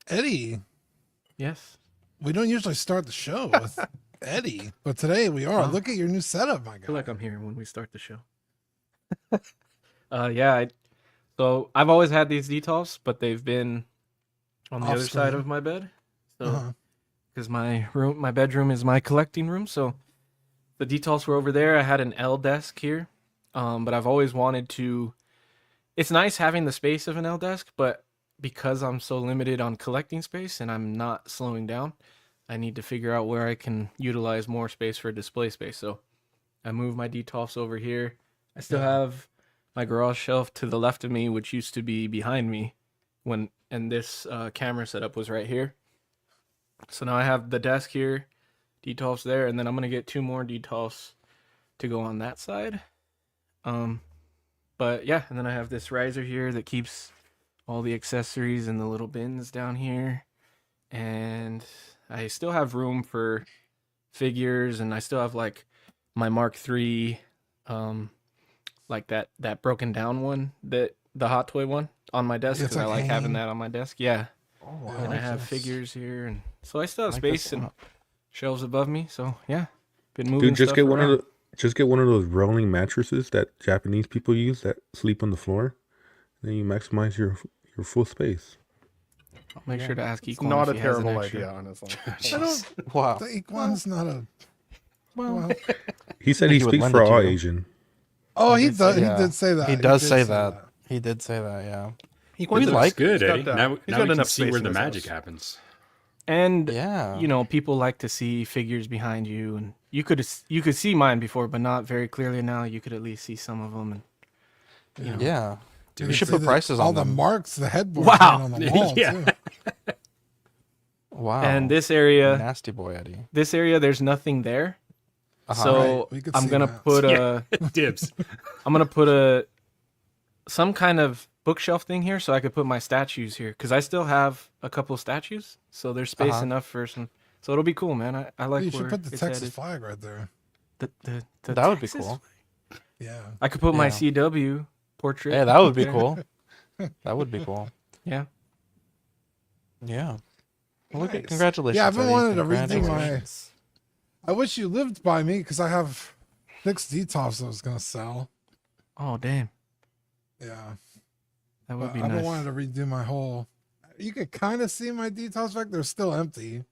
Eddie, Yes. we don't usually start the show with Eddie, but today we are. Oh. Look at your new setup, my I feel guy. like I'm here when we start the show. Yeah. So I've always had these detolfs, but they've been on the Off other side screen. of my bed. So Uh-huh. because my bedroom is my collecting room, so the detolfs were over there. I had an L desk here, but I've always wanted to. It's nice having the space of an L desk, but because I'm so limited on collecting space and I'm not slowing down, I need to figure out where I can utilize more space for display space. So I moved my detolfs over here. I still have my garage shelf to the left of me, which used to be behind me and this camera setup was right here. So now I have the desk here, detolfs there, and then I'm gonna get 2 more detolfs to go on that side. But yeah, and then I have this riser here that keeps all the accessories in the little bins down here. And I still have room for figures, and I still have like my Mark III, like that broken down one, that the Hot Toy one on my desk, It's because I like like having hanging. that on my desk. Yeah, Oh, and I like have this. figures here, and so I still have like this space and one. shelves above me. So yeah, been moving Dude, just stuff get one around. of the just get one of those rolling mattresses that Japanese people use that sleep on the floor. Then you maximize your full space. I'll make sure to ask It's Equan not if a he has an terrible extra. idea, honestly. I don't. Wow. The Equan's not a. Well, He said think he he would speaks lend for it to all you. Asian. oh, He he did does. say He that. did say that. He does did say that. He did say that, yeah. Equan's We looks like- Good, He's Eddie. got, Now he's we got can enough see space where in the his magic house. happens. And Yeah. you know, people like to see figures behind you, and you could see mine before, but not very clearly now. You could at least see some of them, and you know. Yeah. You You should see put prices all on the them. marks, the headboard Wow. on the wall Yeah. too. Wow. And this area, Nasty boy, Eddie. there's nothing there. Uh-huh. So Right, we could I'm see gonna that. put Yeah. Dibs. I'm gonna put some kind of bookshelf thing here, so I could put my statues here, because I still have a couple of statues, so there's space Uh-huh. enough for some. So it'll be cool, man. I like You where should put the it's Texas headed. flag right there. The That would be Texas- cool. Yeah. I could put my Yeah. CW portrait. Yeah, that would be there. cool. That would be cool. Yeah. Yeah. Well, look at Nice. congratulations. Yeah, I've been Eddie. wanting to redo my. Congratulations. I wish you lived by me because I have 6 detofs I was gonna sell. Oh damn, Yeah, that would but be I've nice. been wanting to redo my whole. You could kind of see my detofs back. They're still empty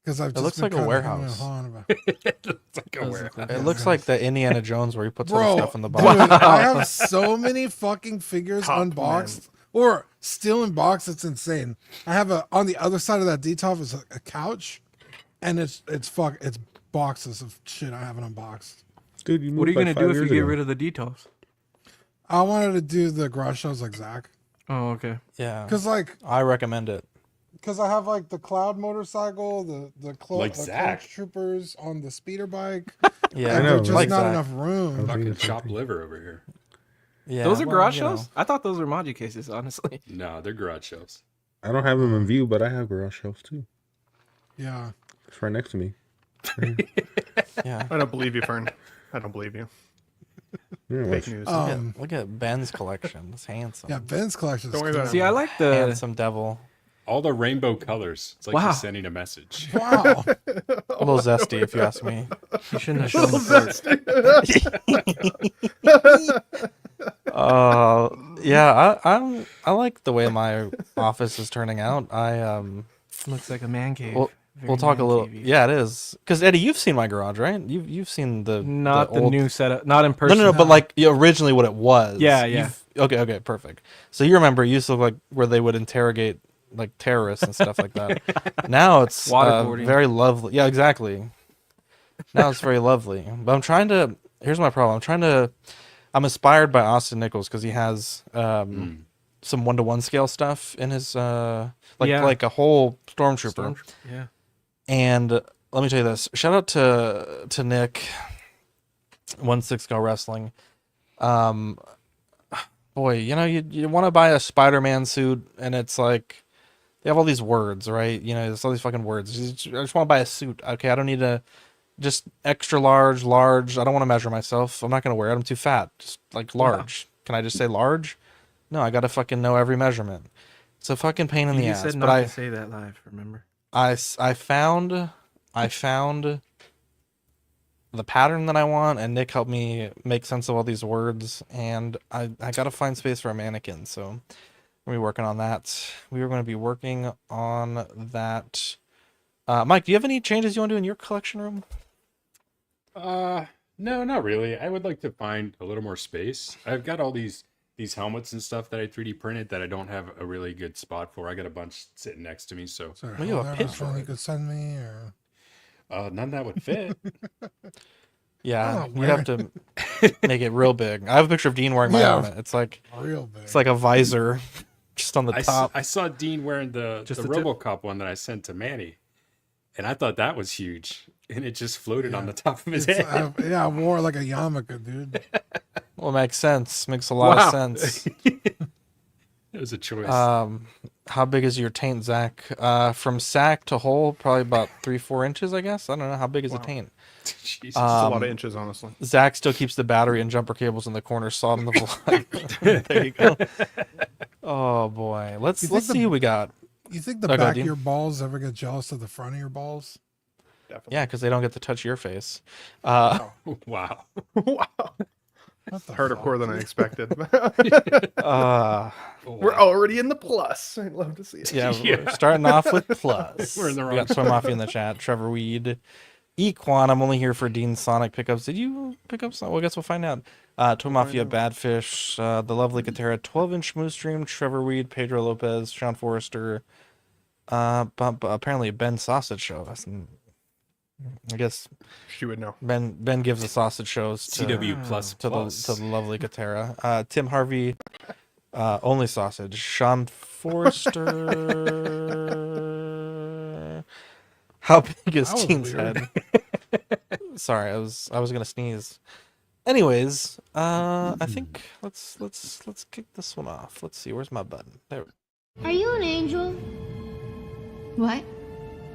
because I've. It Just looks been like a kinda warehouse. hemming and hawing about- It's like a Does warehouse. look like It that. looks like the Indiana Jones where he puts all Bro, the stuff in the dude, box. I have so many fucking figures Top unboxed or still in box. It's insane. I have on the other side of that detof is a couch, and it's boxes of shit I haven't unboxed. Dude, you moved What are you like gonna 5 do if you years get ago. rid of the details? I wanted to do the garage shows like Zach Oh okay. Yeah. because I recommend it. I have like the cloud motorcycle, Like the Zach. Cloud troopers on the speeder bike. Yeah. And know, there's just like not Zach. enough room. Okay. Fucking chopped liver over here. Yeah. Those are well, garage you know. shelves? I thought those were Maji cases, honestly. No, they're garage shelves. I don't have them in view, but I have garage shelves too. Yeah, It's right next to me. Yeah. I don't believe you, Fern. I don't believe you. Yeah, Fake watch. news. Look at Ben's collection. It's handsome. yeah. Ben's collection. Don't worry about it. See, I like the Handsome devil. All the rainbow colors. It's like Wow. he's sending a message. Wow. A little zesty, if you ask me. you shouldn't have shown the I like the way my office is turning out. Looks like a man cave. We'll, Very we'll talk a man little. cavey. Yeah, it is. Because Eddie, you've seen my garage, right? You've seen Not the old- new setup. Not in No, person. no, no. But like originally, what it was. Yeah, yeah. Okay, perfect. So you remember it used to look like where they would interrogate like terrorists and stuff like that. Now it's Waterboarding. very lovely. Yeah, exactly. Now it's very lovely. But I'm trying to. Here's my problem. I'm inspired by Austin Nichols because he has some 1-to-1 scale stuff in his Yeah. like a whole stormtrooper. Yeah. And let me tell you this. Shout out to Nick, 16 Go Wrestling. Boy, you know, you want to buy a Spider-Man suit, and it's like they have all these words, right? You know, there's all these fucking words. I just want to buy a suit. Okay, I don't need to just extra large, large. I don't want to measure myself. I'm not gonna wear it. I'm too fat. Just like large. Can I just say large? No, I gotta fucking know every measurement. It's a fucking pain in the You ass. said But not to say that live. Remember? I found the pattern that I want, and Nick helped me make sense of all these words, and I gotta find space for a mannequin, so we're gonna be working on that. We are going to be working on that. Mike, do you have any changes you want to do in your collection room? No, not really. I would like to find a little more space. I've got all these helmets and stuff that I 3D printed that I don't have a really good spot for. I got a bunch sitting next to me, so Is there Well, you have a there pin not for one you it. could send me? Or none that would fit. Yeah, Oh, you'd have to make it real big. I have a picture of Dean wearing my Yeah. helmet. It's like real big. a visor just on the top. I saw Dean wearing the Just the tip? RoboCop one that I sent to Manny, and I thought that was huge, and it just floated on the top of his It's, head. yeah, I wore it like a yarmulke, dude. Well, it makes sense. Makes a lot of Wow. sense. It was a choice. How big is your taint, Zach? From sack to hole, probably about 3-4 inches, I guess. I don't know. How big is a taint? Jesus. It's a lot of inches, honestly. Zach still keeps the battery and jumper cables in the corner sawed on the vlog. There you go. Oh boy. Let's You think see who we got. You think the Okay, back Dean. of your balls ever get jealous of the front of your balls? Definitely. Yeah, because they don't get to touch your face. Wow. Wow. What the Harder fuck? core than I expected. We're already in the plus. I'd love to see it. Yeah, we're starting off with plus. We're in the We wrong got Swim Mafia in the chat. Trevor Weed. Equan, I'm only here for Dean Sonic pickups. Did you pick up some? Well, I guess we'll find out. Toy Mafia, Badfish, the lovely Katera, 12-inch Moose Dream, Trevor Weed, Pedro Lopez, Sean Forrester, but apparently Ben Sausage Show. I guess She would know. Ben gives the sausage shows to CW plus to plus. the lovely Katera. Tim Harvey, only sausage. Sean Forrester. How big is That was Dean's weird. head? Sorry, I was gonna sneeze. Anyways, I think let's kick this one off. Let's see, where's my button? There. Are you an angel? What?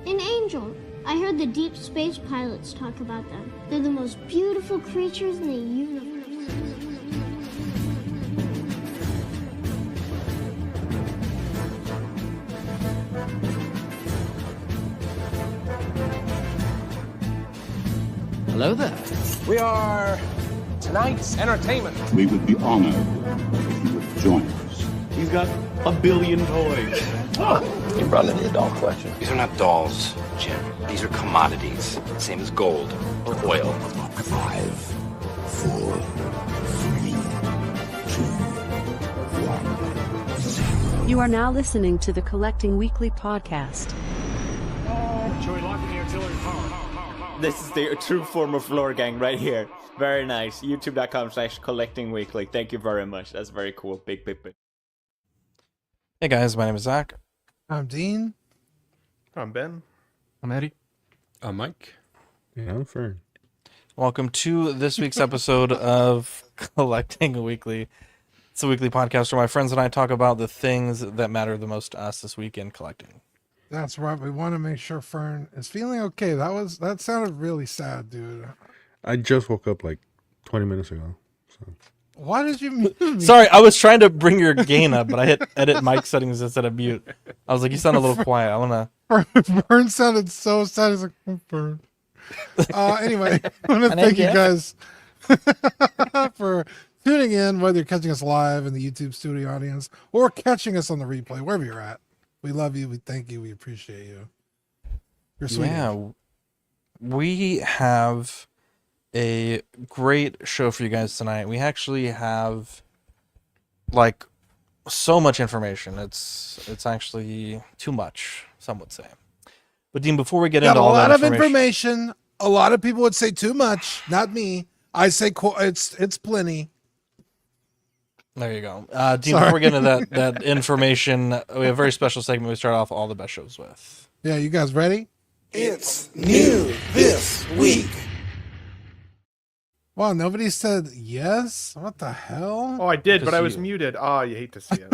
An angel. I heard the deep space pilots talk about them. They're the most beautiful creatures in the universe. Hello there. We are tonight's entertainment. We would be honored if you would join us. He's got a billion toys. You brought in the doll collection. These are not dolls, Jim. These are commodities. Same as gold or oil. 5, 4, 3, 2, 1. You are now listening to the Collecting Weekly podcast. Should we lock in the auxiliary power? This is the true form of lore gang right here. Very nice. YouTube.com/collectingweekly. Thank you very much. That's very cool. Big. Hey guys, my name is Zach. I'm Dean. I'm Ben. I'm Eddie. Mike. Yeah, I'm Fern. Welcome to this week's episode of Collecting Weekly. It's a weekly podcast where my friends and I talk about the things that matter the most to us this week in collecting. That's right. We want to make sure Fern is feeling okay. That sounded really sad, dude. I just woke up like 20 minutes ago. So Why did you mute me? Sorry, I was trying to bring your gain up, but I hit edit mic settings instead of mute. I was like, you sound a little quiet. I want to... Fern sounded so sad. He's like, oh, Fern. Anyway, I want to thank you guys for tuning in, whether you're catching us live in the YouTube studio audience or catching us on the replay, wherever you're at. We love you. We thank you. We appreciate you. You're sweet. Yeah, we have a great show for you guys tonight. We actually have like so much information. It's actually too much, some would say. But Dean, before we get Got into a all lot that of information. A lot of people would say too much. Not me. I say it's plenty. There you go. Dean, Sorry. before we get into that information, we have a very special segment we start off all the best shows with. Yeah, you guys ready? It's new this week. Wow, nobody said yes. What the hell? Oh, I did, Just but I was you. muted. Oh, you hate to see it.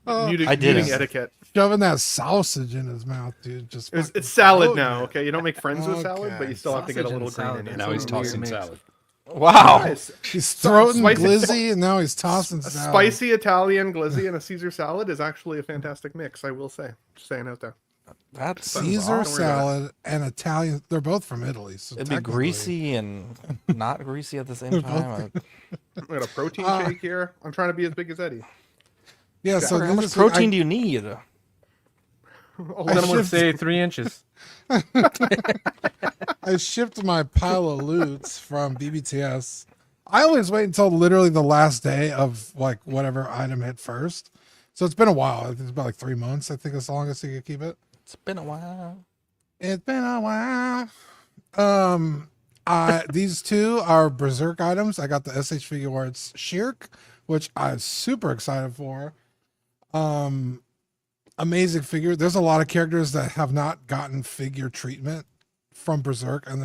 I did. Muting etiquette. Shoving that sausage in his mouth, dude. Just It's salad fucking now, throw okay? You don't make friends with salad, Okay. but you still have to get a Sausage little and green salad, in it. that's Now he's a weird tossing mix. salad. Wow. Nice. He's throating Spicy- glizzy, and now he's tossing A salad. spicy Italian glizzy and a Caesar salad is actually a fantastic mix, I will say. Just saying out there. That's Caesar Don't worry about salad and Italian. They're both from Italy. So It'd be technically- greasy and not greasy at the same time. I got a protein shake here. I'm trying to be as big as Eddie. Yeah, so How much this is- protein do you need? Oh, I'm gonna say 3 inches. I shipped my pile of loots from BBTS. I always wait until literally the last day of like whatever item hit first. So it's been a while. I think it's about like 3 months. I think it's the longest you could keep it. It's been a while. It's been a while. These two are Berserk items. I got the SH Figure Arts Shirk, which I'm super excited for. Amazing figure. There's a lot of characters that have not gotten figure treatment from Berserk, and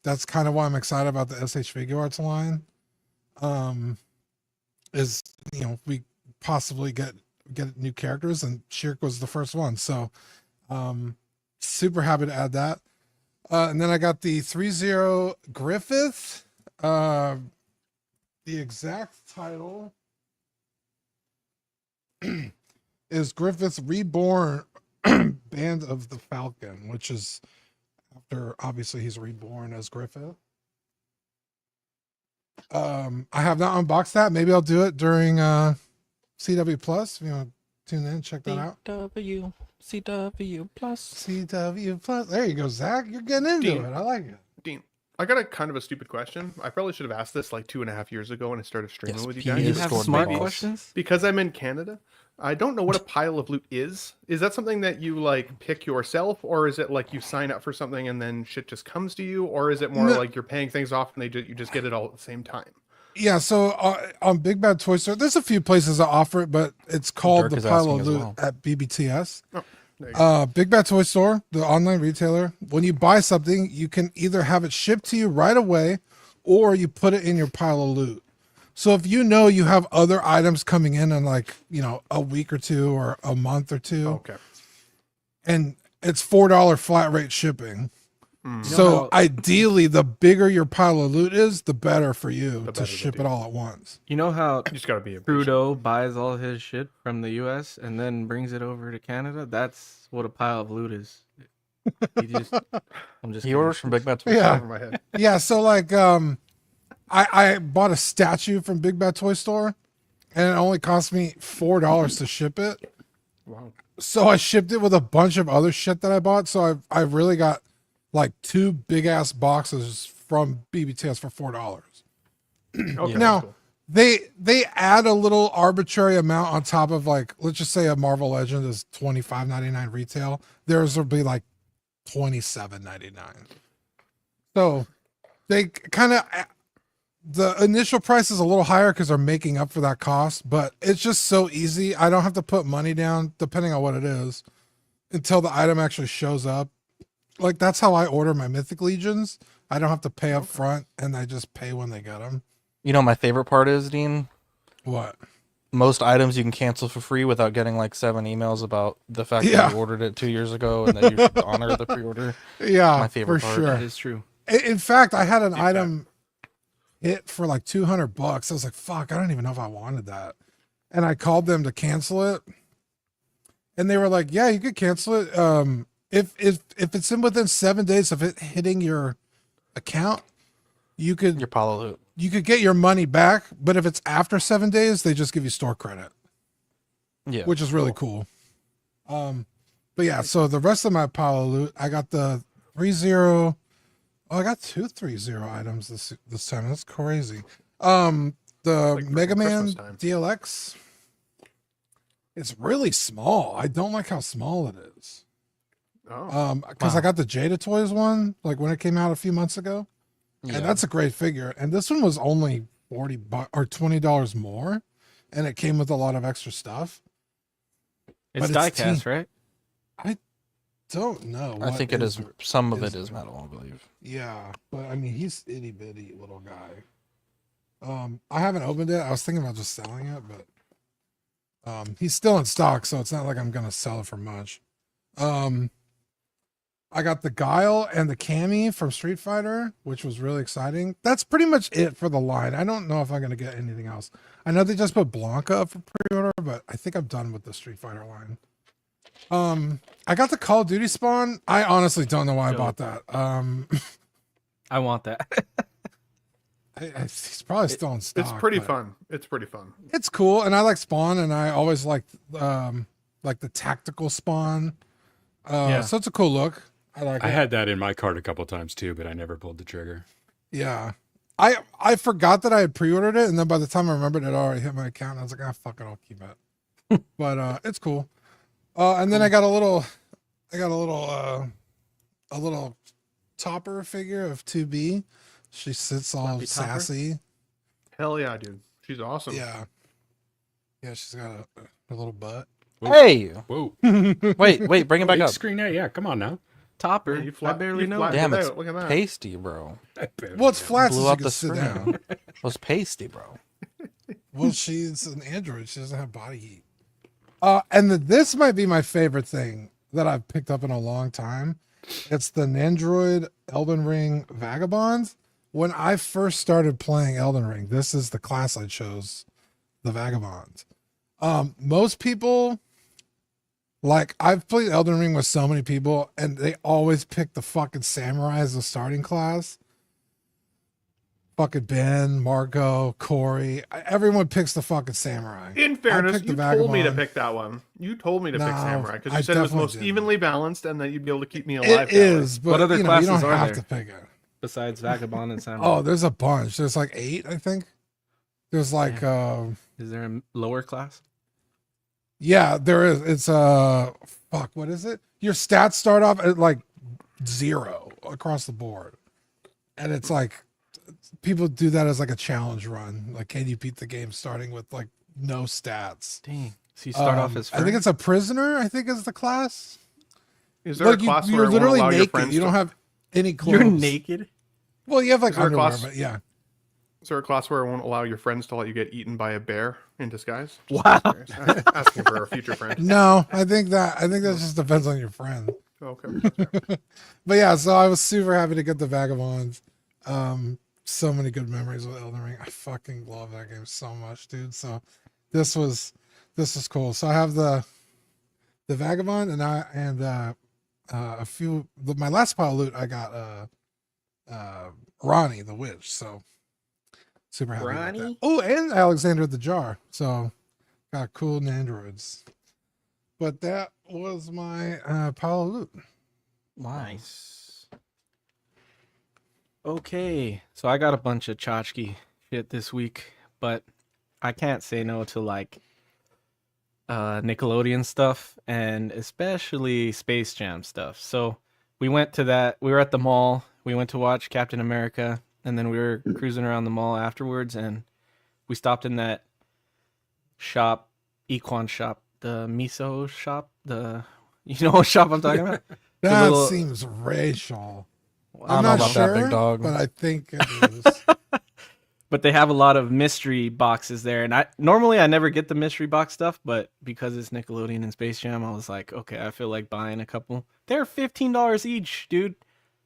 that's kind of why I'm excited about the SH Figure Arts line. Is we possibly get new characters, and Shirk was the first one, so super happy to add that. And then I got the 3-0 Griffith. The exact title is Griffith Reborn Band of the Falcon, which is after obviously he's reborn as Griffith. I have not unboxed that. Maybe I'll do it during CW Plus. If you want to tune in, check that out. CW Plus. CW Plus. There you go, Zach. You're getting into Dean. it. I like it. Dean, I got a kind of a stupid question. I probably should have asked this like 2.5 years ago when I started streaming Yes, with you Pete guys. You is have stored smart balls. questions? Because I'm in Canada, I don't know what a pile of loot is. Is that something that you like pick yourself, or is it like you sign up for something and then shit just comes to you, or is it more No. like you're paying things off and you just get it all at the same time? Yeah, so on Big Bad Toy Store, there's a few places that offer it, but it's called Dirk the is Pile asking of as Loot well. at BBTS. Oh, there you go. Big Bad Toy Store, the online retailer, when you buy something, you can either have it shipped to you right away or you put it in your pile of loot. So if you know you have other items coming in like, a week or two or a month or two, Okay. and it's $4 flat rate shipping. So ideally, the bigger your pile of loot is, the better for you to better the ship it deal. all at once. You know how You just gotta be a Trudeau buys all his shit from the U.S. and then brings it over to Canada? That's what a pile of loot is. I'm just He kidding. orders from Big Bad Toy Yeah. over my head. Yeah, so like I bought a statue from Big Bad Toy Store and it only cost me $4 to ship it. Wow. So I shipped it with a bunch of other shit that I bought. So I really got like 2 big ass boxes from BBTS for $4. Okay, Now, that's cool. they add a little arbitrary amount on top of like, let's just say a Marvel Legend is $25.99 retail. Theirs will be like $27.99. So they kind of, the initial price is a little higher because they're making up for that cost, but it's just so easy. I don't have to put money down depending on what it is until the item actually shows up. Like that's how I order my Mythic Legions. I don't have to pay up front and I just pay when they get them. You know, my favorite part is, Dean, What? most items you can cancel for free without getting like 7 emails about the fact Yeah. that you ordered it 2 years ago and that you should honor the pre-order. Yeah, My favorite for part. sure. That is true. In fact, I had an item hit for like $200. I was like, fuck, I don't even know if I wanted that. And I called them to cancel it. And they were like, yeah, you could cancel it. If it's in within 7 days of it hitting your account, you could Your pile of loot. you could get your money back. But if it's after 7 days, they just give you store credit, Yeah. which is really cool. But yeah, so the rest of my pile of loot, I got the 3-0. Oh, I got 2 3-0 items this time. That's crazy. The Like Mega Man Christmas time. DLX. It's really small. I don't like how small it is. Oh, Because I got the Jada Toys one, like when it came out a few months ago, Yeah. and that's a great figure. And this one was only $40 or $20 more, and it came with a lot of extra stuff. It's But it's diecast, right? Don't know. I what think it is. Some of is it is metal, I believe. Yeah, but I mean, he's itty bitty little guy. I haven't opened it. I was thinking about just selling it, but he's still in stock, so it's not like I'm gonna sell it for much. I got the Guile and the Cammy from Street Fighter, which was really exciting. That's pretty much it for the line. I don't know if I'm going to get anything else. I know they just put Blanca up for pre-order, but I think I'm done with the Street Fighter line. I got the Call of Duty spawn. I honestly don't know why I bought that. I want that. He's probably still in stock. It's pretty but fun. It's pretty fun. It's cool, and I like Spawn, and I always like the tactical Spawn. So it's a cool look. I like it. I had that in my cart a couple times too, but I never pulled the trigger. Yeah. I forgot that I had pre-ordered it, and then by the time I remembered it already hit my account, I was like, fuck it, I'll keep it. But it's cool. And then I got a little topper figure of 2B. She sits all sassy. Hell yeah, dude. She's awesome. Yeah. Yeah, she's got a little butt. Whoa. Hey! Whoa. Wait, bring it back Big up. screen there. Yeah, come on now. Topper. Yeah, I barely know. Damn, it's Look at that. pasty, bro. Well, it's flat, so Blew you up can the sit screen. down. It was pasty, bro. Well, she's an android. She doesn't have body heat. And this might be my favorite thing that I've picked up in a long time. It's the Nendoroid Elden Ring Vagabond. When I first started playing Elden Ring, this is the class I chose, the Vagabond. Most people, like, I've played Elden Ring with so many people, and they always pick the fucking Samurai as the starting class. Fucking Ben, Margot, Corey. Everyone picks the fucking Samurai. In fairness, you told me to pick that one. You told me to pick No, Samurai because I you said it was definitely most didn't. evenly balanced and that you'd be able to keep me alive. It is, but What other you classes don't are have there? to pick it. Besides Vagabond and Samurai. Oh, there's a bunch. There's like 8, I think. There's like Is there a lower class? yeah, there is. It's fuck, what is it? Your stats start off at like 0 across the board. And it's like people do that as like a challenge run. Like, can you beat the game starting with like no stats? Dang. So you start off as I think it's a prisoner, I think is the class. Is there a class where you're it won't literally allow your naked. friends You don't to- have any clothes. You're naked? Well, you have like Is there a underwear, class- but yeah. Is there a class where it won't allow your friends to let you get eaten by a bear in disguise? Wow. Asking for a future friend. No, I think that just depends on your friend. Okay. But yeah, so I was super happy to get the Vagabonds. So many good memories with Elden Ring. I fucking love that game so much, dude. So this was cool. So I have the Vagabond and a few my last pile of loot I got Ronnie the Witch. So super happy about that. Oh, and Alexander the Jar. So got cool Nendoroids. But that was my pile of loot. Nice. Okay, so I got a bunch of chachki shit this week, but I can't say no to like Nickelodeon stuff and especially Space Jam stuff. So we went to that. We were at the mall. We went to watch Captain America, and then we were cruising around the mall afterwards, and we stopped in that shop, Equan shop, the miso shop. You know what shop I'm talking about? That seems racial. I don't know about that, big dog. But I think it is. But they have a lot of mystery boxes there, and I normally never get the mystery box stuff, but because it's Nickelodeon and Space Jam, I was like, okay, I feel like buying a couple. They're $15 each, dude.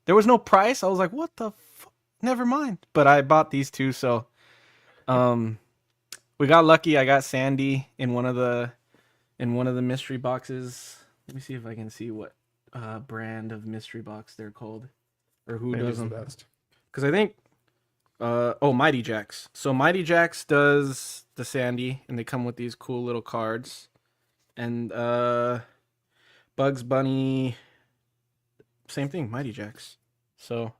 There was no price. I was like, what the fuck? Never mind. But I bought these two, so we got lucky. I got Sandy in one of the mystery boxes. Let me see if I can see what brand of mystery box they're called, or who does them. Because I think Mighty Jax. So Mighty Jax does the Sandy, and they come with these cool little cards. And Bugs Bunny, same thing, Mighty Jax. So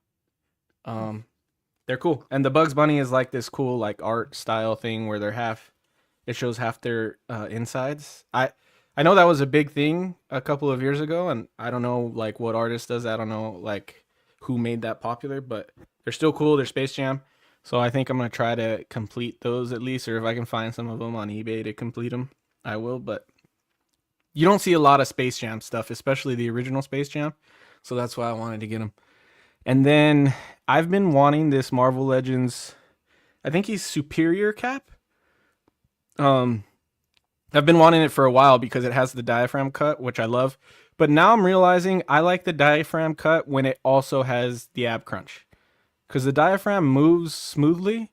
they're cool. And the Bugs Bunny is like this cool like art style thing where it shows half their insides. I know that was a big thing a couple of years ago, and I don't know like what artist does that. I don't know like who made that popular, but they're still cool. They're Space Jam. So I think I'm going to try to complete those at least, or if I can find some of them on eBay to complete them, I will. But you don't see a lot of Space Jam stuff, especially the original Space Jam. So that's why I wanted to get them. And then I've been wanting this Marvel Legends, I think he's Superior Cap. I've been wanting it for a while because it has the diaphragm cut, which I love. But now I'm realizing I like the diaphragm cut when it also has the ab crunch. Because the diaphragm moves smoothly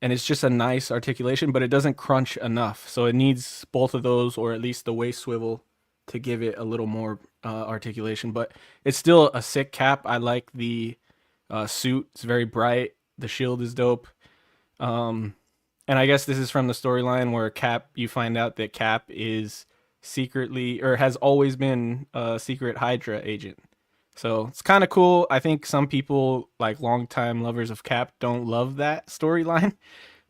and it's just a nice articulation, but it doesn't crunch enough. So it needs both of those, or at least the waist swivel, to give it a little more articulation. But it's still a sick cap. I like the suit. It's very bright. The shield is dope. And I guess this is from the storyline where Cap, you find out that Cap is secretly, or has always been, a secret Hydra agent. So it's kind of cool. I think some people, like longtime lovers of Cap, don't love that storyline,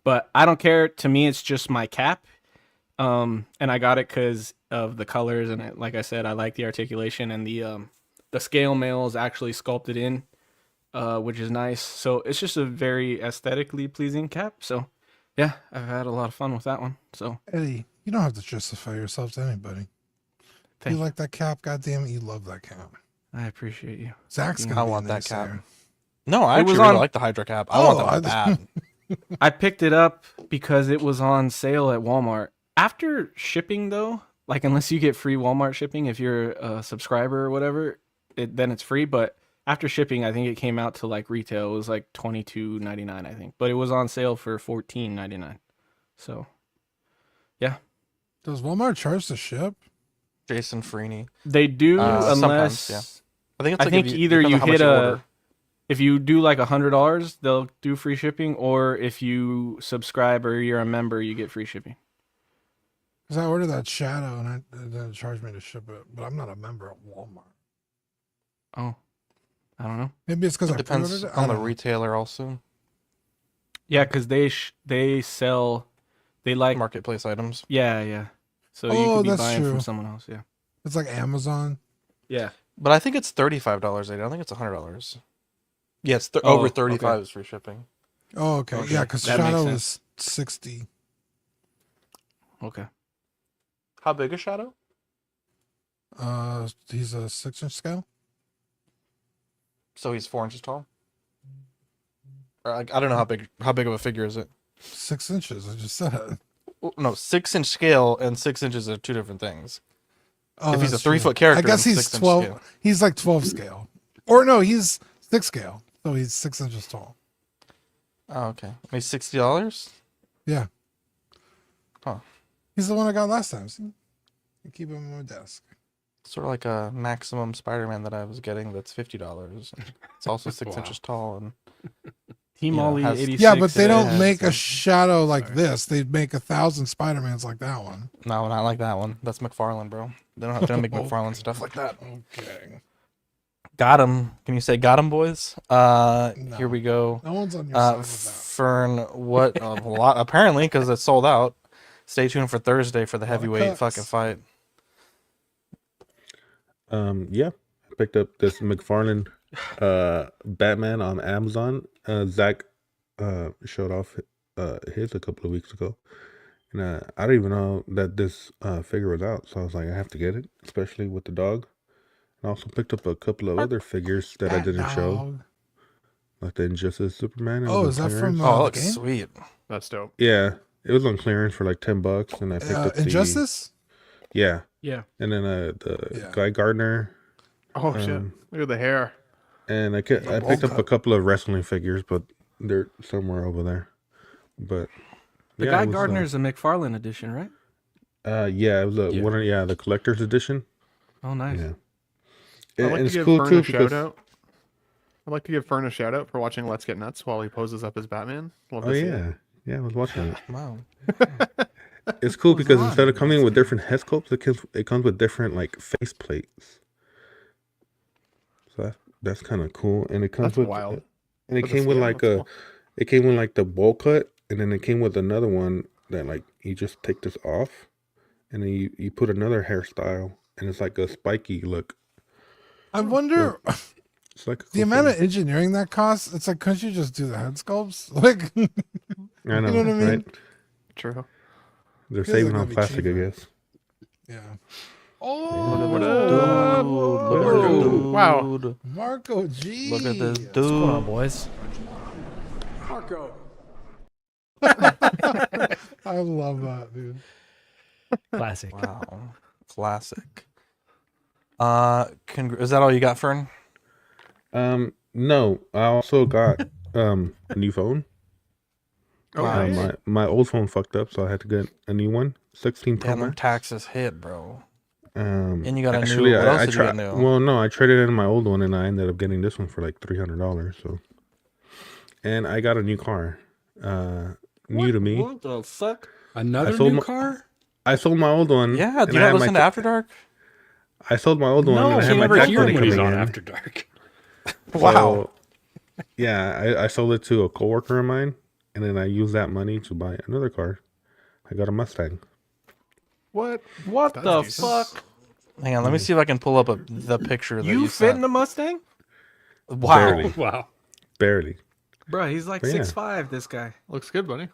but I don't care. To me, it's just my Cap. And I got it because of the colors, and it, like I said, I like the articulation, and the scale mail is actually sculpted in, which is nice. So it's just a very aesthetically pleasing cap. So yeah, I've had a lot of fun with that one. So Eddie, you don't have to justify yourself to anybody. You like that cap, goddamn it, you love that cap. I appreciate you. Zach's gonna I be want a that cap. naysayer. No, I actually really like the Hydra cap. I want that bad. I picked it up because it was on sale at Walmart. After shipping, though, like unless you get free Walmart shipping, if you're a subscriber or whatever, then it's free. But after shipping, I think it came out to like retail. It was like $22.99, I think. But it was on sale for $14.99. So, yeah. Does Walmart charge to ship? Jason Freeney. They do, unless yeah. I think it's I think either you hit if you do like $100, they'll do free shipping, or if you subscribe or you're a member, you get free shipping. Because I ordered that Shadow and it didn't charge me to ship it, but I'm not a member at Walmart. Oh, I don't know. Maybe it's because it I depends pre-ordered it. on the retailer also. Yeah, because they sell, they like marketplace items. Yeah. So you could be buying from someone else. Yeah, it's like Amazon. Yeah, but I think it's $35. I don't think it's $100. Yeah, it's over 35 is free shipping. Oh, okay. Yeah, because Shadow is 60. Okay. How big is Shadow? He's a 6-inch scale. So he's 4 inches tall. Or I don't know how big of a figure is it. 6 inches. I just said. Well, no, 6-inch scale and 6 inches are two different things. Oh, if he's a 3-foot character, I guess he's 12. Scale. He's like 12 scale, or no, he's 6 scale. So he's 6 inches tall. Oh, okay. He's $60. Yeah. Huh. He's the one I got last time. See? I keep him on my desk. Sort of like a maximum Spider-Man that I was getting. That's $50. It's also 6 inches tall and. Team Ollie 86. Yeah, but they don't make a Shadow like this. They make 1,000 Spider-Mans like that one. No, not like that one. That's McFarlane, bro. They don't make McFarlane stuff like that. Okay. Got him. Can you say got him, boys? No. Here we go. No one's on your side with that. Fern, what a lot apparently because it's sold out. Stay tuned for Thursday for the heavyweight fucking fight. Yeah, I picked up this McFarlane Batman on Amazon. Zach showed off his a couple of weeks ago, and I didn't even know that this figure was out, so I was like, I have to get it, especially with the dog. And I also picked up a couple of other figures that I didn't show, like the Injustice Superman. Oh, is that from? Oh, it looks sweet. That's dope. Yeah, it was on clearance for like $10, and I picked up Injustice. Yeah. And then the Guy Gardner. Oh shit! Look at the hair. And I picked up a couple of wrestling figures, but they're somewhere over there. But the Guy Gardner's a McFarlane edition, right? Yeah, it was the collector's edition. Oh, nice. Yeah. I'd like to give Fern a shout out. I'd like to give Fern a shout out for watching Let's Get Nuts while he poses up as Batman. Love to see it. Yeah, I was watching it. Wow. It's cool because instead of coming with different head sculpts, it comes with different like face plates. So that's kind of cool, and it comes with wild. And it came with like it came with like the bowl cut, and then it came with another one that like you just take this off, and then you put another hairstyle, and it's like a spiky look. I wonder. It's like the amount of engineering that costs. It's like, couldn't you just do the head sculpts? Like, I know, you know what I mean? Right? True. They're saving on plastic, I guess. Yeah. Oh, what up? Look Wow. Marco G. Look at this dude. What's going on, boys? Marco. I love that, dude. Classic. Wow. Classic. Is that all you got, Fern? No, I also got a new phone. Oh, nice. My old phone fucked up, so I had to get a new one. 16 Pro Damn, them Max. taxes hit, bro. And you got a actually, new. What else I did you get new? Well, no, I traded in my old one, and I ended up getting this one for like $300. So, and I got a new car. New to me. What the fuck? Another sold new my- car? I sold my old one. Yeah, do and you I not had listen my to After Dark? I sold my old one, No, and I I had my never tax hear money him when he's coming on in. After Dark. Wow. So, yeah, I sold it to a coworker of mine, and then I used that money to buy another car. I got a Mustang. What? What That's the decent. fuck? Hang on, let me see if I can pull up the picture that You you fit in sent. a Mustang? Wow. Barely. Wow. Barely. Bro, he's like But yeah. 6'5", this guy. Looks good, buddy.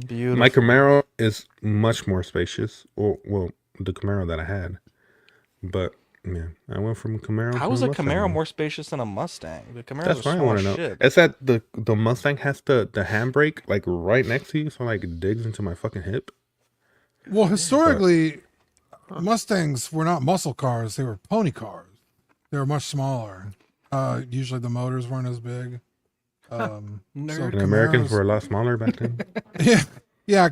Beautiful. My Camaro is much more spacious. Well, the Camaro that I had. But, yeah, I went from Camaro How to is a Mustang. Camaro more spacious than a Mustang? The Camaro That's is what I small want as to know. shit. It's that the Mustang has the handbrake like right next to you, so like it digs into my fucking hip. Well, historically, Mustangs were not muscle cars; they were pony cars. They were much smaller. Usually, the motors weren't as big. Nerd. And Americans Camaros- were a lot smaller back then. yeah.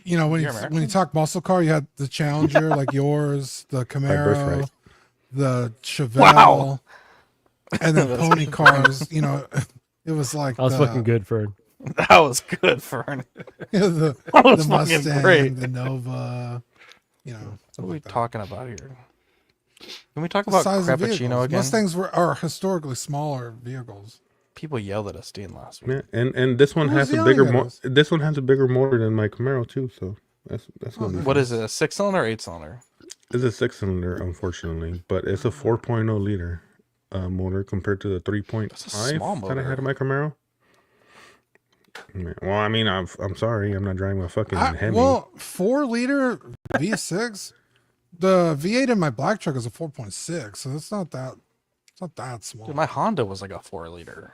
You know, when You're you American? talk muscle car, you had the Challenger like yours, the Camaro, birthright. the Chevelle, Wow. and then pony cars. You know, it was like That was the, fucking good, Fern. That was good, Fern. the, That was the fucking Mustang, great. the Nova. You know, What stuff are we like that. talking about here? Can we talk The about size of Creppuccino vehicles. again? Mustangs are historically smaller vehicles. People yelled at us, Dean, last week. Yeah, and this one Who was has a yelling bigger at us? this one has a bigger motor than my Camaro too. So that's gonna be What fun. is it? A 6-cylinder or 8-cylinder? It's a 6-cylinder, unfortunately, but it's a 4.0 liter motor compared to the 3.5 That's a small that I motor. had in my Camaro. Yeah, well, I mean, I'm sorry, I'm not driving a fucking Hemi. Well, 4-liter V6. The V8 in my black truck is a 4.6, so it's not that small. Dude, my Honda was like a 4-liter.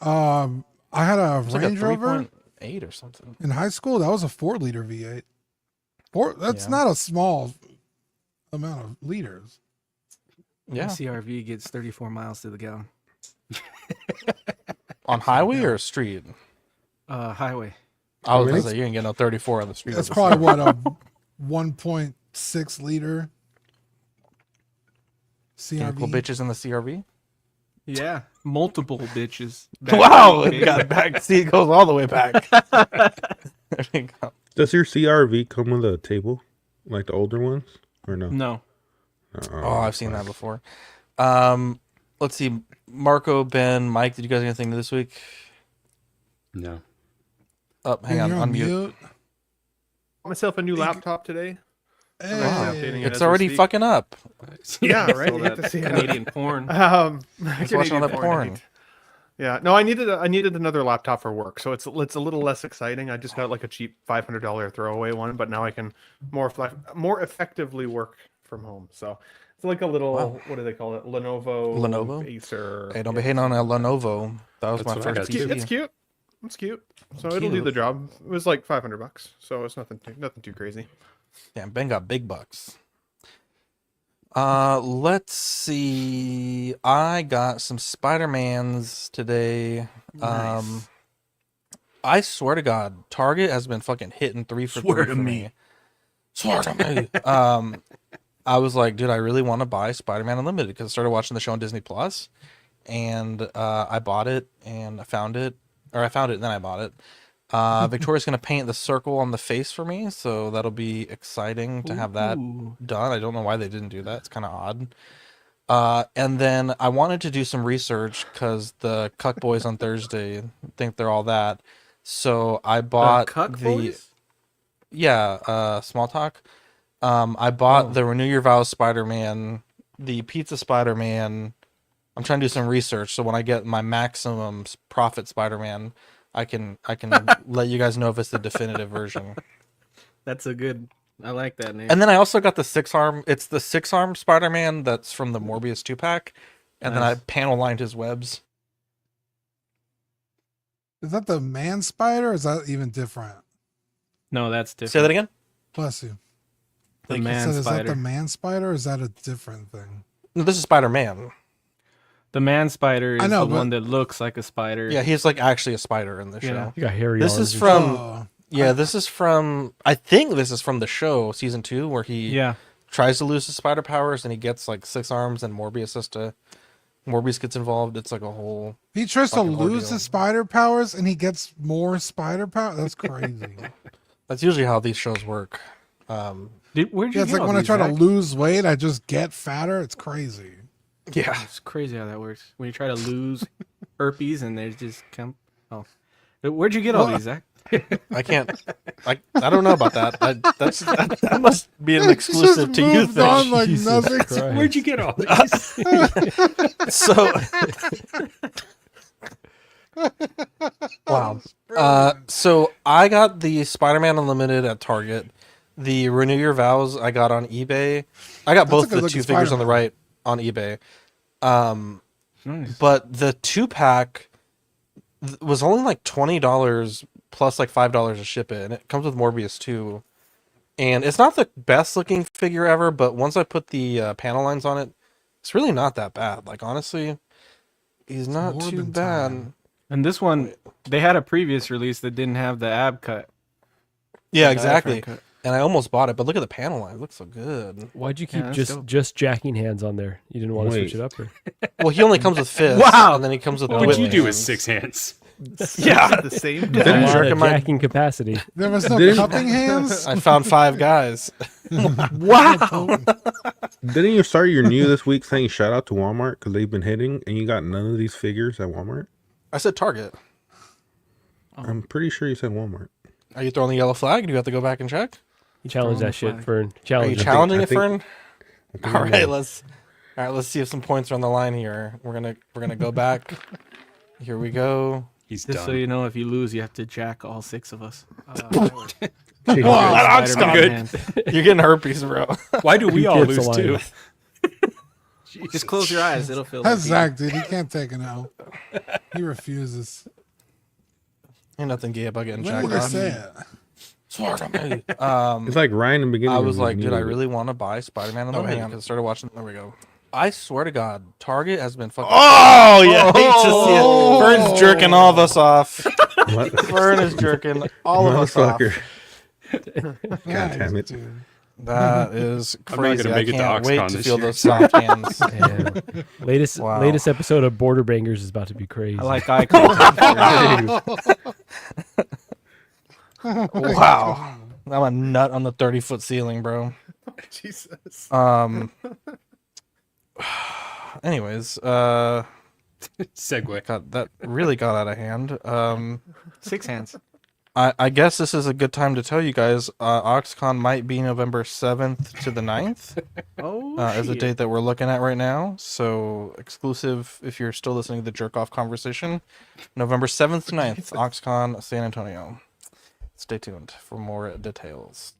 I had a It's like a Range Rover 3.8 or something. in high school. That was a 4-liter V8. That's Yeah. not a small amount of liters. Yeah. CRV gets 34 miles to the gallon. On highway or street? Highway. I was gonna Really? say you ain't get no 34 on the street. That's probably what a 1.6 liter Chemical CRV. bitches in the CRV. Yeah, multiple bitches. Wow, it got back. See, it goes all the way back. There you go. Does your CRV come with a table, like the older ones, or no? No. Oh, I've seen that before. Let's see. Marco, Ben, Mike, did you guys get anything this week? No. Oh, hang on, You're unmute. mute. Bought myself a new laptop today. Hey. Wow. Updating it It's as we already speak. fucking up. Yeah, right. So You get that to see it. Canadian porn. Let's watch all that porn. indeed. Yeah, no, I needed another laptop for work, so it's a little less exciting. I just got like a cheap $500 throwaway one, but now I can more effectively work from home. So it's like a little what do they call it? Lenovo Acer. Hey, don't be hating on a Lenovo. That was That's my what I first got, too. PC. It's cute. It's cute. So it'll do the job. It was like $500, so it's nothing too crazy. Damn, Ben got big bucks. Let's see. I got some Spider-Mans today. Nice. I swear to God, Target has been fucking hitting 3 for 3 for me. Swear to me. I was like, dude, I really want to buy Spider-Man Unlimited because I started watching the show on Disney Plus, and I bought it and I found it and then I bought it. Victoria's gonna paint the circle on the face for me, so that'll be exciting to have that done. I don't know why they didn't do that. It's kind of odd. And then I wanted to do some research because the Cuck Boys on Thursday think they're all that. So I bought Cuck Boys? Small Talk. I bought the Renew Your Vows Spider-Man, the Pizza Spider-Man. I'm trying to do some research, so when I get my maximum profit Spider-Man, I can let you guys know if it's the definitive version. That's a good. I like that name. And then I also got the 6-arm. It's the 6-arm Spider-Man that's from the Morbius 2-pack, and then I panel lined his webs. Is that the man spider or is that even different? No, that's different. Say that again. Bless you. The I man said, is that spider. the man spider or is that a different thing? No, this is Spider-Man. The man spider is I know, the but- one that looks like a spider. Yeah, he's like actually a spider in the Yeah. show. You got hairy This arms is and from Oh. this is from I think this is from the show season 2 where he Yeah. tries to lose his spider powers and he gets like 6 arms and Morbius gets involved. It's like a whole He tries to fucking lose ordeal. his spider powers and he gets more spider power. That's crazy. That's usually how these shows work. Where'd you Yeah, get it's like all when I these, try to Zach? lose weight, I just get fatter. It's crazy. Yeah. It's crazy how that works. When you try to lose herpes and there's just oh. Where'd you get all these, Zach? I can't. I don't know about that. That must be an Just exclusive to you moved on thing. like Jesus nothing. Christ. Where'd you get all these? So, wow. So I got the Spider-Man Unlimited at Target. The Renew Your Vows I got on eBay. I got That's a both good the looking 2 figures on the Spider-Man. right on eBay. Nice. But the 2-pack was only like $20 plus like $5 to ship it, and it comes with Morbius too. And it's not the best looking figure ever, but once I put the panel lines on it, it's really not that bad. Like honestly, he's not more too than bad. time. And this one, they had a previous release that didn't have the ab cut. Yeah, The exactly. diaphragm cut. And I almost bought it, but look at the panel line; it looks so good. Why'd you Yeah, keep that's dope. just jacking hands on there? You didn't want to switch Wait. it up, or Well, he only comes with fists. Wow. And then he comes with What whip would you do with hands. 6 hands? Yeah. At the same a time. Didn't lot jerking of my- jacking capacity. There was no Didn't- cupping hands. I found 5 guys. Wow. Didn't you start your new this week saying shout out to Walmart because they've been hitting and you got none of these figures at Walmart? I said Target. I'm pretty sure you said Walmart. Are you throwing the yellow flag? Do you have to go back and check? Challenge throwing that the shit, flag. Fern. Are you Challenge it. challenging I it, think- Fern? I think All I'm right, wrong. let's see if some points are on the line here. We're gonna go back. Here we go. He's Just done. so you know, if you lose, you have to jack all 6 of us. Jesus. Spider-Man hand. You're getting herpes, bro. Why do we all Kids lose too? alive. Just close your eyes. It'll feel That's like Zach, dude. He can't take an L. He refuses. Ain't nothing gay about getting When jacked did I off. say it? Swear to me. It's like Ryan in the beginning. I of was the like, dude, I new- really want to buy Spider-Man on the Oh, hang way on. because I started watching. There we go. I swear to God, Target has been fucking. Oh, yeah, I hate to see it. Fern's jerking all of us off. What? Fern is jerking all of us off. Motherfucker. God damn it. Dude. That is I'm not crazy. gonna make I it to can't wait Oxcon to this feel year. those soft hands. Man. Latest Wow. latest episode of Border Bangers is about to be crazy. I like eye contact. Wow. I'm a nut on the 30-foot ceiling, bro. Jesus. Anyways, Segue. God, that really got out of hand. 6 hands. I guess this is a good time to tell you guys, Oxcon might be November 7th to the 9th. Oh, Is the shit. date that we're looking at right now. So exclusive if you're still listening to the jerk off conversation. November 7th to 9th, Oxcon, San Antonio. Stay tuned for more details.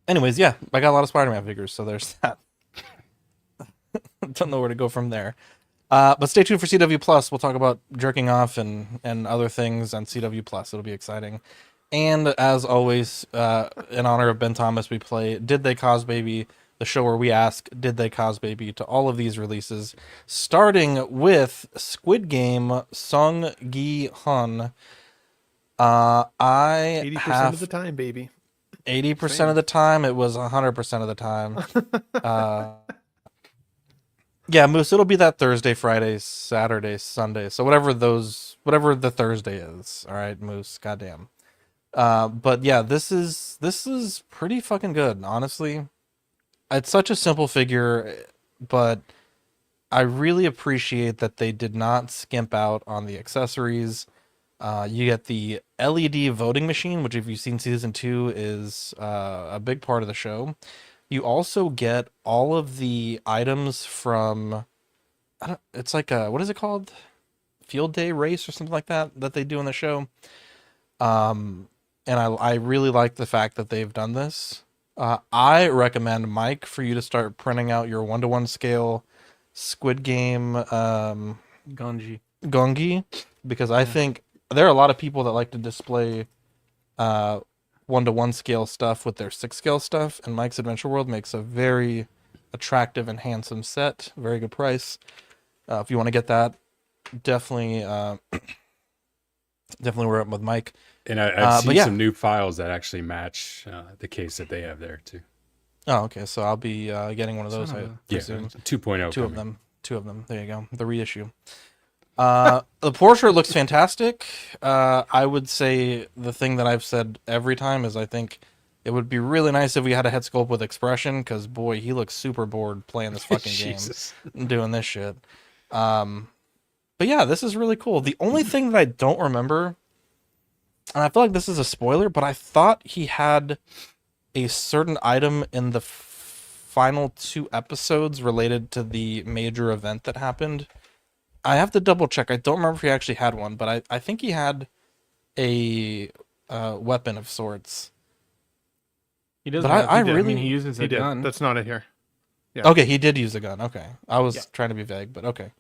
Anyways, yeah, I got a lot of Spider-Man figures, so there's that. Don't know where to go from there. But stay tuned for CW Plus. We'll talk about jerking off and other things on CW Plus. It'll be exciting. And as always, in honor of Ben Thomas, we play Did They Cause Baby, the show where we ask, did they cause baby, to all of these releases, starting with Squid Game Sung Gi Hun. I 80% have of the time, baby. 80% of the time. It was 100% of the time. Yeah, Moose, it'll be that Thursday, Friday, Saturday, Sunday. So whatever the Thursday is. All right, Moose, goddamn. But yeah, this is pretty fucking good, honestly. It's such a simple figure, but I really appreciate that they did not skimp out on the accessories. You get the LED voting machine, which if you've seen season 2 is a big part of the show. You also get all of the items from, it's like what is it called? Field Day Race or something like that they do in the show. And I really like the fact that they've done this. I recommend, Mike, for you to start printing out your 1-to-1 scale Squid Game Gongi, because I think there are a lot of people that like to display 1-to-1 scale stuff with their 6 scale stuff, and Mike's Adventure World makes a very attractive and handsome set. Very good price. If you want to get that, definitely we're up with Mike. And I've seen yeah. some new files that actually match the case that they have there too. Oh, okay. So I'll be getting one of those. I presume. 2.0. Two of them. Two of them. There you go. The reissue. The portrait looks fantastic. I would say the thing that I've said every time is I think it would be really nice if we had a head sculpt with expression, because boy, he looks super bored playing this fucking game and doing this shit. But yeah, this is really cool. The only thing that I don't remember, and I feel like this is a spoiler, but I thought he had a certain item in the final 2 episodes related to the major event that happened. I have to double check. I don't remember if he actually had one, but I think he had a weapon of sorts. He doesn't. But I mean, he uses a gun. That's not it here. Yeah. Okay, he did use a gun. Okay, I was trying to be vague, but okay.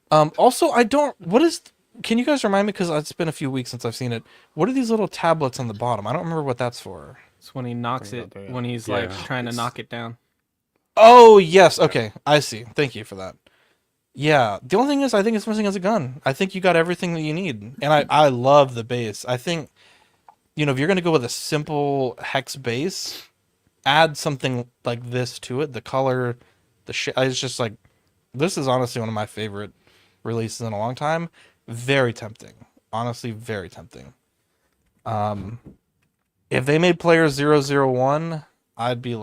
Also, I don't. What is? Can you guys remind me? Because it's been a few weeks since I've seen it. What are these little tablets on the bottom? I don't remember what that's for. It's when he knocks it. When he's like trying to knock it down. Oh yes. Okay, I see. Thank you for that. Yeah. The only thing is, I think it's missing is a gun. I think you got everything that you need, and I love the base. I think, if you're gonna go with a simple hex base, add something like this to it. The color, it's just like, this is honestly one of my favorite releases in a long time. Very tempting. Honestly, very tempting. If they made player 001, I'd be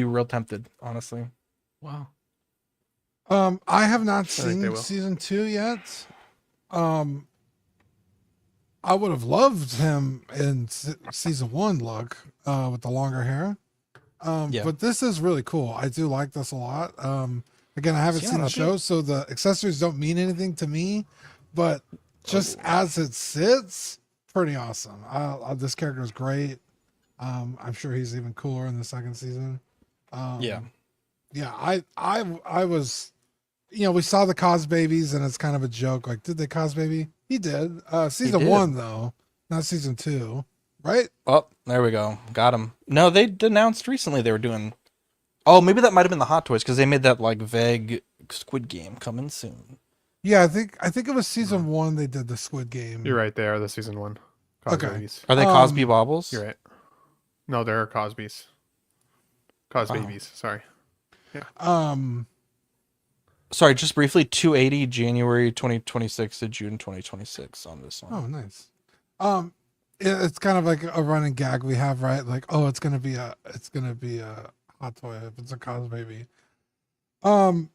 real tempted, honestly. Wow. I have not seen season 2 yet. I would have loved him in season 1 look with the longer hair. But this is really cool. I do like this a lot. Again, I haven't seen the show, so the accessories don't mean anything to me, but just as it sits, pretty awesome. This character is great. I'm sure he's even cooler in the second season. I was, we saw the cause babies, and it's kind of a joke. Like, did they cause baby? He did. Season 1 though, not season 2, right? Oh, there we go. Got him. No, they announced recently they were doing. Oh, maybe that might have been the Hot Toys, because they made that like vague Squid Game coming soon. Yeah, I think it was season 1 they did the Squid Game. You're right. They are the season 1. Okay. Babies. Are they Cosby Baubles? You're right. No, they're Cosby's. Babies. Sorry. Yeah. Sorry, just briefly. 280 January 2026 to June 2026 on this one. Oh, nice. It's kind of like a running gag we have, right? Like, oh, it's gonna be a hot toy if it's a cause baby. I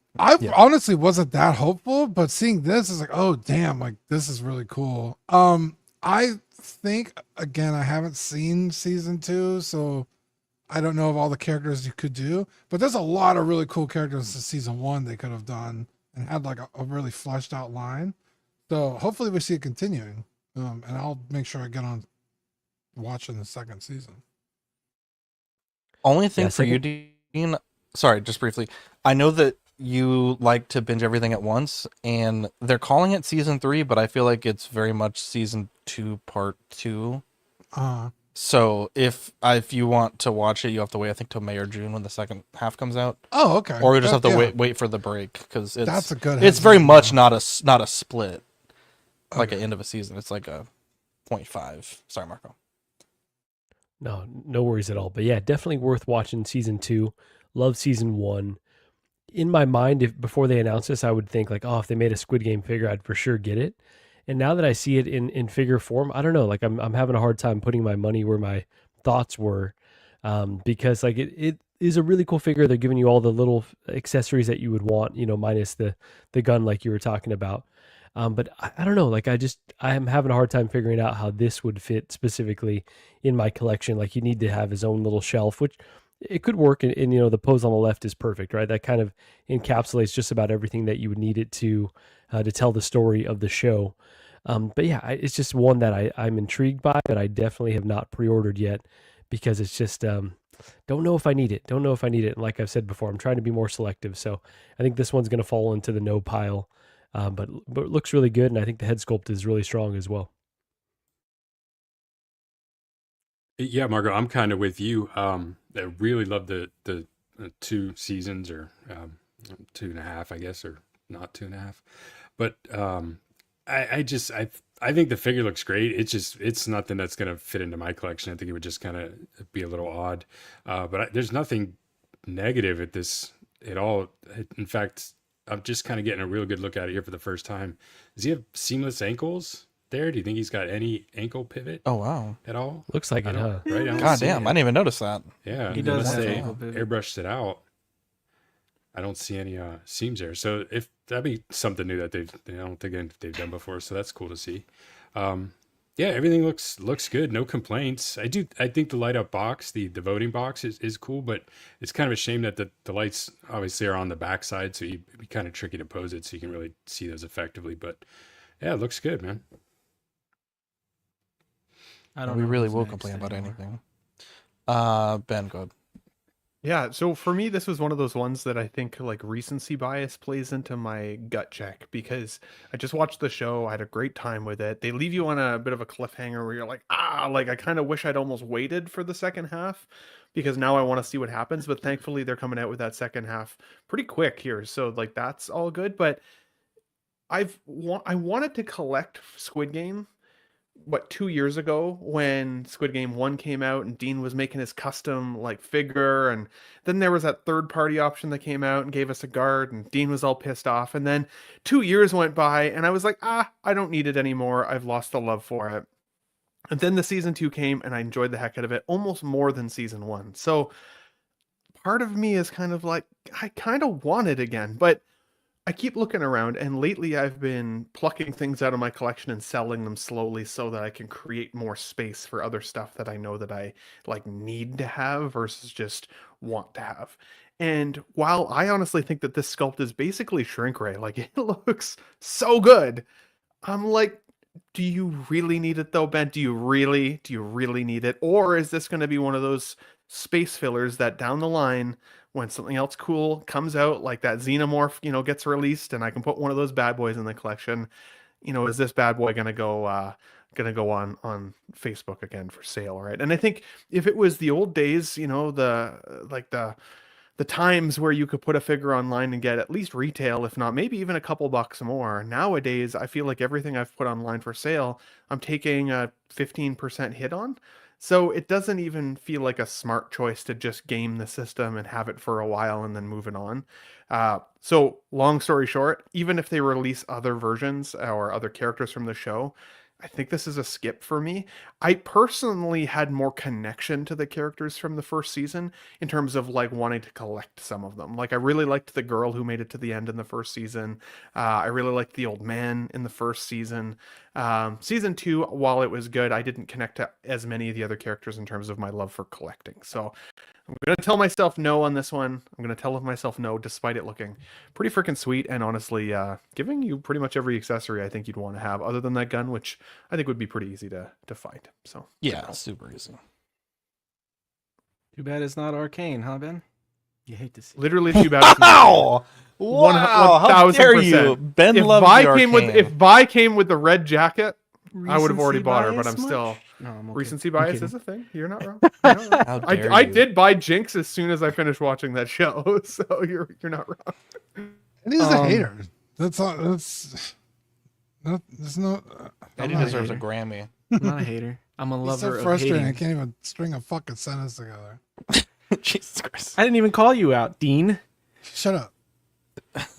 honestly wasn't that hopeful, but seeing this is like, oh damn, like this is really cool. I think again, I haven't seen season 2, so I don't know of all the characters you could do, but there's a lot of really cool characters in season 1 they could have done and had like a really fleshed out line. So hopefully we see it continuing. And I'll make sure I get on watching the second season. Only thing for you, Dean. Sorry, just briefly. I know that you like to binge everything at once, and they're calling it season 3, but I feel like it's very much season 2 part 2. So if you want to watch it, you have to wait, I think, till May or June when the second half comes out. Oh, okay. Or you just have to wait for the break, because that's a good. It's very much not a split, like an end of a season. It's like a 0.5. Sorry, Marco. No worries at all. But yeah, definitely worth watching season 2. Love season 1. In my mind, before they announced this, I would think like, oh, if they made a Squid Game figure, I'd for sure get it. And now that I see it in figure form, I don't know. Like I'm having a hard time putting my money where my thoughts were, because like it is a really cool figure. They're giving you all the little accessories that you would want, minus the gun like you were talking about. But I don't know. Like I'm having a hard time figuring out how this would fit specifically in my collection. Like you need to have his own little shelf, which it could work. And the pose on the left is perfect, right? That kind of encapsulates just about everything that you would need it to tell the story of the show. But yeah, it's just one that I'm intrigued by, but I definitely have not pre-ordered yet because it's just, don't know if I need it. And like I've said before, I'm trying to be more selective. So I think this one's going to fall into the no pile, but it looks really good. And I think the head sculpt is really strong as well. Yeah, Margot, I'm kind of with you. I really love the 2 seasons, or 2.5, I guess, or not 2.5. But I think the figure looks great. It's nothing that's gonna fit into my collection. I think it would just kind of be a little odd. But there's nothing negative at this at all. In fact, I'm just kind of getting a real good look at it here for the first time. Does he have seamless ankles there? Do you think he's got any ankle pivot? Oh wow, at all? Looks like it, huh? Right? God damn, I didn't even notice that. Yeah, He does unless have they ankle pivot. airbrushed it out. I don't see any seams there. So if that'd be something new that I don't think they've done before. So that's cool to see. Yeah, everything looks good. No complaints. I think the light up box, the voting box is cool, but it's kind of a shame that the lights obviously are on the back side, so it'd be kind of tricky to pose it so you can really see those effectively. But yeah, it looks good, man. I don't We know really who's will next complain about anymore. anything. Ben, go ahead. Yeah, so for me, this was one of those ones that I think like recency bias plays into my gut check, because I just watched the show. I had a great time with it. They leave you on a bit of a cliffhanger where you're like, like I kind of wish I'd almost waited for the second half, because now I want to see what happens. But thankfully, they're coming out with that second half pretty quick here. So like that's all good. But I wanted to collect Squid Game 2 years ago when Squid Game 1 came out and Dean was making his custom like figure, and then there was that third party option that came out and gave us a guard, and Dean was all pissed off, and then 2 years went by and I was like, I don't need it anymore. I've lost the love for it. And then the season 2 came and I enjoyed the heck out of it almost more than season 1. So part of me is kind of like, I kind of want it again, but I keep looking around, and lately I've been plucking things out of my collection and selling them slowly so that I can create more space for other stuff that I know that I like need to have versus just want to have. And while I honestly think that this sculpt is basically shrink ray, like it looks so good, I'm like, do you really need it though, Ben? Do you really need it? Or is this going to be one of those space fillers that down the line, when something else cool comes out, like that Xenomorph, gets released, and I can put one of those bad boys in the collection, is this bad boy gonna go on Facebook again for sale, right? And I think if it was the old days, the times where you could put a figure online and get at least retail, if not maybe even a couple bucks more. Nowadays, I feel like everything I've put online for sale, I'm taking a 15% hit on. So it doesn't even feel like a smart choice to just game the system and have it for a while and then move it on. So long story short, even if they release other versions or other characters from the show, I think this is a skip for me. I personally had more connection to the characters from the first season in terms of like wanting to collect some of them. Like I really liked the girl who made it to the end in the first season. I really liked the old man in the first season. Season 2, while it was good, I didn't connect to as many of the other characters in terms of my love for collecting. So I'm going to tell myself no on this one. I'm going to tell myself no, despite it looking pretty freaking sweet and honestly giving you pretty much every accessory I think you'd want to have, other than that gun, which I think would be pretty easy to find. So yeah, super easy. Too bad it's not arcane, huh, Ben? You hate to see. Literally too bad. Wow! Wow! How dare you? Ben loves the arcane. If Vi came with the red jacket, I would have already Recency bought her, but bias I'm still. No, I'm okay. Recency I'm bias kidding. is a thing. You're not wrong. You're not wrong. How dare I you. did buy Jinx as soon as I finished watching that show, so you're not wrong. And he's a hater. That's all. That's not. Eddie deserves a Grammy. I'm not a hater. I'm a He's lover so of frustrating. I hating. can't even string a fucking sentence together. Jesus Christ! I didn't even call you out, Dean. Shut up.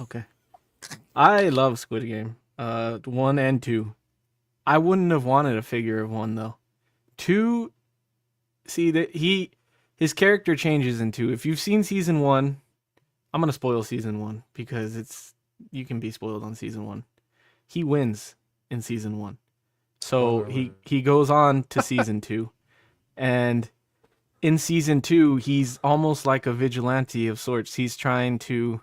Okay. I love Squid Game. 1 and 2. I wouldn't have wanted a figure of 1 though. 2, see that his character changes in 2. If you've seen season 1, I'm gonna spoil season 1 because you can be spoiled on season 1. He wins in season 1, so he goes on to season 2, and in season 2 he's almost like a vigilante of sorts. He's trying to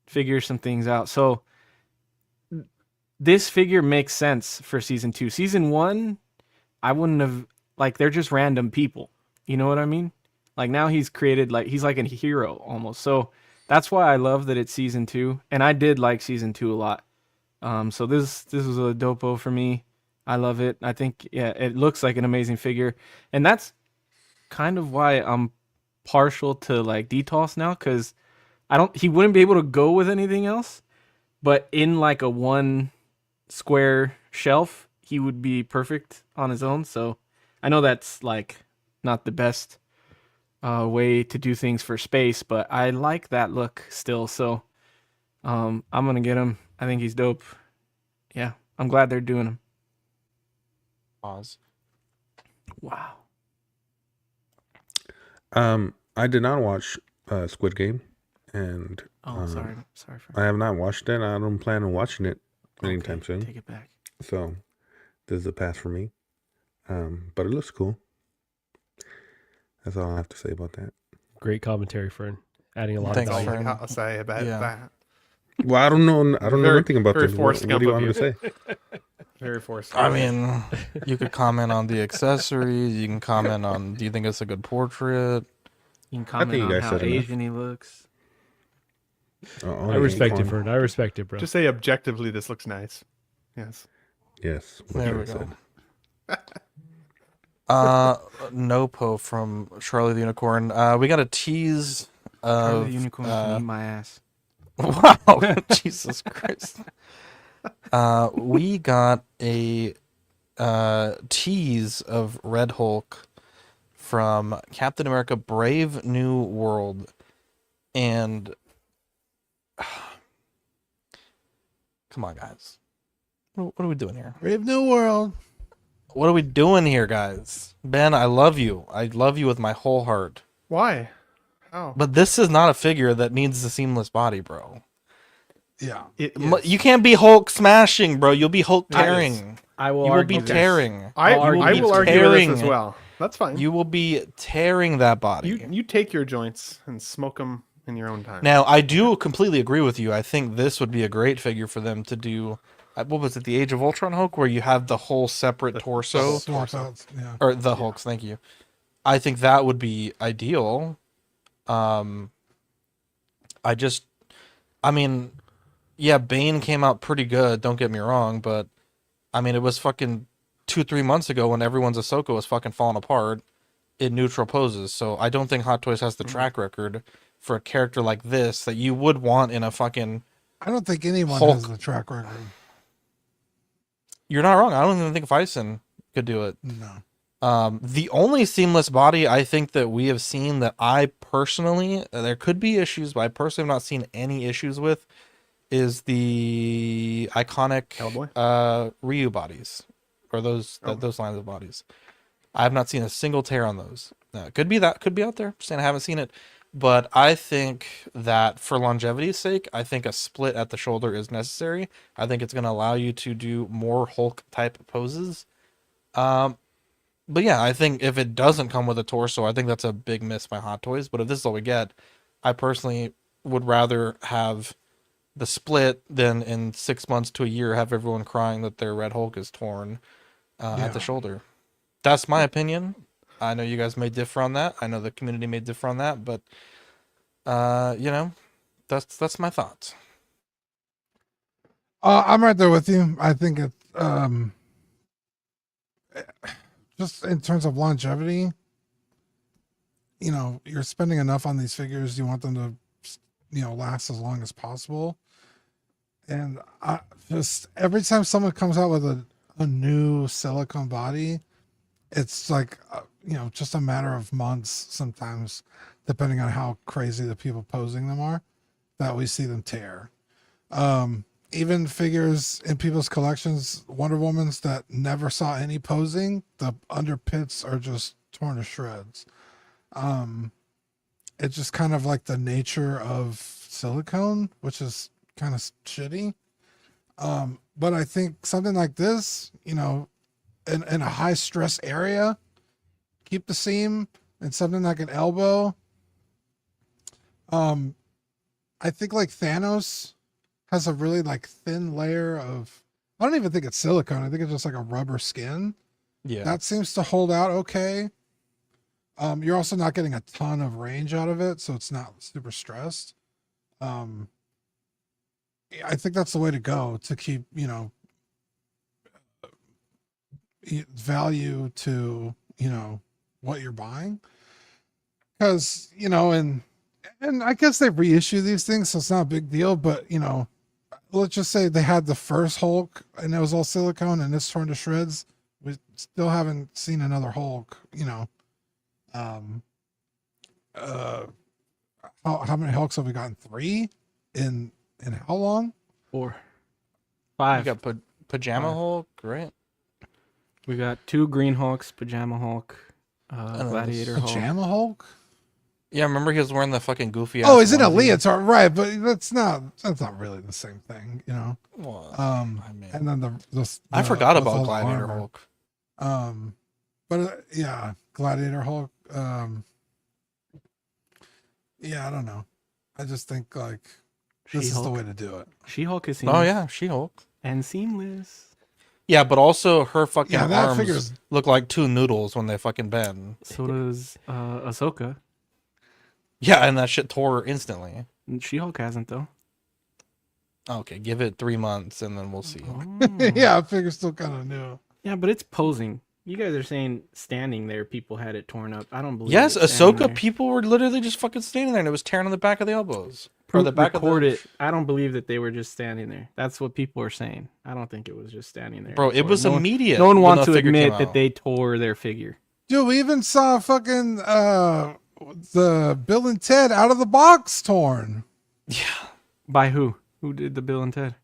figure some things out. So this figure makes sense for season 2. Season 1, I wouldn't have, like, they're just random people. You know what I mean? Like now he's created, like, he's like a hero almost. So that's why I love that it's season 2. And I did like season 2 a lot. So this was a dopo for me. I love it. I think it looks like an amazing figure, and that's kind of why I'm partial to like DTOS now, because he wouldn't be able to go with anything else, but in like a one square shelf, he would be perfect on his own. So I know that's like not the best way to do things for space, but I like that look still. So I'm gonna get him. I think he's dope. Yeah, I'm glad they're doing him. Pause. Wow. I did not watch Squid Game, and sorry. I have not watched it. I don't plan on watching it anytime soon. Take it back. So this is a pass for me. But it looks cool. That's all I have to say about that. Great commentary, Fern. Adding a lot Thanks, of value. Fern. I'll say about that. Well, I don't know. I don't know anything about very this. Forrest What do you Gump want of me to say? Very forced. I mean, you could comment on the accessories. You can comment on, do you think it's a good portrait? You can comment on how Asian he looks. I respect it, Fern. I respect it, bro. Just say objectively, this looks nice. Yes. Yes. There we go. Nopo from Charlie the Unicorn. We got a tease of Charlie the Unicorn can eat my ass. Wow, Jesus Christ. We got a tease of Red Hulk from Captain America Brave New World. And come on, guys. What are we doing here? Brave New World. What are we doing here, guys? Ben, I love you. I love you with my whole heart. Why? How? But this is not a figure that needs a seamless body, bro. Yeah. You can't be Hulk smashing, bro. You'll be Hulk tearing. I will. You will be tearing. I will argue with this as well. That's fine. You will be tearing that body. You take your joints and smoke them in your own time. Now, I do completely agree with you. I think this would be a great figure for them to do. What was it, the Age of Ultron Hulk, where you have the whole separate torso? Or the Hulks, thank you. I think that would be ideal. Yeah, Bane came out pretty good, don't get me wrong, but I mean, it was fucking 2-3 months ago when everyone's Ahsoka was fucking falling apart in neutral poses. So I don't think Hot Toys has the track record for a character like this that you would want in a fucking I don't think anyone Hulk. has the track record. You're not wrong. I don't even think Bison could do it. No. The only seamless body I think that we have seen that I personally, there could be issues, but I personally have not seen any issues with, is the iconic Ryu bodies, or those lines of bodies. I have not seen a single tear on those. Could be out there. Saying I haven't seen it, but I think that for longevity's sake, I think a split at the shoulder is necessary. I think it's going to allow you to do more Hulk type poses. But yeah, I think if it doesn't come with a torso, I think that's a big miss by Hot Toys. But if this is all we get, I personally would rather have the split than in 6 months to a year have everyone crying that their Red Hulk is torn at the shoulder. That's my opinion. I know you guys may differ on that. I know the community may differ on that, but that's my thoughts. I'm right there with you. I think it just in terms of longevity, you're spending enough on these figures. You want them to, last as long as possible. And just every time someone comes out with a new silicone body, it's like, just a matter of months sometimes, depending on how crazy the people posing them are, that we see them tear. Even figures in people's collections, Wonder Womans that never saw any posing, the under pits are just torn to shreds. It's just kind of like the nature of silicone, which is kind of shitty. But I think something like this, in a high stress area, keep the seam, and something like an elbow. I think like Thanos has a really like thin layer of, I don't even think it's silicone. I think it's just like a rubber skin. Yeah. That seems to hold out okay. You're also not getting a ton of range out of it, so it's not super stressed. I think that's the way to go to keep, value to, what you're buying. Because, and I guess they reissue these things, so it's not a big deal, but, let's just say they had the first Hulk and it was all silicone and it's torn to shreds. We still haven't seen another Hulk, how many Hulks have we gotten? 3 in how long? 4, 5. You got Pajama Hulk, right? We got 2 Green Hulks, Pajama Hulk, Gladiator Hulk. Pajama Hulk? Yeah, remember he was wearing the fucking goofy. Oh, he's in a leotard, right? But that's not really the same thing, Well, and then the I forgot with about all the Gladiator armor. Hulk. But yeah, Gladiator Hulk. Yeah, I don't know. I just think like this is the She-Hulk. way to do it. She-Hulk is seamless. Oh yeah, She-Hulk. And seamless. Yeah, but also her fucking Yeah, that arms figure's- look like 2 noodles when they fucking bend. So does Ahsoka. Yeah, and that shit tore instantly. She-Hulk hasn't, though. Okay, give it 3 months and then we'll see. Yeah, figure's still kind of new. Yeah, but it's posing. You guys are saying standing there, people had it torn up. I don't believe Yes, it's standing Ahsoka there. people were literally just fucking standing there and it was tearing on the back of the elbows. Or the back Record of the... it. I don't believe that they were just standing there. That's what people are saying. I don't think it was just standing there. Bro, it was No one- immediate No one when wants the to figure admit came that out. they tore their figure. Dude, we even saw fucking the Bill and Ted out of the box torn. By who? Who did the Bill and Ted?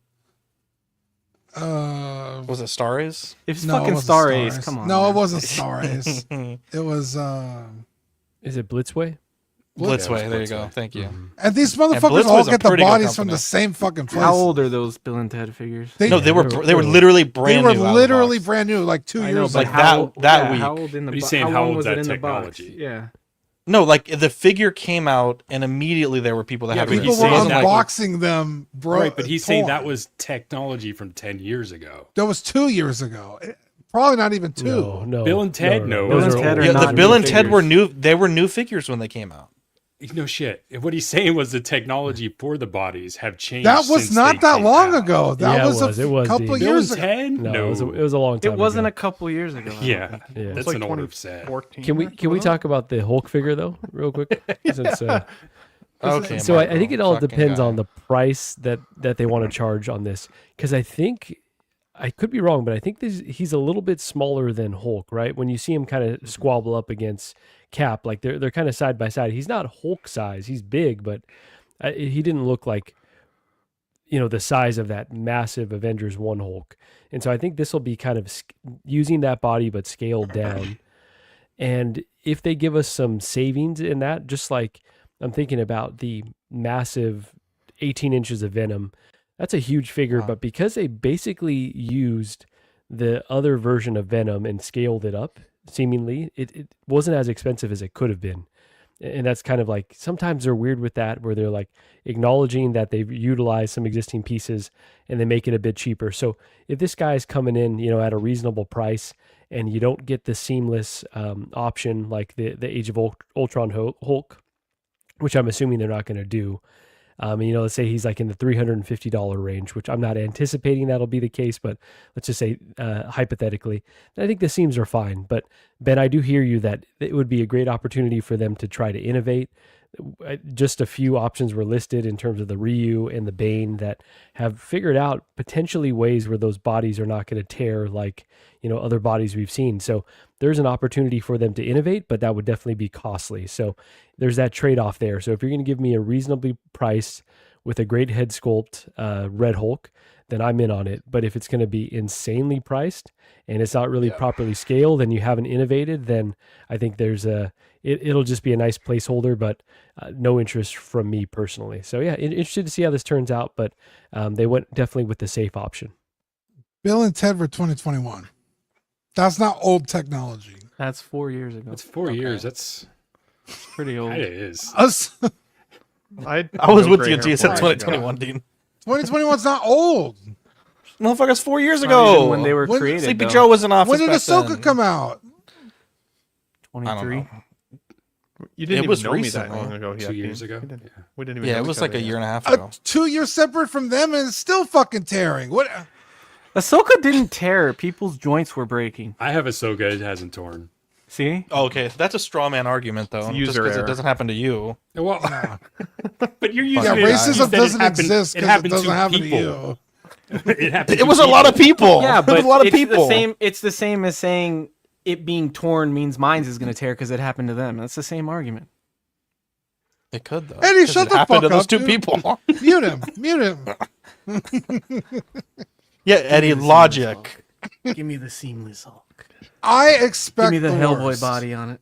Was it Star Ace? If it's No, it fucking wasn't Star Star Ace, Ace. come on. No, man. it wasn't Star Ace. It was Is it Blitzway? Blitzway, there you go. Thank you. and these And motherfuckers Blitzway's all a get the pretty good bodies from company. the same fucking place. How old are those Bill and Ted figures? No, they were literally brand They new. were out of the literally box. brand new, like 2 I years know, ago. but Like how, that yeah, week. How old in the But he's bo- saying how how long old was is it that in the technology? box? Yeah. No, like the figure came out and immediately there were people that Yeah, had but People he's were saying that- unboxing them, bro. Right, but he's saying that torn. was technology from 10 years ago. That was 2 years ago. Probably not even 2. No. Bill and Ted, no. Bill Those and are Ted old. are Yeah, not the Bill new and Ted were figures. new. They were new figures when they came out. No shit. What he's saying was the technology for the bodies have changed. That was since not they that came long out. ago. That Yeah, was it was. It was couple the- Bill years and ago. Ted? No, it was a long time It wasn't ago. a couple years ago. I don't Yeah, think. Yeah. that's like an order of set. 2014. Can we talk about the Hulk figure though, real quick? Since, Okay. so I think Michael, it all fucking depends guy. on the price that they want to charge on this, because I think I could be wrong, but I think he's a little bit smaller than Hulk, right? When you see him kind of squabble up against Cap, like they're kind of side by side. He's not Hulk size; he's big, but he didn't look like the size of that massive Avengers 1 Hulk. And so I think this will be kind of using that body but scaled down. And if they give us some savings in that, just like I'm thinking about the massive 18 inches of Venom, that's a huge figure. Wow. But because they basically used the other version of Venom and scaled it up, seemingly, it wasn't as expensive as it could have been. And that's kind of like, sometimes they're weird with that, where they're like acknowledging that they've utilized some existing pieces and they make it a bit cheaper. So if this guy's coming in, at a reasonable price, and you don't get the seamless option like the Age of Ultron Hulk, which I'm assuming they're not going to do. Let's say he's like in the $350 range, which I'm not anticipating that'll be the case, but let's just say hypothetically, I think the seams are fine. But Ben, I do hear you that it would be a great opportunity for them to try to innovate. Just a few options were listed in terms of the Ryu and the Bane that have figured out potentially ways where those bodies are not going to tear like, other bodies we've seen. So there's an opportunity for them to innovate, but that would definitely be costly. So there's that trade-off there. So if you're going to give me a reasonably priced with a great head sculpt, Red Hulk, then I'm in on it. But if it's going to be insanely priced and it's not really properly scaled and you haven't innovated, then I think it'll just be a nice placeholder, but no interest from me personally. So yeah, interested to see how this turns out, but they went definitely with the safe option. Bill and Ted were 2021. That's not old technology. That's 4 years ago. That's 4 years. That's pretty old. It is. Us, I was with you until you said 2021, Dean. 2021's not old. Motherfuckers, 4 years Not ago. even when they were created. Sleepy though. Joe was in office. When did back Ahsoka then. come out? 23. You didn't It was even know recently. me that long ago. 2 years ago. We didn't even Yeah, know it each was like other a yet. year and a half ago. 2 years separate from them and it's still fucking tearing. What? Ahsoka didn't tear. People's joints were breaking. I have Ahsoka. It hasn't torn. See? Okay, that's a straw man argument, though. Just user because it error. doesn't happen to you. Well, but you're using Yeah, it. racism you said doesn't it happened, exist it because it happened doesn't to happen people. to you. It happened. It was a lot of people. Yeah, It was but a lot of it's people. the same. It's the same as saying it being torn means mine is going to tear because it happened to them. That's the same argument. It could though. Eddie, 'cause shut it the happened fuck to those up, two dude. people. Mute him. Mute him. Yeah, Eddie, logic. Give me the seamless Hulk. I expect Give me the Hellboy worst. body on it.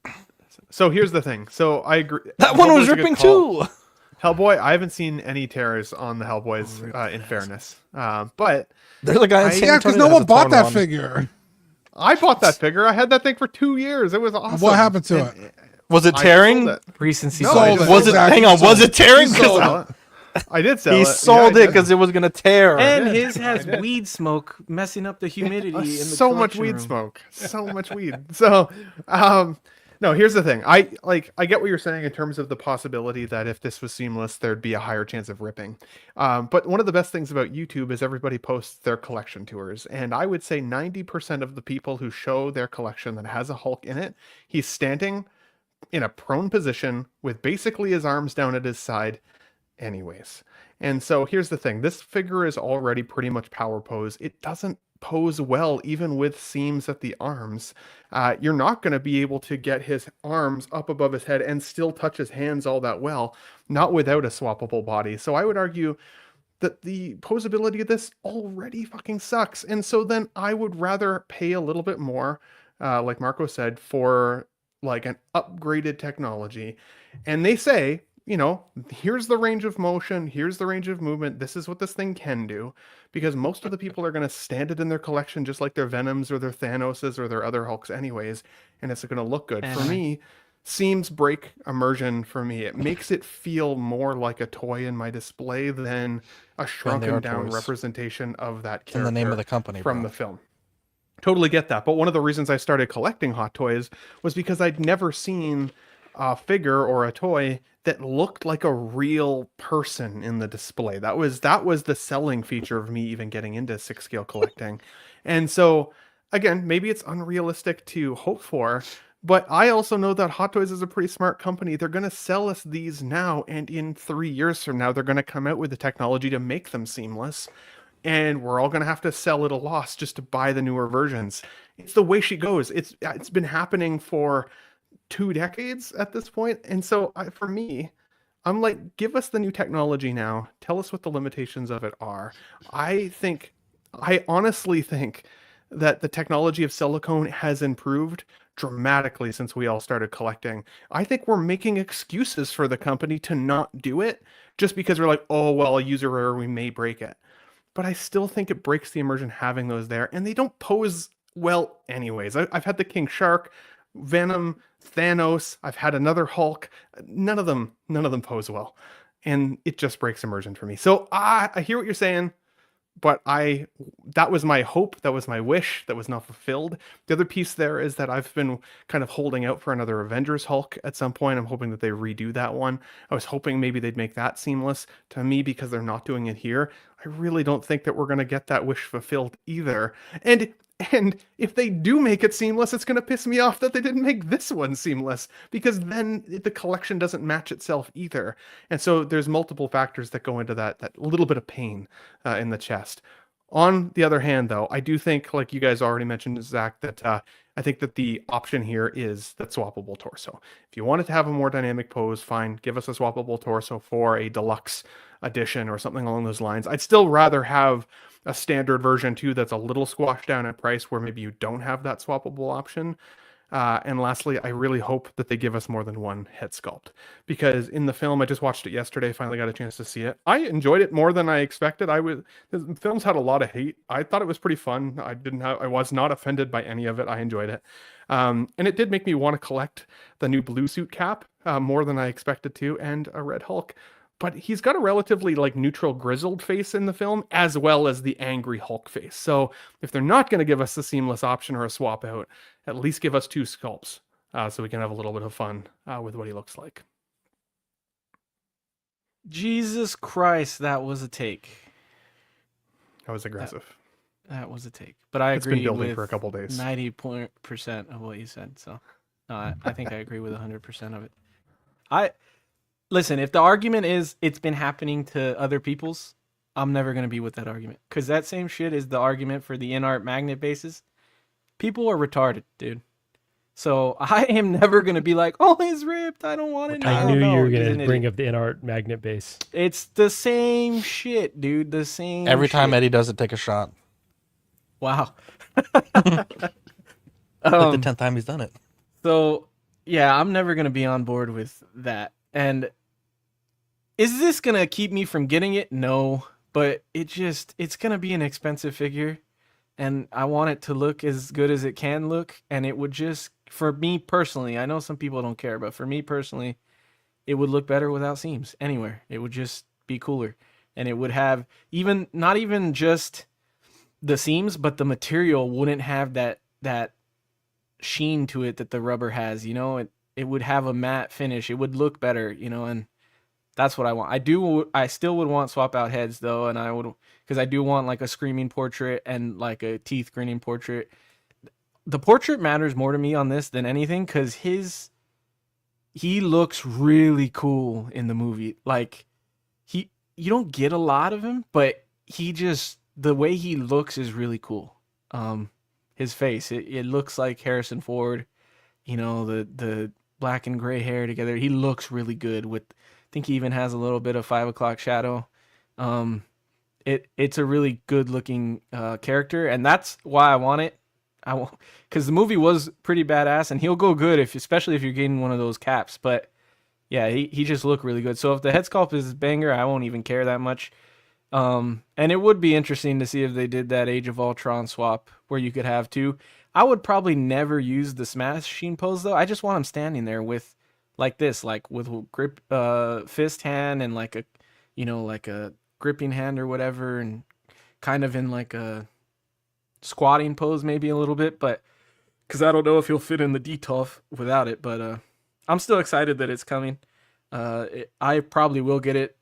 So here's the thing. So I agree. That one was Hellboy's a good ripping call. too. Hellboy, I haven't seen any tears on the Hellboys, in fairness. But There's a guy in San Yeah, because Antonio no that has one a bought torn that one. figure. I bought that figure. I had that thing for 2 years. It was awesome. What happened to And it? Was it I tearing? sold it. Recency No, bias. I Was it? Exactly. Hang on. Was it tearing? He 'Cause sold sell it. I did sell he it. sold Yeah, I it did. because it was gonna tear. And I did. his has I did. weed smoke messing up the humidity in the So much collection weed room. smoke. So much weed. So, no, here's the thing. I get what you're saying in terms of the possibility that if this was seamless, there'd be a higher chance of ripping. But one of the best things about YouTube is everybody posts their collection tours. And I would say 90% of the people who show their collection that has a Hulk in it, he's standing in a prone position with basically his arms down at his side anyways. And so here's the thing. This figure is already pretty much power pose. It doesn't pose well even with seams at the arms. You're not going to be able to get his arms up above his head and still touch his hands all that well, not without a swappable body. So I would argue that the posability of this already fucking sucks. And so then I would rather pay a little bit more, like Marco said, for like an upgraded technology. And they say, you know, here's the range of motion, here's the range of movement, this is what this thing can do, because most of the people are going to stand it in their collection just like their Venoms or their Thanoses or their other Hulks anyways, and it's going to look good. For me, seams break immersion for me. It makes it feel more like a toy in my display than a shrunken down toys. representation of that character In the name of the company, from bro. the film. Totally get that. But one of the reasons I started collecting Hot Toys was because I'd never seen a figure or a toy that looked like a real person in the display. That was the selling feature of me even getting into 6-scale collecting. And so again, maybe it's unrealistic to hope for, but I also know that Hot Toys is a pretty smart company. They're going to sell us these now, and in 3 years from now, they're going to come out with the technology to make them seamless. And we're all going to have to sell at a loss just to buy the newer versions. It's the way she goes. It's been happening for 2 decades at this point. And so for me, I'm like, give us the new technology now. Tell us what the limitations of it are. I honestly think that the technology of silicone has improved dramatically since we all started collecting. I think we're making excuses for the company to not do it just because we're like, oh, well, a user error, we may break it. But I still think it breaks the immersion having those there, and they don't pose well anyways. I've had the King Shark, Venom, Thanos, I've had another Hulk. None of them pose well, and it just breaks immersion for me. So I hear what you're saying, but that was my hope, that was my wish, that was not fulfilled. The other piece there is that I've been kind of holding out for another Avengers Hulk at some point. I'm hoping that they redo that one. I was hoping maybe they'd make that seamless. To me, because they're not doing it here, I really don't think that we're going to get that wish fulfilled either. And if they do make it seamless, it's going to piss me off that they didn't make this one seamless, because then the collection doesn't match itself either. And so there's multiple factors that go into that little bit of pain in the chest. On the other hand, though, I do think, like you guys already mentioned, Zach, that I think that the option here is that swappable torso. If you wanted to have a more dynamic pose, fine, give us a swappable torso for a deluxe edition or something along those lines. I'd still rather have a standard version too that's a little squashed down in price where maybe you don't have that swappable option. And lastly, I really hope that they give us more than one head sculpt, because in the film, I just watched it yesterday, finally got a chance to see it. I enjoyed it more than I expected. The film's had a lot of hate. I thought it was pretty fun. I was not offended by any of it. I enjoyed it. And it did make me want to collect the new blue suit cap more than I expected to, and a red Hulk. But he's got a relatively like neutral grizzled face in the film, as well as the angry Hulk face. So if they're not going to give us a seamless option or a swap out, at least give us 2 sculpts so we can have a little bit of fun with what he looks like. Jesus Christ, that was a take. That was aggressive. That was a take. But I It's been agree building with for a couple days. 90% of what you said. So I think I agree with 100% of it. Listen, if the argument is it's been happening to other people's, I'm never going to be with that argument. Because that same shit is the argument for the in-art magnet bases. People are retarded, dude. So I am never going to be like, oh, it's ripped. I don't want it now. I knew No, you were he's going an to bring idiot. up the in-art magnet base. It's the same shit, dude. The same Every time shit. Eddie does it, take a shot. Wow. Like the 10th time he's done it. So, yeah, I'm never going to be on board with that. And is this going to keep me from getting it? No. But it's going to be an expensive figure. And I want it to look as good as it can look. And it would just, for me personally, I know some people don't care, but for me personally, it would look better without seams anywhere. It would just be cooler. And it would have not even just the seams, but the material wouldn't have that sheen to it that the rubber has, you know. It would have a matte finish. It would look better, you know, and that's what I want. I still would want swap out heads though, and because I do want like a screaming portrait and like a teeth grinning portrait. The portrait matters more to me on this than anything because he looks really cool in the movie. Like you don't get a lot of him, but the way he looks is really cool. His face, it looks like Harrison Ford, you know, the black and gray hair together. He looks really good I think he even has a little bit of 5 o'clock shadow. It's a really good looking character, and that's why I want it. Because the movie was pretty badass, and he'll go good especially if you're getting one of those caps. But yeah, he just looked really good. So if the head sculpt is banger, I won't even care that much. And it would be interesting to see if they did that Age of Ultron swap where you could have two. I would probably never use the smash sheen pose though. I just want him standing there with like this, like with grip, fist hand and like a gripping hand or whatever, and kind of in like a squatting pose maybe a little bit, but because I don't know if he'll fit in the DTOF without it, but I'm still excited that it's coming. I probably will get it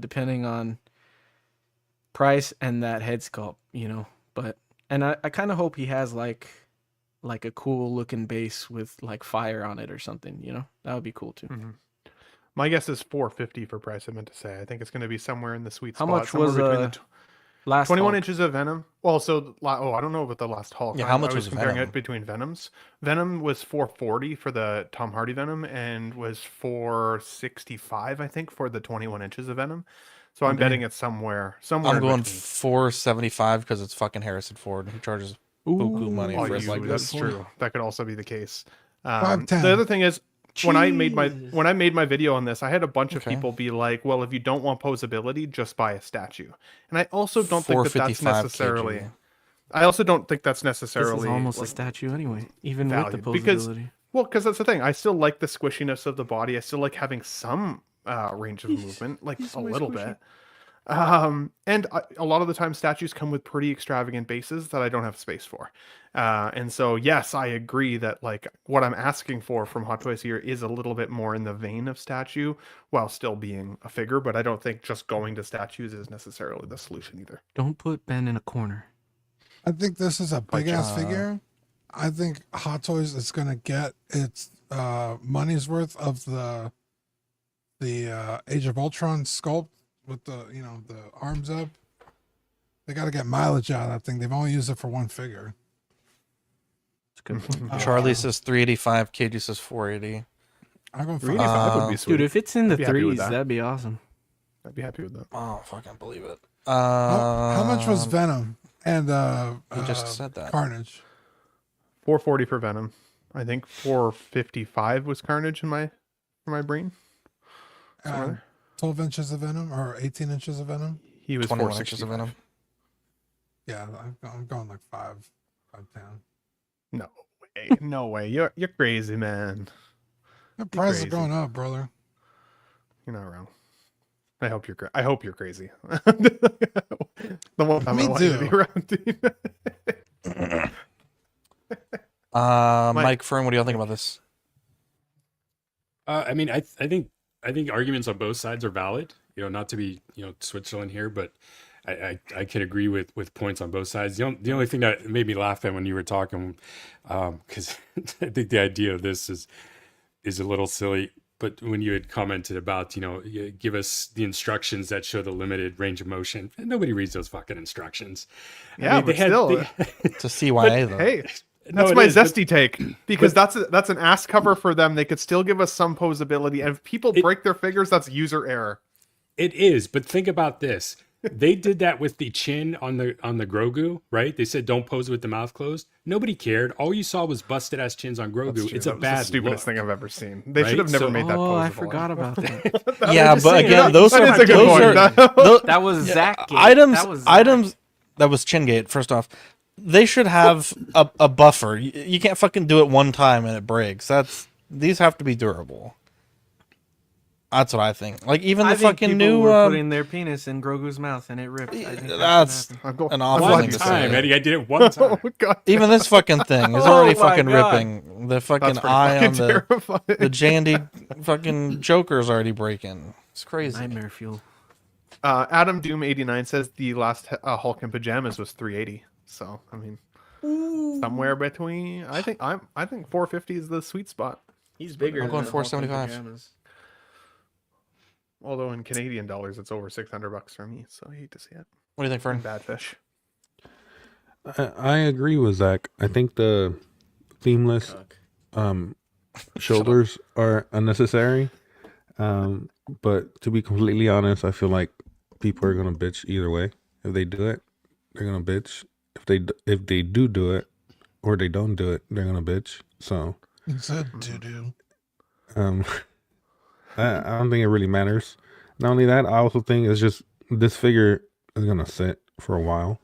depending on price and that head sculpt, you know. But I kind of hope he has like a cool looking base with like fire on it or something, you know. That would be cool too. Mm-hmm. My guess is $450 for price. I meant to say. I think it's going to be somewhere in the sweet How spot. much was last 21 Hulk? inches of Venom? Well, so I don't know about the last Hulk. Yeah, how much I was was comparing Venom? it between Venoms. Venom was $440 for the Tom Hardy Venom and was $465, I think, for the 21 inches of Venom. So I'm betting it's somewhere. I'm in going between. $475 because it's fucking Harrison Ford. He charges buku money for it like that's this. true. That could also be the case. 510. The other thing is, when I made my video on this, I had a bunch of people be like, "Well, if you don't want posability, just buy a statue." And I also don't think that that's 455 necessarily. kg. I also don't think that's This necessarily is almost a like, statue anyway, even with the valued, posability. because that's the thing. I still like the squishiness of the body. I still like having some range of movement, like a little bit. And a lot of the time statues come with pretty extravagant bases that I don't have space for. And so, yes, I agree that like what I'm asking for from Hot Toys here is a little bit more in the vein of statue while still being a figure, but I don't think just going to statues is necessarily the solution either. Don't put Ben in a corner. I think this is a big ass figure. I think Hot Toys is gonna get its money's worth of the Age of Ultron sculpt with the the arms up. They got to get mileage out of that thing. They've only used it for one figure. It's a good point. Charlie says 385. KG says 480. I'm going 385 would be sweet. Dude, if it's in the I'd be happy with threes, that. that'd be awesome. I'd be happy with that. Oh, fucking believe it. How much was Venom and You just said that. Carnage? $440 for Venom. I think $455 was Carnage in my brain. Somewhere there. 12 inches of Venom or 18 inches of Venom? He was 21 460 inches of Venom. Yeah, I'm going like 510. No way. No way. You're crazy, man. The prices are crazy. going up, brother. You're not wrong. I hope you're crazy. The one time Me I want you to too. be around. Mike Fern, what do y'all think about this? I mean, I think arguments on both sides are valid. You know, not to be Switzerland here, but I can agree with points on both sides. The only thing that made me laugh at when you were talking, because I think the idea of this is a little silly. But when you had commented about, you give us the instructions that show the limited range of motion, nobody reads those fucking instructions. Yeah, but still, it's a CYA though. Hey, that's my zesty take, because that's an ass cover for them. They could still give us some posability, and if people break their figures, that's user error. It is, but think about this. They did that with the chin on the Grogu, right? They said don't pose with the mouth closed. Nobody cared. All you saw was busted ass chins on Grogu. It's a bad the stupidest look. thing I've ever seen. They should have never made that posable. I forgot about that. Yeah, but again, those are that was Zach. Items that was Chingate. First off, they should have a buffer. You can't fucking do it one time and it breaks. These have to be durable. That's what I think. Like even the fucking new putting their penis in Grogu's mouth and it ripped. That's an awful thing to say. Eddie, I did it one time. Even this fucking thing is already fucking ripping. The fucking eye on the Jandy fucking Joker's already breaking. It's crazy. Nightmare fuel. Adam Doom 89 says the last Hulk in pajamas was 380. So I mean, somewhere between. I think 450 is the sweet spot. He's bigger. I'm going 475. Although in Canadian dollars, it's over $600 for me, so I hate to see it. What do you think, Fern? Bad fish. I agree with Zach. I think the seamless shoulders are unnecessary. But to be completely honest, I feel like people are gonna bitch either way. If they do it, they're gonna bitch. If they do it, or they don't do it, they're gonna bitch. So You said do. I don't think it really matters. Not only that, I also think it's just this figure is gonna sit for a while.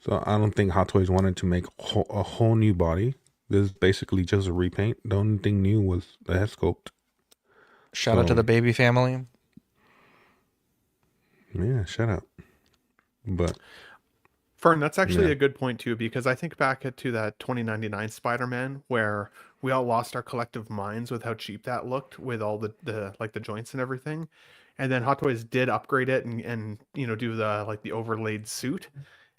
So I don't think Hot Toys wanted to make a whole new body. This is basically just a repaint. The only thing new was the head sculpt. Shout out to the baby family. Yeah, shout out. But Fern, that's actually a good point too, because I think back to that 2099 Spider-Man where we all lost our collective minds with how cheap that looked with all the like the joints and everything. And then Hot Toys did upgrade it and do the overlaid suit.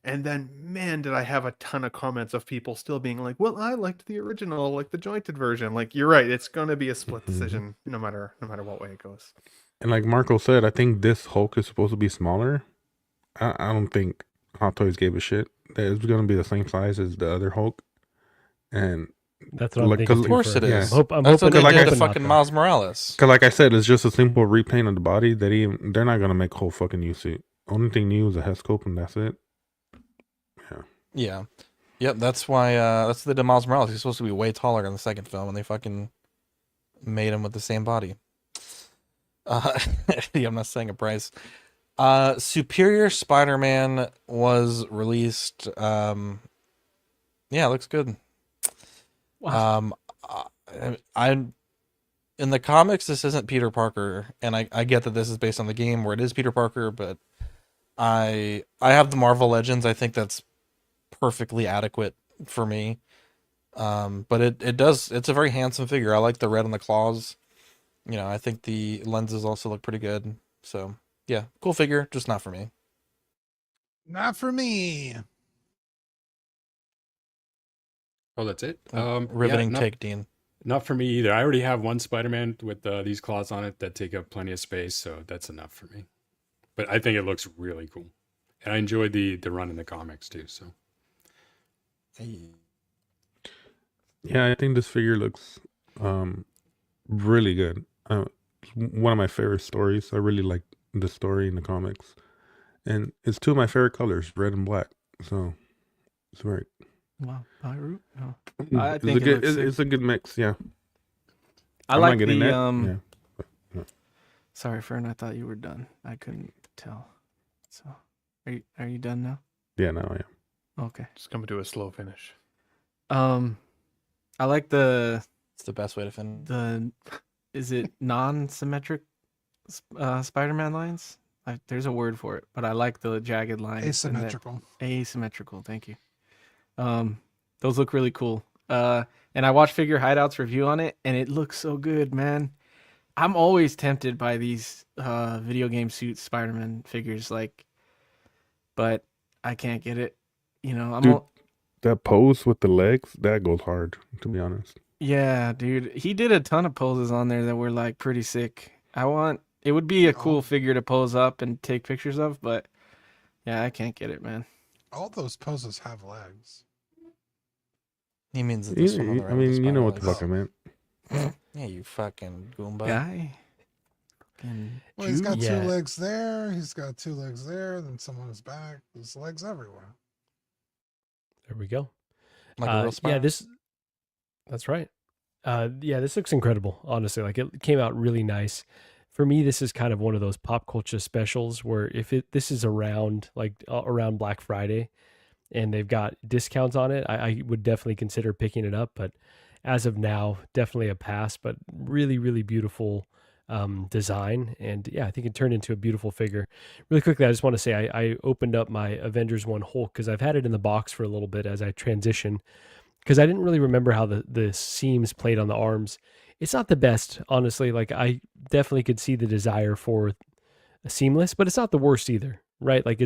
And then, man, did I have a ton of comments of people still being like, well, I liked the original, like the jointed version. Like, you're right. It's going to be a split decision no matter what way it goes. And like Marco said, I think this Hulk is supposed to be smaller. I don't think Hot Toys gave a shit. It's going to be the same size as the other Hulk. And that's what I'm thinking. Of course it is. I'm that's hoping what they did to fucking Miles Morales. Because like I said, it's just a simple repaint of the body. They're not going to make a whole fucking new suit. Only thing new is a head sculpt and that's it. Yeah. Yep, that's why that's the Miles Morales. He's supposed to be way taller in the second film, and they fucking made him with the same body. Yeah, I'm not saying a price. Superior Spider-Man was released. Yeah, it looks good. Wow. I in the comics, this isn't Peter Parker, and I get that this is based on the game where it is Peter Parker, but I have the Marvel Legends. I think that's perfectly adequate for me. But it's a very handsome figure. I like the red on the claws. I think the lenses also look pretty good. So yeah, cool figure, just not for me. Not for me. Oh, that's it. Riveting take, Dean. Not for me either. I already have one Spider-Man with these claws on it that take up plenty of space, so that's enough for me. But I think it looks really cool, and I enjoyed the run in the comics too. So. Yeah, I think this figure looks really good. One of my favorite stories. I really like the story in the comics, and it's two of my favorite colors, red and black. So it's very wow. I think it's a good mix. Yeah, I like the Sorry, Fern. I thought you were done. I couldn't tell. So, are you done now? Yeah, now I am. Okay. Just coming to a slow finish. I like it's the best way to finish. Is it non-symmetric Spider-Man lines? There's a word for it, but I like the jagged lines. Asymmetrical. Asymmetrical. Thank you. Those look really cool. And I watched Figure Hideout's review on it, and it looks so good, man. I'm always tempted by these video game suit Spider-Man figures. Like, but I can't get it. You know, Dude, that pose with the legs, that goes hard, to be honest. Yeah, dude. He did a ton of poses on there that were like pretty sick. It would be a cool figure to pose up and take pictures of, but yeah, I can't get it, man. All those poses have legs. He means that this one on the right I with the mean, you know spider what the fuck I legs. meant. Yeah, you fucking goomba. Guy. Well, he's got 2 legs there. He's got 2 legs there. Then some on his back. There's legs everywhere. There we go. Like a real spider. Yeah, that's right. Yeah, this looks incredible, honestly. Like, it came out really nice. For me, this is kind of one of those pop culture specials where this is around Black Friday and they've got discounts on it, I would definitely consider picking it up. But as of now, definitely a pass, but really, really beautiful design. And yeah, I think it turned into a beautiful figure. Really quickly, I just want to say I opened up my Avengers 1 Hulk because I've had it in the box for a little bit as I transition, because I didn't really remember how the seams played on the arms. It's not the best, honestly. Like, I definitely could see the desire for a seamless, but it's not the worst either, right? Like,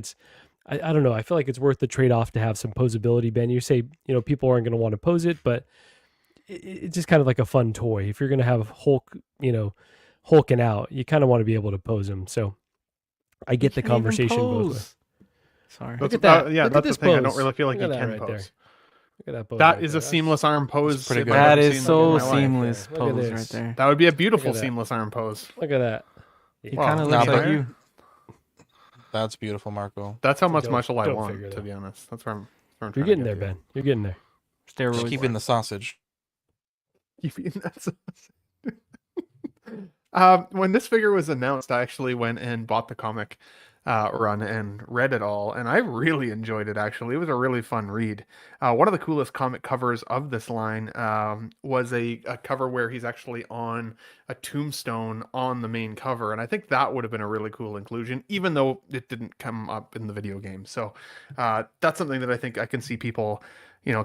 I don't know. I feel like it's worth the trade-off to have some posability. Ben, you say, people aren't going to want to pose it, but it's just kind of like a fun toy. If you're going to have Hulk, hulking out, you kind of want to be able to pose him. So I get the conversation both ways. Sorry. Look at that. Yeah, Look that's at the thing. pose. I don't really feel like Look you at that can right pose. Look at that pose. That right is there. a seamless arm pose. pretty good. if I've That ever is seen so in my life. seamless Look at pose this. right there. That would be a beautiful that. seamless arm pose. Look at that. He Wow. kind of Nah, looks like but- you. That's beautiful, Marco. That's how much Dope- muscle I dope want, figure, to though. be honest. That's where I'm You're trying to getting get there, to. Ben. You're getting there. Just Steroids. keep eating the sausage. Keep eating that sauce. When this figure was announced, I actually went and bought the comic run and read it all, and I really enjoyed it. Actually, it was a really fun read. One of the coolest comic covers of this line was a cover where he's actually on a tombstone on the main cover, and I think that would have been a really cool inclusion, even though it didn't come up in the video game. So that's something that I think I can see people,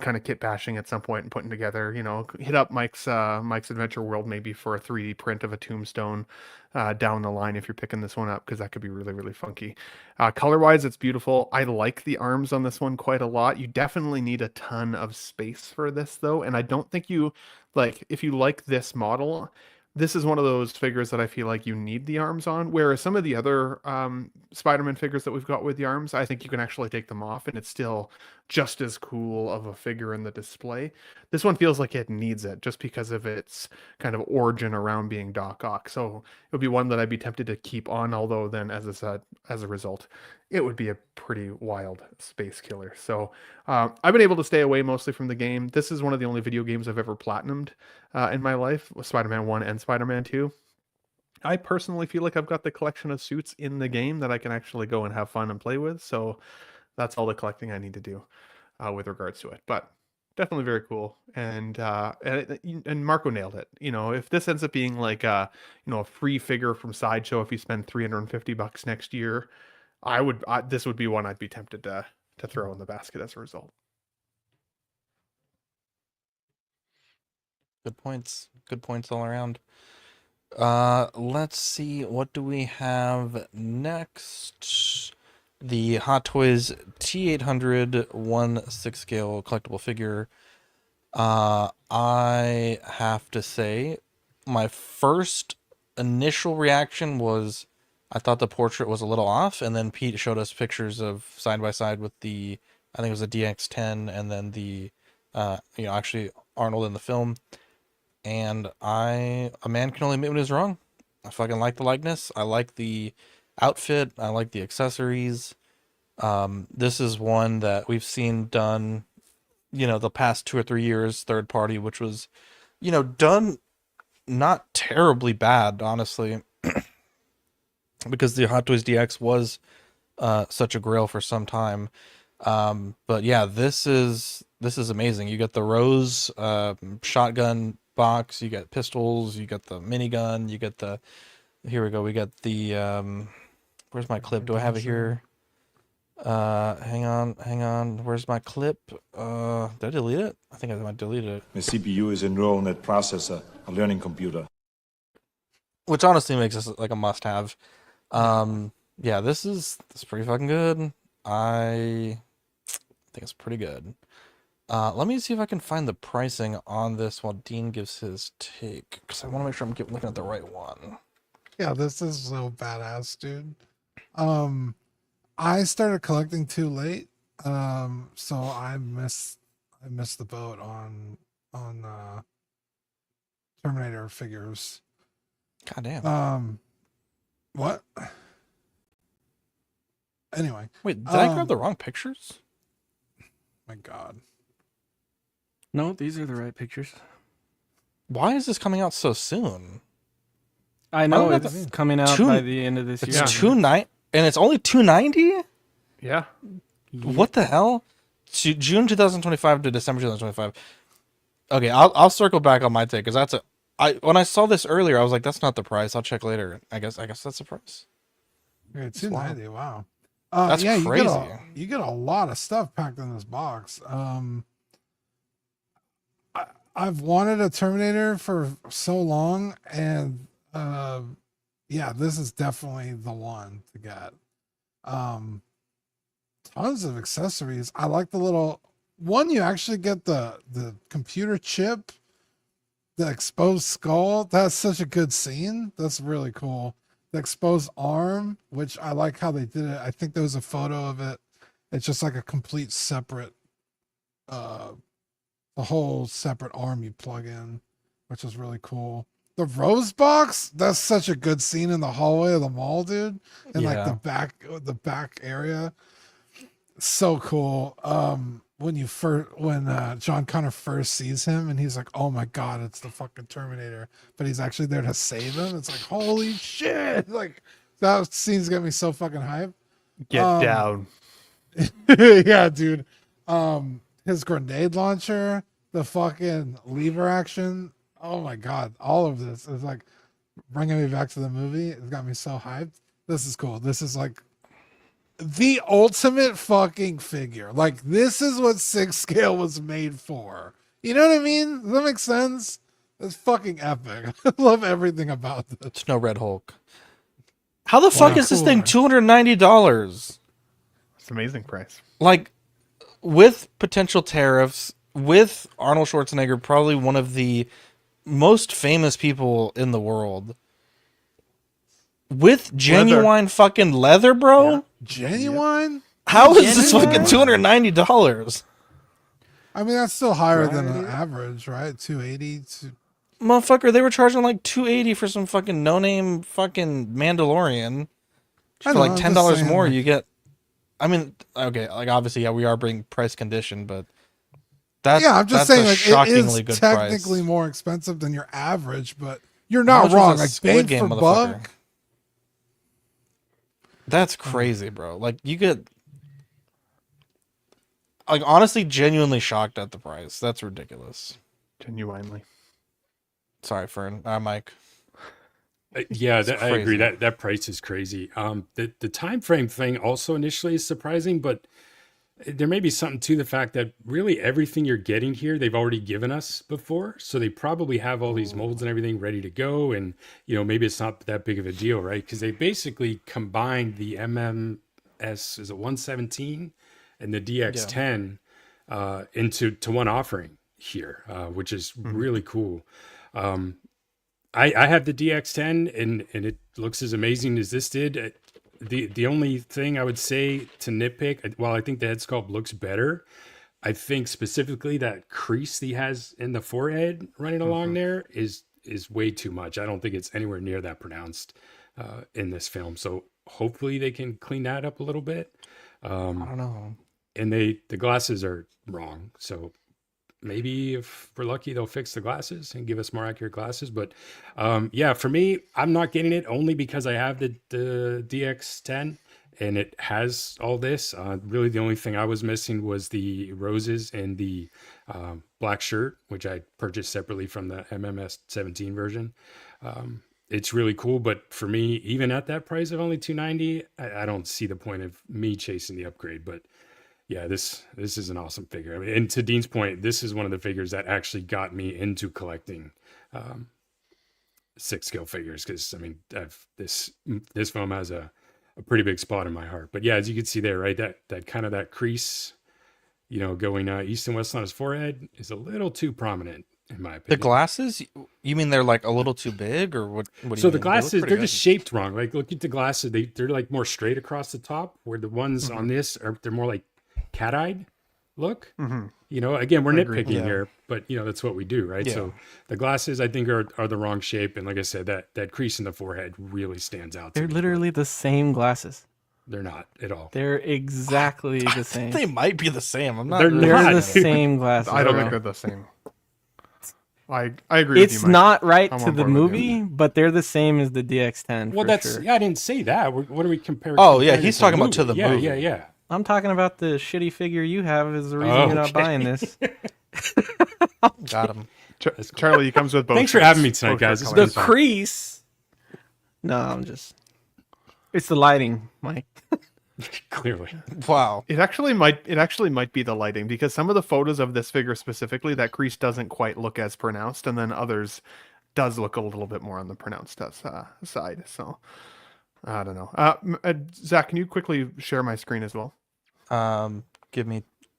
kind of kit bashing at some point and putting together. Hit up Mike's Adventure World maybe for a 3D print of a tombstone down the line if you're picking this one up, because that could be really, really funky. Color wise, it's beautiful. I like the arms on this one quite a lot. You definitely need a ton of space for this though, and I don't think if you like this model, this is one of those figures that I feel like you need the arms on, whereas some of the other Spider-Man figures that we've got with the arms, I think you can actually take them off and it's still just as cool of a figure in the display. This one feels like it needs it just because of its kind of origin around being Doc Ock. So it would be one that I'd be tempted to keep on, although then as a result, it would be a pretty wild space killer. So I've been able to stay away mostly from the game. This is one of the only video games I've ever platinumed in my life, with Spider-Man 1 and Spider-Man 2. I personally feel like I've got the collection of suits in the game that I can actually go and have fun and play with. So that's all the collecting I need to do with regards to it. But definitely very cool. And Marco nailed it. If this ends up being like a free figure from Sideshow, if you spend $350 next year, this would be one I'd be tempted to throw in the basket as a result. Good points. Good points all around. Let's see. What do we have next? The Hot Toys T-800 1/6 scale collectible figure. I have to say, my first initial reaction was I thought the portrait was a little off, and then Pete showed us pictures of side by side with I think it was a DX10, and then the actually Arnold in the film. And a man can only admit when he's wrong. I fucking like the likeness. I like the outfit. I like the accessories. This is one that we've seen done, the past 2 or 3 years, third party, which was, done not terribly bad, honestly, because the Hot Toys DX was such a grail for some time. But yeah, this is amazing. You get the Rose shotgun box, you get pistols, you get the minigun, you get here we go, we got the where's my clip? Do I have it here? Hang on, where's my clip? Did I delete it? I think I might delete it. The CPU is a neural net processor, a learning computer, which honestly makes this like a must-have. Yeah, this is pretty fucking good. I think it's pretty good. Let me see if I can find the pricing on this while Dean gives his take, because I want to make sure I'm looking at the right one. Yeah, this is so badass, dude. I started collecting too late, so I missed the boat on Terminator figures. God damn. What? Anyway. Wait, did I grab the wrong pictures? My God. No, these are the right pictures. Why is this coming out so soon? I know I it's coming out by the end of this year. It's $290, and it's only $290. Yeah. What the hell? June 2025 to December 2025. Okay, I'll circle back on my take, because when I saw this earlier, I was like, that's not the price. I'll check later. I guess that's the price. Yeah, $290. Wow. That's crazy. You get a lot of stuff packed in this box. I've wanted a Terminator for so long, and yeah, this is definitely the one to get. Tons of accessories. I like the little one. You actually get the computer chip, the exposed skull. That's such a good scene. That's really cool. The exposed arm, which I like how they did it. I think there was a photo of it. It's just like a complete separate, the whole separate arm you plug in, which is really cool. The rose box, that's such a good scene in the hallway of the mall, dude. And like the back area. So cool. When John Connor first sees him and he's like, oh my God, it's the fucking Terminator, but he's actually there to save him. It's like, holy shit. Like, that scene's got me so fucking hyped. Get down. Yeah, dude. His grenade launcher, the fucking lever action. Oh my God. All of this is like bringing me back to the movie. It's got me so hyped. This is cool. This is like the ultimate fucking figure. Like, this is what 6 scale was made for. You know what I mean? Does that make sense? It's fucking epic. I love everything about this. It's no Red Hulk. How the fuck is this thing $290? It's an amazing price. Like, with potential tariffs, with Arnold Schwarzenegger, probably one of the most famous people in the world, with genuine fucking leather, bro. Yeah. Genuine? How is this fucking $290? I mean, that's still higher than an average, right? 280 to... Motherfucker, they were charging like $280 for some fucking no-name fucking Mandalorian. For like $10 more, you get... I mean, okay, like obviously, yeah, we are bringing price condition, but that's, yeah, I'm just saying, like, shockingly it is good technically price. more expensive than your average, but you're not wrong. Like, Squid bang Game, for buck. That's crazy, bro. Like, you get... Like, honestly, genuinely shocked at the price. That's ridiculous. Genuinely. Sorry, Fern. Mike. Yeah, I agree. That price is crazy. The time frame thing also initially is surprising, but there may be something to the fact that really everything you're getting here, they've already given us before. So they probably have all these molds and everything ready to go. And, you know, maybe it's not that big of a deal, right? Because they basically combined the MMS, is it 117? And the DX10 into one offering here, which is really cool. I have the DX10 and it looks as amazing as this did. The only thing I would say to nitpick, while I think the head sculpt looks better, I think specifically that crease he has in the forehead running along there is way too much. I don't think it's anywhere near that pronounced in this film. So hopefully they can clean that up a little bit. I don't know. And the glasses are wrong. So maybe if we're lucky, they'll fix the glasses and give us more accurate glasses. But yeah, for me, I'm not getting it only because I have the DX10 and it has all this. Really, the only thing I was missing was the roses and the black shirt, which I purchased separately from the MMS 17 version. It's really cool, but for me, even at that price of only $290, I don't see the point of me chasing the upgrade. But yeah, this is an awesome figure. I mean, and to Dean's point, this is one of the figures that actually got me into collecting 6 scale figures, because I mean, this film has a a pretty big spot in my heart. But yeah, as you can see there, right, that kind of that crease, going east and west on his forehead is a little too prominent in my opinion. The glasses? You mean they're like a little too big, or what? What do you So mean? the glasses, they're good. just shaped wrong. Like look at the glasses; they're like more straight across the top, where the ones on this they're more like cat-eyed look. Again, we're nitpicking here, but that's what we do, right? Yeah. So the glasses, I think, are the wrong shape, and like I said, that crease in the forehead really stands out. They're literally the same glasses. They're not at all. They're exactly the same. They might be the same. I'm not. They're really They're not. the same glasses. I don't bro. think they're the same. I agree with you, It's Mike. not right I'm to on the board with movie, but they're the same as the DX10. Well, for that's sure. I didn't say that. What are we comparing? Oh, yeah, comparing he's to talking about to the movie. Yeah. I'm talking about the shitty figure you have is the reason you're not Okay. buying this. Got him. Charlie, he comes with both. Thanks for shirts. having me tonight, Both guys. shirt It's The been colors. fun. crease. No, I'm just. It's the lighting, Mike. Clearly. Wow. It actually might be the lighting, because some of the photos of this figure specifically, that crease doesn't quite look as pronounced, and then others does look a little bit more on the pronounced side. So I don't know. Zach, can you quickly share my screen as well?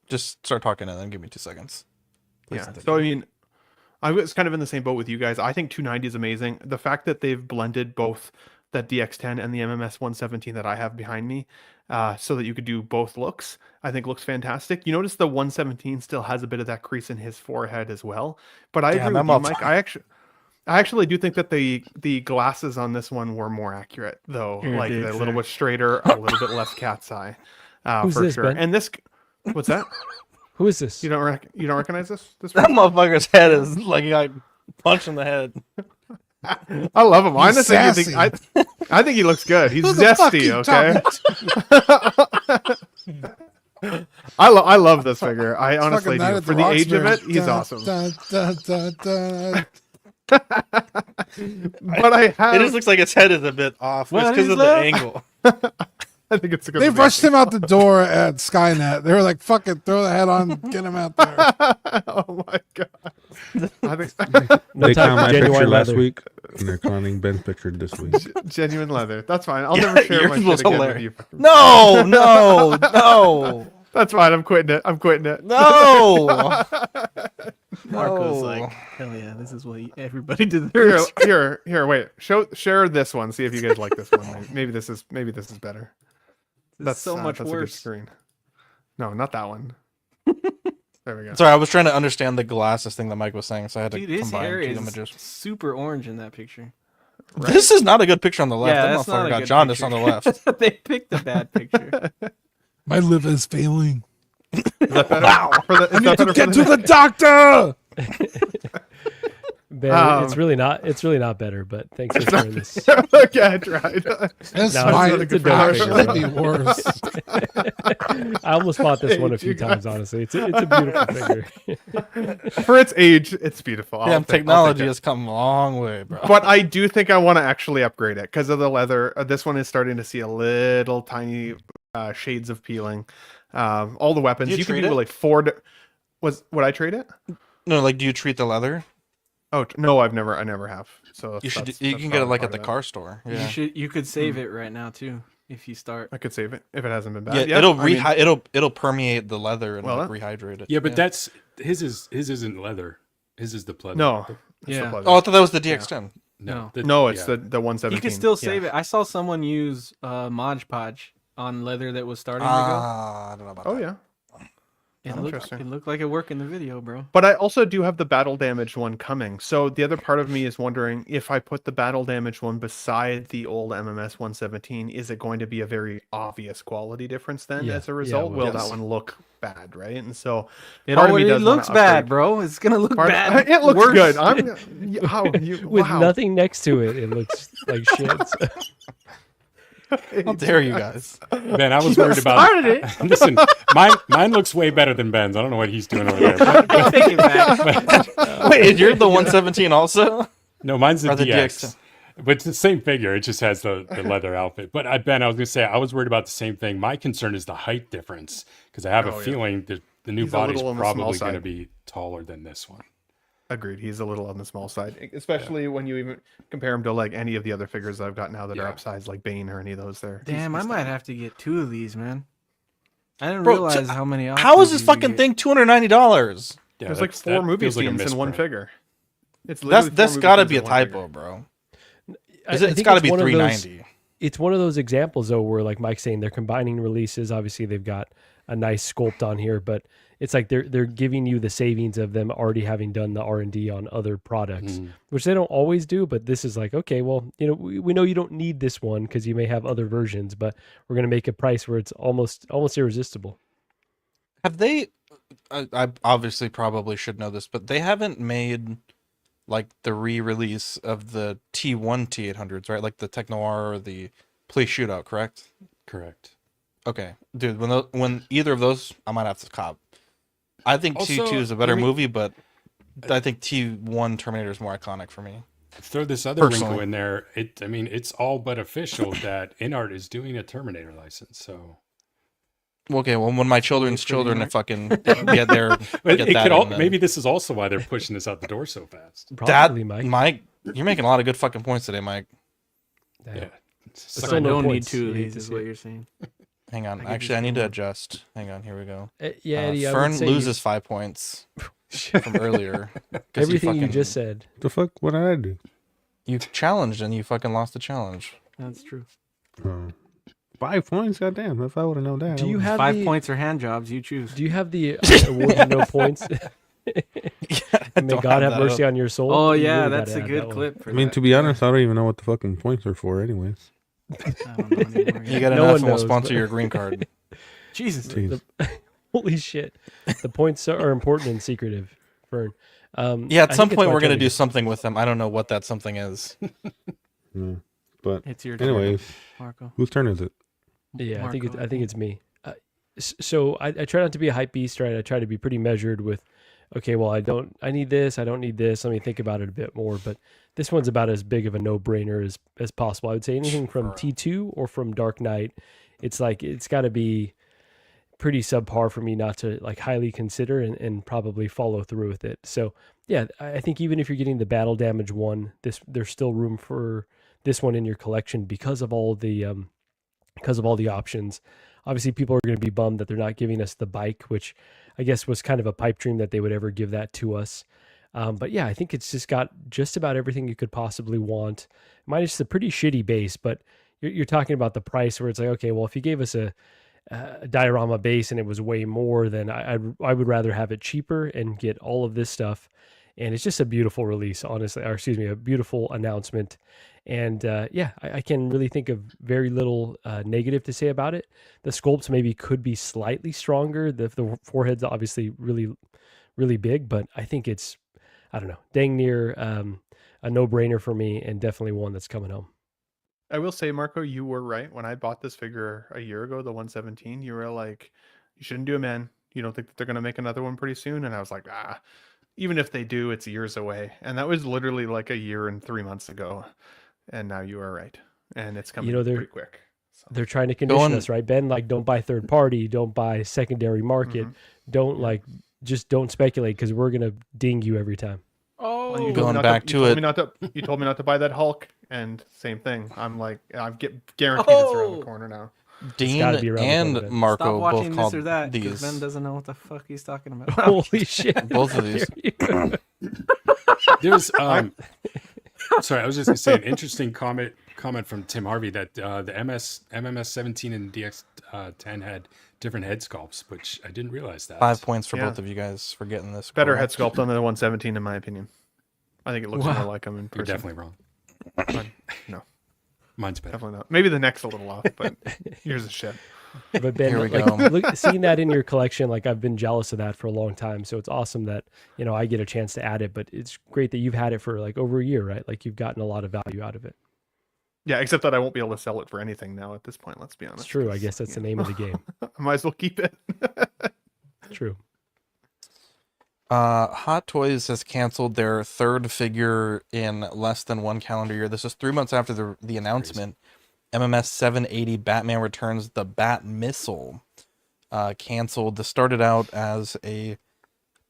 Just start talking and then give me 2 seconds. Please. Yeah. So I mean, I was kind of in the same boat with you guys. I think 290 is amazing. The fact that they've blended both that DX10 and the MMS 117 that I have behind me, so that you could do both looks, I think looks fantastic. You notice the 117 still has a bit of that crease in his forehead as well. But I agree with you, Mike. I actually do think that the glasses on this one were more accurate, though. You're a Like dick, they're a little Zach. bit straighter, a little bit less cat's eye, Who's for this, sure. Ben? And this, what's that? Who is this? You don't recognize this? This That motherfucker's head is like he got punched in the head. I love him. He's Honestly, sassy. I think he looks good. He's Who the fuck zesty. you Okay. I love this figure. I honestly Fucking Night do. at the For the age of Roxbury. it, he's Dun, awesome. dun, dun, dun, dun. But I have. It just looks like his head is a bit off. What It's because is of the that? angle. I think it's a good. They rushed him out the door at Skynet. They were like, "Fuck it, throw the head on, get him out there." Oh my god! I think No They time clowned for my genuine picture last leather. week, and they're clowning Ben's picture this week. genuine leather. That's fine. I'll never share my Yours shit was again with hilarious. you. No. That's fine. I'm quitting it. No. Marco's No. like, hell yeah, this is what everybody deserves. Here. Wait. Share this one. See if you guys like this one. Maybe this is better. That's so much that's a good worse. screen. No, not that one. There we go. Sorry, I was trying to understand the glasses thing that Mike was saying, so I had to Dude, his combine hair two is images. super orange in that picture. This is not a good picture on the left. Yeah, That that's not motherfucker a got good jaundice picture. on the left. They picked a bad picture. My liver is failing. Is that better? I need to get to the doctor. Ben, it's really not better, but thanks for sharing this. Okay, I tried. That's No, fine. it's a Could dark figure, actually be bro. worse. I almost bought this one a few times, honestly. It's a beautiful figure. For its age, it's beautiful. Damn, I'll take technology it. has come a long way, bro. But I do think I want to actually upgrade it because of the leather. This one is starting to see a little tiny shades of peeling. All the weapons Do you you can treat do it? like would I trade it? No, like, do you treat the leather? Oh no, I never have. So You should. that's You can get it probably like part at the of that. car store. Yeah. You could save it right now too if you start. I could save it if it hasn't been bad. Yeah, it'll permeate the leather and Well, like, rehydrate it. Yeah, but that's his isn't leather. His is the pleather. No. It's Yeah. the pleather. Oh, I thought that was the DX10. No. No, it's the 117. You can still save it. I saw someone use Mod Podge on leather that was starting to go. I don't know about Oh that. yeah. It looked like it worked in the video, bro. But I also do have the battle damaged one coming. So the other part of me is wondering if I put the battle damaged one beside the old MMS 117, is it going to be a very obvious quality difference then Yeah. as a result? Yeah, Will yes. that one look bad, right? And so It part of me already does wanna looks bad, upgrade. bro. It's gonna look bad. It looks Worse. good. I'm With wow. nothing next to it, it looks like shit. How dare you guys? Ben, I was worried about. started it. Listen, mine looks way better than Ben's. I don't know what he's doing over there. I take it back. Wait, you're the 117 also? No, mine's the Or the DX. But it's the same figure. It just has the leather outfit. But Ben, I was going to say, I was worried about the same thing. My concern is the height difference because I have a feeling that the new He's a body's little on the small probably going to side. be taller than this one. Agreed. He's a little on the small side, especially when you even compare him to like any of the other figures I've got now that are upsized, like Bane or any of those. There. Damn, I might have to get 2 of these, man. I didn't Bro, realize how many. How is this fucking thing $290? Yeah, There's like 4 movie feels like a scenes in one misprint. figure. It's literally That's got to be a typo, bro. It's got to be $390. It's one of those examples though, where like Mike's saying, they're combining releases. Obviously, they've got a nice sculpt on here, but it's like they're giving you the savings of them already having done the R&D on other products, which they don't always do. But this is like, okay, well, you know, we know you don't need this one because you may have other versions, but we're gonna make a price where it's almost irresistible. Have they? I obviously probably should know this, but they haven't made like the re-release of the T1 T800s, right? Like the Tech Noir or the Police Shootout, correct? Correct. Okay, dude. When either of those, I might have to cop. I think Also, T2 is a better movie, but I think T1 Terminator is more iconic for me. Throw this other wrinkle in there. I mean, it's all but official that InArt is doing a Terminator license. So, okay, well, when my children's children fucking get there, maybe this is also why they're pushing this out the door so fast. Probably, Mike. You're making a lot of good fucking points today, Mike. Yeah. So I don't need 2 of these, is what you're saying. Hang on. Actually, I need to adjust. Hang on. Here we go. Yeah, Eddie, Fern loses 5 points from earlier. Everything you just said. The fuck? What did I do? You challenged and you fucking lost the challenge. That's true. 5 points? Goddamn. If I would have known that. Do you have 5 points or hand jobs? You choose. Do you have the award of no points? May God have mercy on your soul. Oh, You yeah, really that's gotta a add good that clip. For I mean, that. to be honest, I don't even know what the fucking points are for, anyways. I don't know anymore. You got No enough one and we'll knows, sponsor but- your green card. Jesus. Jeez. Holy shit. The points are important and secretive, Fern. Yeah, at I some think it's point my we're going to turn do something with them. I don't know what that something is. Yeah. But It's your turn, anyways, Marco. whose turn is it? Yeah, Marco, I think it's me. So I try not to be a hype beast, right? I try to be pretty measured with, okay, well, I need this, I don't need this. Let me think about it a bit more. But this one's about as big of a no-brainer as possible. I would say anything from T2 or from Dark Knight, it's like it's got to be pretty subpar for me not to like highly consider and probably follow through with it. So yeah, I think even if you're getting the battle damage one, there's still room for this one in your collection because of all the options. Obviously, people are going to be bummed that they're not giving us the bike, which I guess was kind of a pipe dream that they would ever give that to us. But yeah, I think it's just got just about everything you could possibly want. Minus the pretty shitty base, but you're talking about the price where it's like, okay, well, if you gave us a diorama base and it was way more, then I would rather have it cheaper and get all of this stuff. And it's just a beautiful release, honestly, or excuse me, a beautiful announcement. And yeah, I can really think of very little negative to say about it. The sculpts maybe could be slightly stronger. The forehead's obviously really, really big, but I think it's, I don't know, dang near a no-brainer for me, and definitely one that's coming home. I will say, Marco, you were right. When I bought this figure a year ago, the 117, you were like, you shouldn't do a man. You don't think that they're going to make another one pretty soon? And I was like, even if they do, it's years away. And that was literally like a year and 3 months ago. And now you are right. And it's coming pretty quick. So. They're trying to condition us, right, Ben? Like, don't buy third party, don't buy secondary market, don't just don't speculate because we're going to ding you every time. Oh, you going back to it. You told me not to buy that Hulk, and same thing. I'm like, I guaranteed it's around the corner now. Dean and Marco Stop watching both called this or that, these. Ben doesn't know what the fuck he's talking about. Holy shit! Both of these. There's sorry, I was just gonna say an interesting comment from Tim Harvey that the MMS 17 and DX 10 had different head sculpts, which I didn't realize that. 5 points for both of you guys for getting this. Better head sculpt on the 117, in my opinion. I think it looks more like him in person. You're definitely wrong. No, mine's better. Definitely not. Maybe the neck's a little off, but yours is shit. But Ben, Here we like, seeing that in your collection, like I've been jealous of that for a long time. So it's awesome that, you know, I get a chance to add it, but it's great that you've had it for like over a year, right? Like you've gotten a lot of value out of it. Yeah, except that I won't be able to sell it for anything now at this point, let's be honest. It's true. I guess that's the name of the game. I might as well keep it. True. Hot Toys has canceled their third figure in less than 1 calendar year. This is 3 months after the announcement. MMS 780 Batman Returns the Bat Missile canceled. This started out as a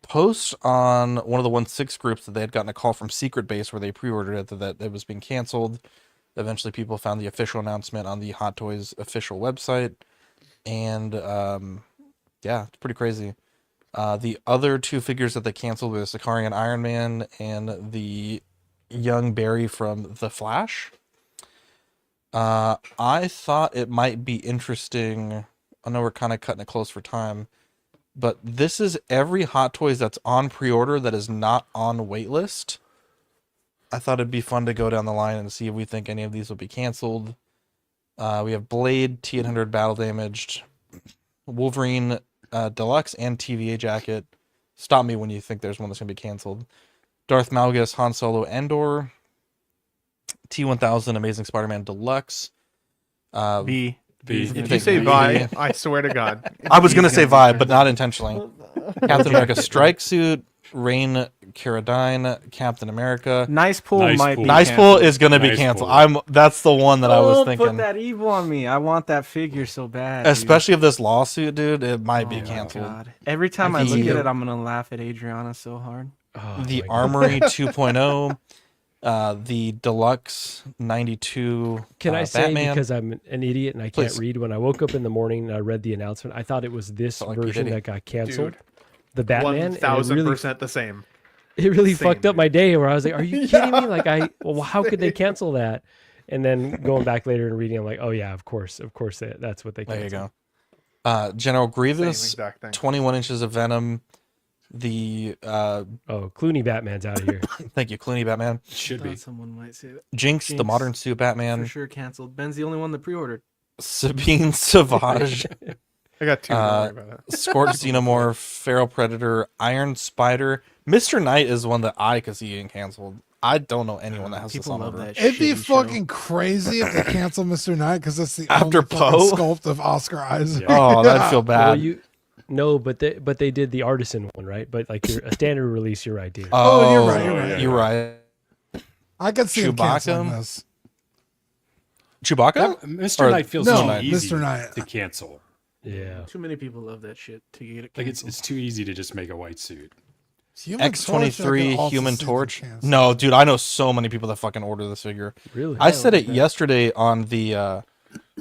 post on one of the 1-6 groups that they had gotten a call from Secret Base where they pre-ordered it that it was being canceled. Eventually, people found the official announcement on the Hot Toys official website, and yeah, it's pretty crazy. The other 2 figures that they canceled were the Sicarian Iron Man and the young Barry from The Flash. I thought it might be interesting. I know we're kind of cutting it close for time, but this is every Hot Toys that's on pre-order that is not on waitlist. I thought it'd be fun to go down the line and see if we think any of these will be canceled. We have Blade, T-800 Battle Damaged, Wolverine Deluxe, and TVA Jacket. Stop me when you think there's one that's going to be canceled. Darth Malgus, Han Solo, Endor. T-1000 Amazing Spider-Man Deluxe. B. If Thank you say you. Vi, I swear to God. I was going to say Vi, but not intentionally. Captain America Strike Suit, Rain Carradine, Captain America. Nice Pull might be Nice canceled. Pull is going to be Nice canceled. Pull. That's the one that I was thinking. Put that evil on me. I want that figure so bad. Especially if this lawsuit, dude, it might be my canceled. God. Every time I look at it, I'm going to laugh at Adriana so hard. The Armory 2.0. The Deluxe 92 Can I say, Batman. because I'm an idiot and I can't read, when I woke up in the morning and I read the announcement, I thought it was this version that got canceled. Dude, the Batman. 1000% the same. It really Same, fucked up my day where I was like, are you kidding me? Like, well, how could they cancel that? And then going back later and reading, I'm like, oh yeah, of course that's what they canceled. There you go. General Grievous, Same exact thing. 21 inches of Venom. The Clooney Batman's out of here. Thank you, Clooney Batman. Should be. Someone might say that. Jinx, the modern suit Batman. For sure canceled. Ben's the only one that pre-ordered. Sabine Sauvage. I got 2. Don't worry about it. Scorch Xenomorph, Feral Predator, Iron Spider. Mr. Knight is one that I could see getting canceled. I don't know anyone that has this on order. It'd be fucking crazy if they cancel Mr. Knight because that's the After only fucking Poe? sculpt of Oscar Isaac. Oh, that'd feel bad. Well, no, but they did the artisan one, right? But like a standard release, you're right, dude. Oh, you're right. You're right. I could see him canceling Chewbacca? this. Chewbacca? Mr. Knight feels no, too easy Mr. Knight. to cancel. Yeah. Too many people love that shit to get it Like canceled. it's too easy to just make a white suit. X-23 Human Torch. No, dude, I know so many people that fucking order this figure. Really? I said it yesterday on the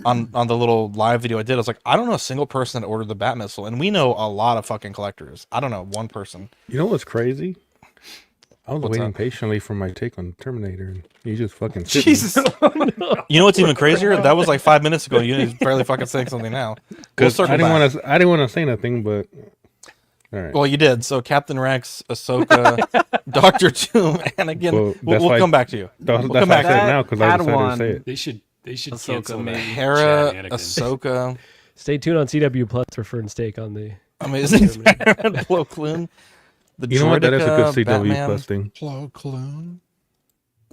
on the little live video I did. I was like, I don't know a single person that ordered the Bat Missile, and we know a lot of fucking collectors. I don't know one person. You know what's crazy? I was What's waiting that? patiently for my take on Terminator, and you just fucking sitting. Jesus. You know what's even crazier? That was like 5 minutes ago. You barely fucking saying something now. We'll Because circle I didn't back. want to. I didn't want to say nothing, but all right. Well, you did. So Captain Rex, Ahsoka, Doctor Doom, Anakin. Well, We'll why- come back to you. That's We'll why come I back said to it you. now because I decided to say it. They should Ahsoka, cancel maybe. that. Hera, Chad Anakin. Ahsoka, Stay tuned on CW Plus for Fern Steak on the Amazing Spider-Man, Plo Koon, the You know what? That is a good Droideka, CW Batman, Plus thing. Plo Koon.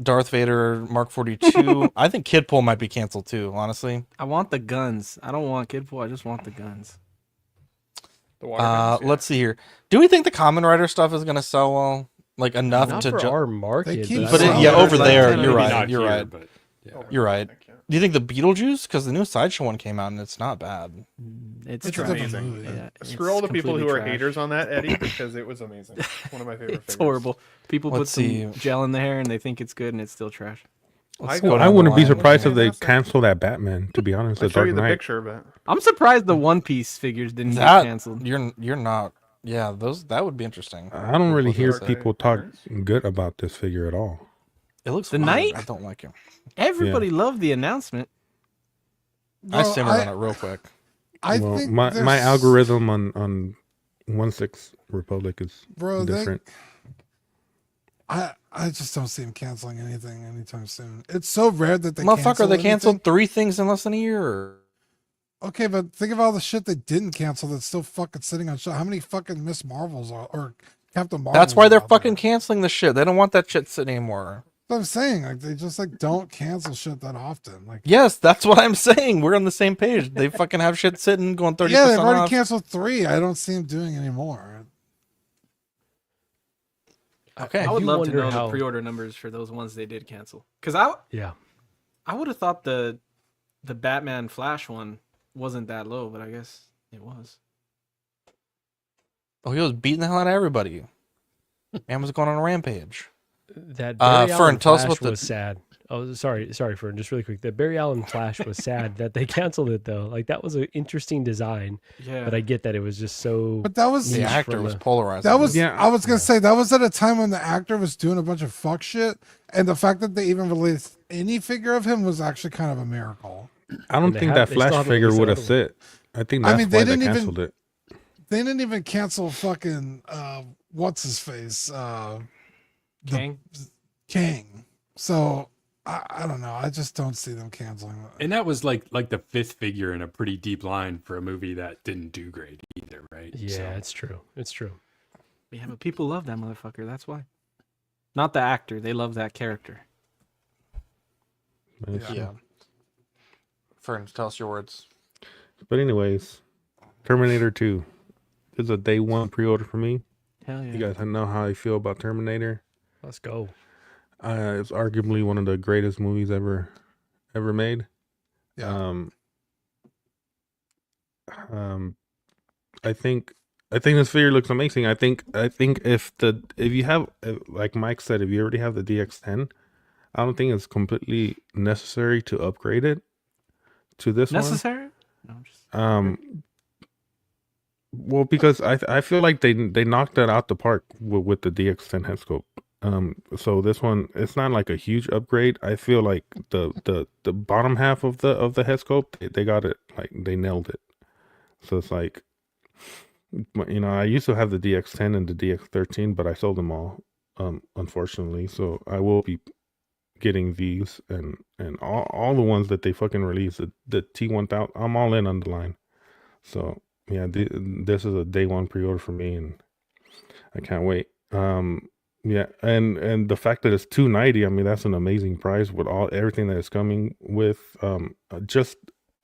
Darth Vader, Mark 42. I think Kid Pull might be canceled too, honestly. I want the guns. I don't want Kid Pool. I just want the guns. The water guns, yeah. Let's see here. Do we think the Common Rider stuff is gonna sell well? Like enough not to for our market. They keep but But I it, don't yeah, know. over Like there, 10 you're maybe right. Not You're here, right. but yeah. You're right. Do you think the Beetlejuice? Because the new Sideshow one came out and it's not bad. It's It's a trash. different movie. Yeah, Screw it's all the people who completely are trash. haters on that, Eddie, because it was amazing. One of my favorite It's figures. horrible. People Let's put see. some gel in the hair and they think it's good and it's still trash. Let's go go I down wouldn't the be line. surprised if they Fantastic. cancel that Batman. To be honest, I'll the show Dark you the Knight. picture, but I'm surprised the One Piece figures didn't get That canceled. you're not. Yeah, that would be interesting. I don't really hear Dark Knight people talk figures? good about this figure at all. It looks The fine. Knight? I don't like it. Everybody loved the announcement. I Bro, simmered on it real quick. I well, think my there's- algorithm on 1/6 Republic is Bro, different. I just don't see him canceling anything anytime soon. It's so rare that they Motherfucker, cancel they canceled anything. 3 things in less than a year. Okay, but think of all the shit they didn't cancel that's still fucking sitting on show. How many fucking Miss Marvels are or Captain Marvel? That's why they're fucking canceling the shit. They don't want that shit sitting anymore. That's what I'm saying. Like they just like don't cancel shit that often. Like Yes, that's what I'm saying. We're on the same page. They fucking have shit sitting going 30% yeah, they've already off. canceled 3. I don't see them doing any more. Okay. I would do love to wonder know how- the pre-order numbers for those ones they did cancel. Because Yeah. I would have thought the Batman Flash one wasn't that low, but I guess it was. Oh, he was beating the hell out of everybody. Man was going on a rampage. That Barry Fern, Allen tell us Flash what the was sad. Oh, sorry, Fern. Just really quick, the Barry Allen Flash was sad that they canceled it though. Like that was an interesting design. Yeah. But I get that it was just so. But that was the actor was polarized. That was I was gonna say that was at a time when the actor was doing a bunch of fuck shit, and the fact that they even released any figure of him was actually kind of a miracle. I don't think that Flash figure would have fit. I think that's why they canceled it. They didn't even cancel fucking what's his face Kang. So I don't know. I just don't see them canceling it. And that was like the fifth figure in a pretty deep line for a movie that didn't do great either, right? Yeah, So, it's true. It's true. Yeah, but people love that motherfucker. That's why. Not the actor. They love that character. Yeah. Fern, tell us your words. But anyways, Terminator 2 is a day one pre-order for me. Hell yeah. You guys know how I feel about Terminator. Let's go. It's arguably one of the greatest movies ever made. Yeah. I think this figure looks amazing. I think if you have, like Mike said, if you already have the DX10, I don't think it's completely necessary to upgrade it to this Necessary? No, one. Well, because I feel like they knocked that out the park with the DX10 head sculpt. So this one, it's not like a huge upgrade. I feel like the bottom half of the head sculpt, they got it, like they nailed it. So it's like, I used to have the DX10 and the DX13, but I sold them all, unfortunately. So I will be getting these and all the ones that they fucking released, the T-1000. I'm all in on the line. So yeah, this is a day one pre-order for me, and I can't wait. Yeah, and the fact that it's $290, I mean, that's an amazing price with everything that is coming with. Just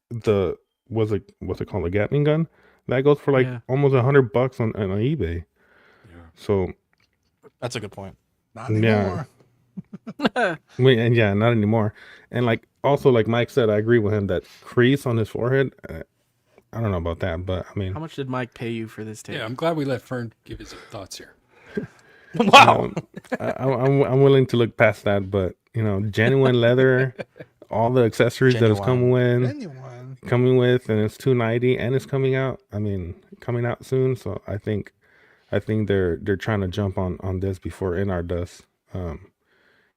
what's it called, a Gatling gun that goes for like almost $100 on eBay. Yeah. So that's a good point. Not anymore. Yeah, not anymore. And like also, like Mike said, I agree with him that crease on his forehead. I don't know about that, but I mean, how much did Mike pay you for this tape? Yeah, I'm glad we let Fern give his thoughts here. Wow. I'm willing to look past that, but genuine leather, all the accessories that it's coming with, and it's $290, and it's coming out. I mean, coming out soon. So I think they're trying to jump on this before NR does.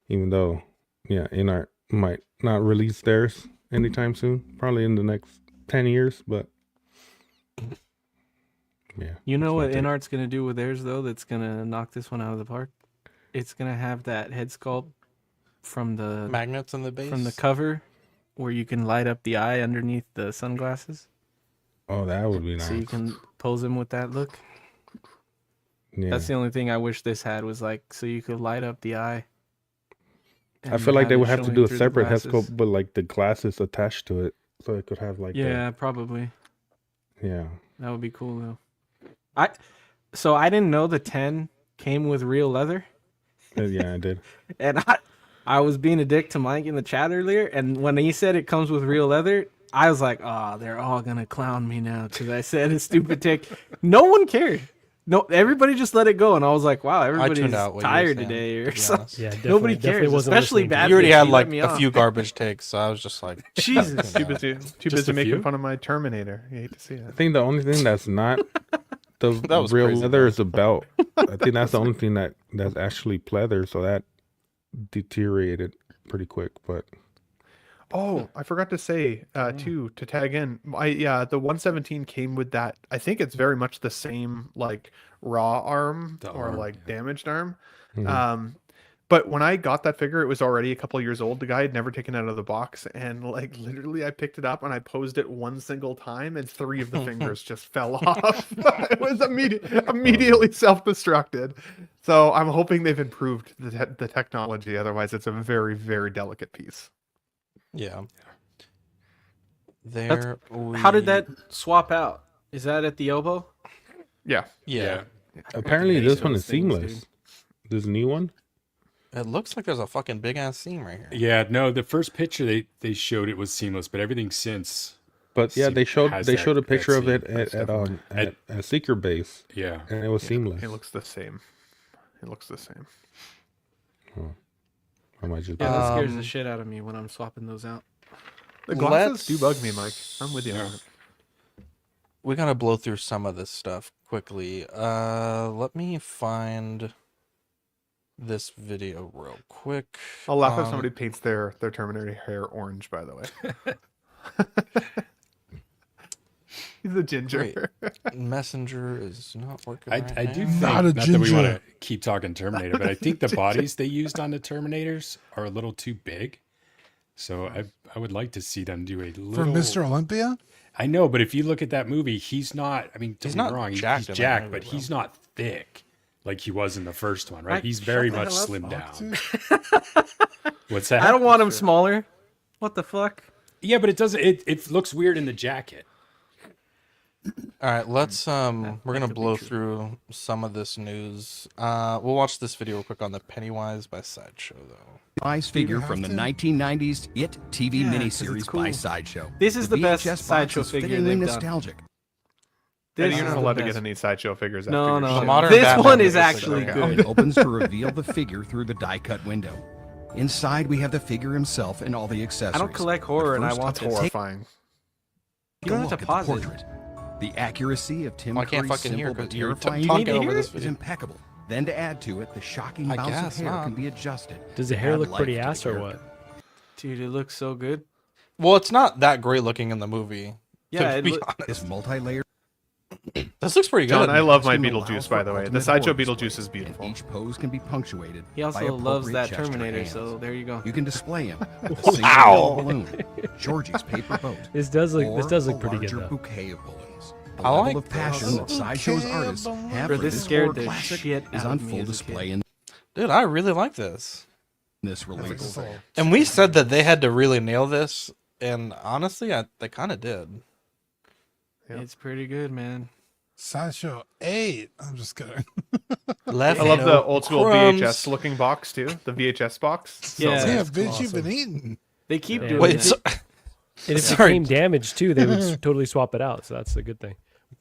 Even though, NR might not release theirs anytime soon, probably in the next 10 years, but. Yeah. You know what InArt's going to do with theirs, though, that's going to knock this one out of the park? It's going to have that head sculpt from the... magnets in the base? From the cover, where you can light up the eye underneath the sunglasses. Oh, that would be nice. So you can pose him with that look. Yeah. That's the only thing I wish this had, was like, so you could light up the eye. I feel like they would have to do a separate head sculpt, but like the glasses attached to it. So it could have like... Yeah, probably. Yeah. That would be cool, though. So I didn't know the 10 came with real leather. Yeah, I did. And I was being a dick to Mike in the chat earlier, and when he said it comes with real leather, I was like, oh, they're all gonna clown me now because I said a stupid take. No one cared. No, everybody just let it go, and I was like, wow, everybody's tired today or something. Yeah, nobody cares, especially bad. You already had like a few garbage takes, so I was just like, Jesus, too busy making fun of my Terminator. You hate to see it. I think the only thing that's not the real crazy, leather is the belt. I think that's the only thing that's actually pleather, so that deteriorated pretty quick. But oh, I forgot to say too, to tag in. The 117 came with that. I think it's very much the same like raw arm damaged arm. Mm-hmm. But when I got that figure, it was already a couple of years old. The guy had never taken it out of the box, and like literally, I picked it up and I posed it one single time, and 3 of the fingers just fell off. It was immediately self-destructed. So I'm hoping they've improved the technology. Otherwise, it's a very, very delicate piece. Yeah. How did that swap out? Is that at the elbow? Yeah. Apparently, this one is seamless. This new one. It looks like there's a fucking big ass seam right here. Yeah, no, the first picture they showed it was seamless, but everything since But yeah, they showed has a that picture of scene. it at Seeker Base. Yeah, and it was seamless. It looks the same. It looks the same. I might just. Yeah, that scares the shit out of me when I'm swapping those out. The glasses do bug me, Mike. I'm with you on it. We gotta blow through some of this stuff quickly. Let me find this video real quick. I'll laugh if somebody paints their Terminator hair orange, by the way. He's a ginger. Messenger is not working. I do think, not that we want to keep talking Terminator, but I think the bodies they used on the Terminators are a little too big. So I would like to see them do a little... For Mr. Olympia? I know, but if you look at that movie, he's not... I mean, don't He's get me not wrong, jacked he's in that jacked, movie, but though. he's not thick like he was in the first one, right? Right, He's very shut the much hell up, slimmed down. What's that? I don't want him smaller. What the fuck? Yeah, but it doesn't... It looks weird in the jacket. All right, let's we're gonna blow through some of this news. We'll watch this video real quick on the Pennywise by Sideshow though. Ice figure from the 1990s It TV miniseries by Sideshow. This is the best VHS box Sideshow is figure fittingly they've done. nostalgic. You're This not is allowed the to get best. any Sideshow figures. No, after your no. show. Modern This Batman one is is actually okay. good. It opens to reveal the figure through the die-cut window. Inside, we have the figure himself and all the accessories. I don't collect horror, and I want That's this. horrifying. You don't have to Look at pause the it. portrait. The accuracy of Tim Well, I can't Curry's fucking hear simple but because you're terrifying talking figure over this is video. impeccable. Then to add to it, the shocking I bounce of guess hair not. can be adjusted. Does the to hair add look life pretty to the ass or character. what? Dude, it looks so good. Well, it's not that great looking in the movie. Yeah, to be it honest. This multi-layer This looks pretty good. John, I love my costume allows Beetlejuice, for by the way. The ultimate Sideshow horror Beetlejuice displays, is beautiful. And each pose can be punctuated. He by also loves appropriate that gesture Terminator, hands. so there you go. You can display him with a single yellow balloon, Georgie's paper boat. This does look or this does look a pretty good larger though. bouquet of balloons. The I level like of passion that Sideshow's artists have Bro, for this this scared horror the classic shit is out on of me full as a display kid. in Dude, I really like this. this release. And we said that they had to really nail this, and honestly, they kind of did. It's pretty good, man. Sideshow 8. I'm just kidding. I love the old school VHS looking box too. The VHS box. Yeah. Damn, bitch, you've been eating. They keep Yeah. doing Wait, it. so, And if Sorry. it came damaged too, they would totally swap it out. So that's a good thing.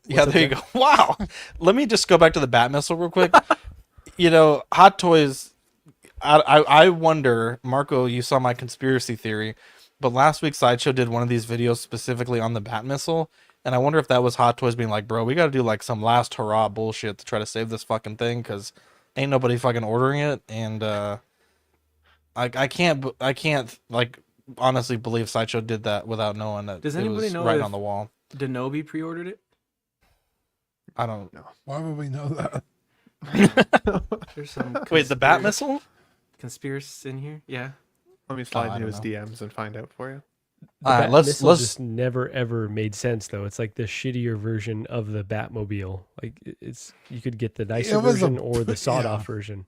yeah, there you go. Wow. Let me just go back to the Bat Missile real quick. Hot Toys. I wonder, Marco, you saw my conspiracy theory, but last week Sideshow did one of these videos specifically on the Bat Missile, and I wonder if that was Hot Toys being like, bro, we got to do like some last hurrah bullshit to try to save this fucking thing because ain't nobody fucking ordering it, and I can't like honestly believe Sideshow did that without knowing that Does it anybody was know right if on the wall. Denobi pre-ordered it? I don't know. Why would we know that? There's some Wait, the Bat conspiracy- Missile? Conspiracy in here? Yeah. Let me I slide don't into his know. DMs and find out for you. The All right, Bat let's Missile just never ever made sense though. It's like the shittier version of the Batmobile. Like it's you could get the nicer It was a- version or the sawed-off yeah. version.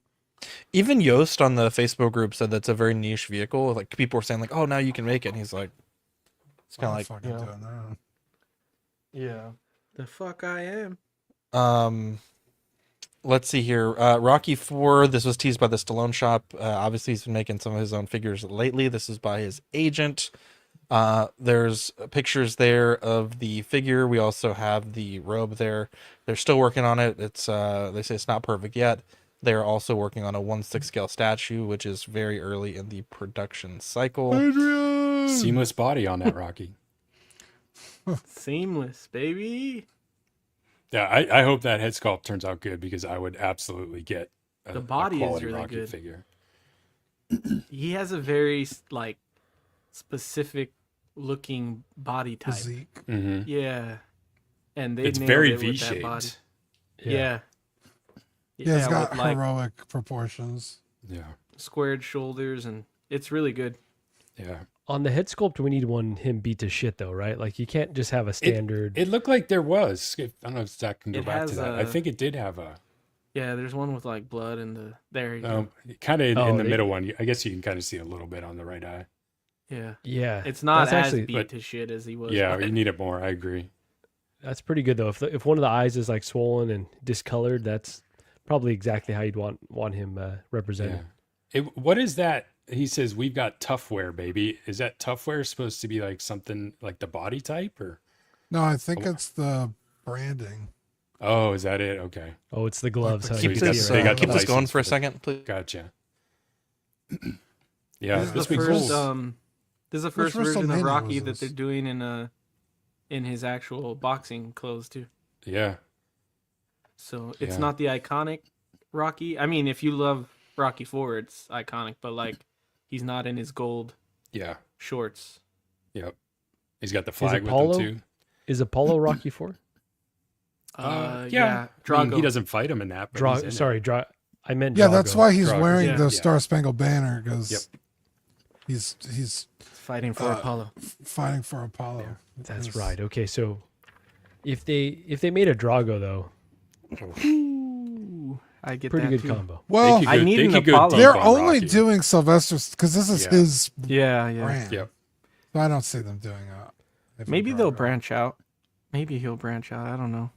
Even Yost on the Facebook group said that's a very niche vehicle. Like people were saying, like, "Oh, now you can make it." And he's like, "It's kind of like, fucking doing that. Yeah. The fuck I am. let's see here. Rocky 4. This was teased by the Stallone shop. Obviously, he's been making some of his own figures lately. This is by his agent. There's pictures there of the figure. We also have the robe there. They're still working on it. It's they say it's not perfect yet. They're also working on a 1/6 scale statue, which is very early in the production cycle. Adrian! Seamless body on that Rocky. Seamless, baby. Yeah, I hope that head sculpt turns out good because I would absolutely get The body is quality really Rocky good. figure. He has a very like specific looking body type. Physique. Mhm. Yeah, and they It's nailed very it with that body. V-shaped. Yeah. Yeah, it's got with, like, heroic proportions. Yeah. squared shoulders, and it's really good. Yeah. On the head sculpt, we need one him beat to shit though, right? Like you can't just have a standard. It looked like there was. I don't know if Zach can go It back to has that. I think it did have a. Yeah, there's one with like blood in the there. You go. Kind of in Oh, the they- middle one. I guess you can kind of see a little bit on the right eye. Yeah, Yeah, it's not that's as actually- beat to shit as he was. Yeah, but- you need it more. I agree. That's pretty good though. If one of the eyes is like swollen and discolored, that's probably exactly how you'd want him represented. Yeah. What is that he says we've got tough wear, baby. Is that tough wear supposed to be like something like the body type or? No, I think it's the branding. Oh, is that it? Okay. Oh, it's the gloves. So Huh? Keep You this, see it right keep now. this going for a second, please. Gotcha. Yeah, This is this the week's first. cool. This is the Which first version of WrestleMania Rocky was that this? they're doing in his actual boxing clothes too. Yeah. So it's Yeah. not the iconic Rocky. I mean, if you love Rocky 4, it's iconic, but like he's not in his gold Yeah. shorts. Yep. He's got the Is flag with Apollo him too. Is Apollo Rocky 4? Yeah. I mean, Drago. he doesn't fight him in that. But he's in it. I meant Yeah, Drago. that's why he's Drago. wearing Yeah. the Yeah. Star Spangled Banner because Yep. he's Fighting for Apollo. fighting for Apollo. That's Yes. right. Okay, so if they made a Drago though, Ooh, I get pretty that good too. combo. Well, They could I go- need they an could go Apollo. deep they're on only Rocky. doing Sylvester's because this is Yeah. his Yeah. brand. Yep. So I don't see them doing it. Maybe they'll branch out. Maybe he'll branch out. I don't know.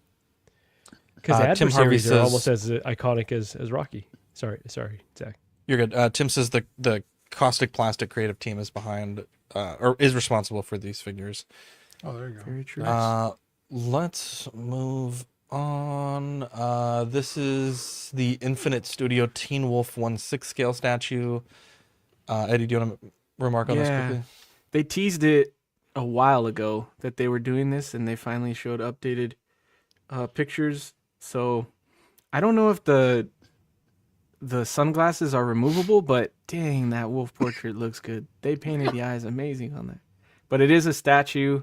Because the Tim Harvey adversaries are says- almost as iconic as Rocky. Sorry, Zach. You're good. Tim says the Caustic Plastic creative team is behind or is responsible for these figures. Oh, there you go. Very true. Let's move on. This is the Infinite Studio Teen Wolf 1/6 scale statue. Eddie, do you want to remark on this quickly? They teased it a while ago that they were doing this, and they finally showed updated pictures. So I don't know if the sunglasses are removable, but dang, that wolf portrait looks good. They painted the eyes amazing on that. But it is a statue.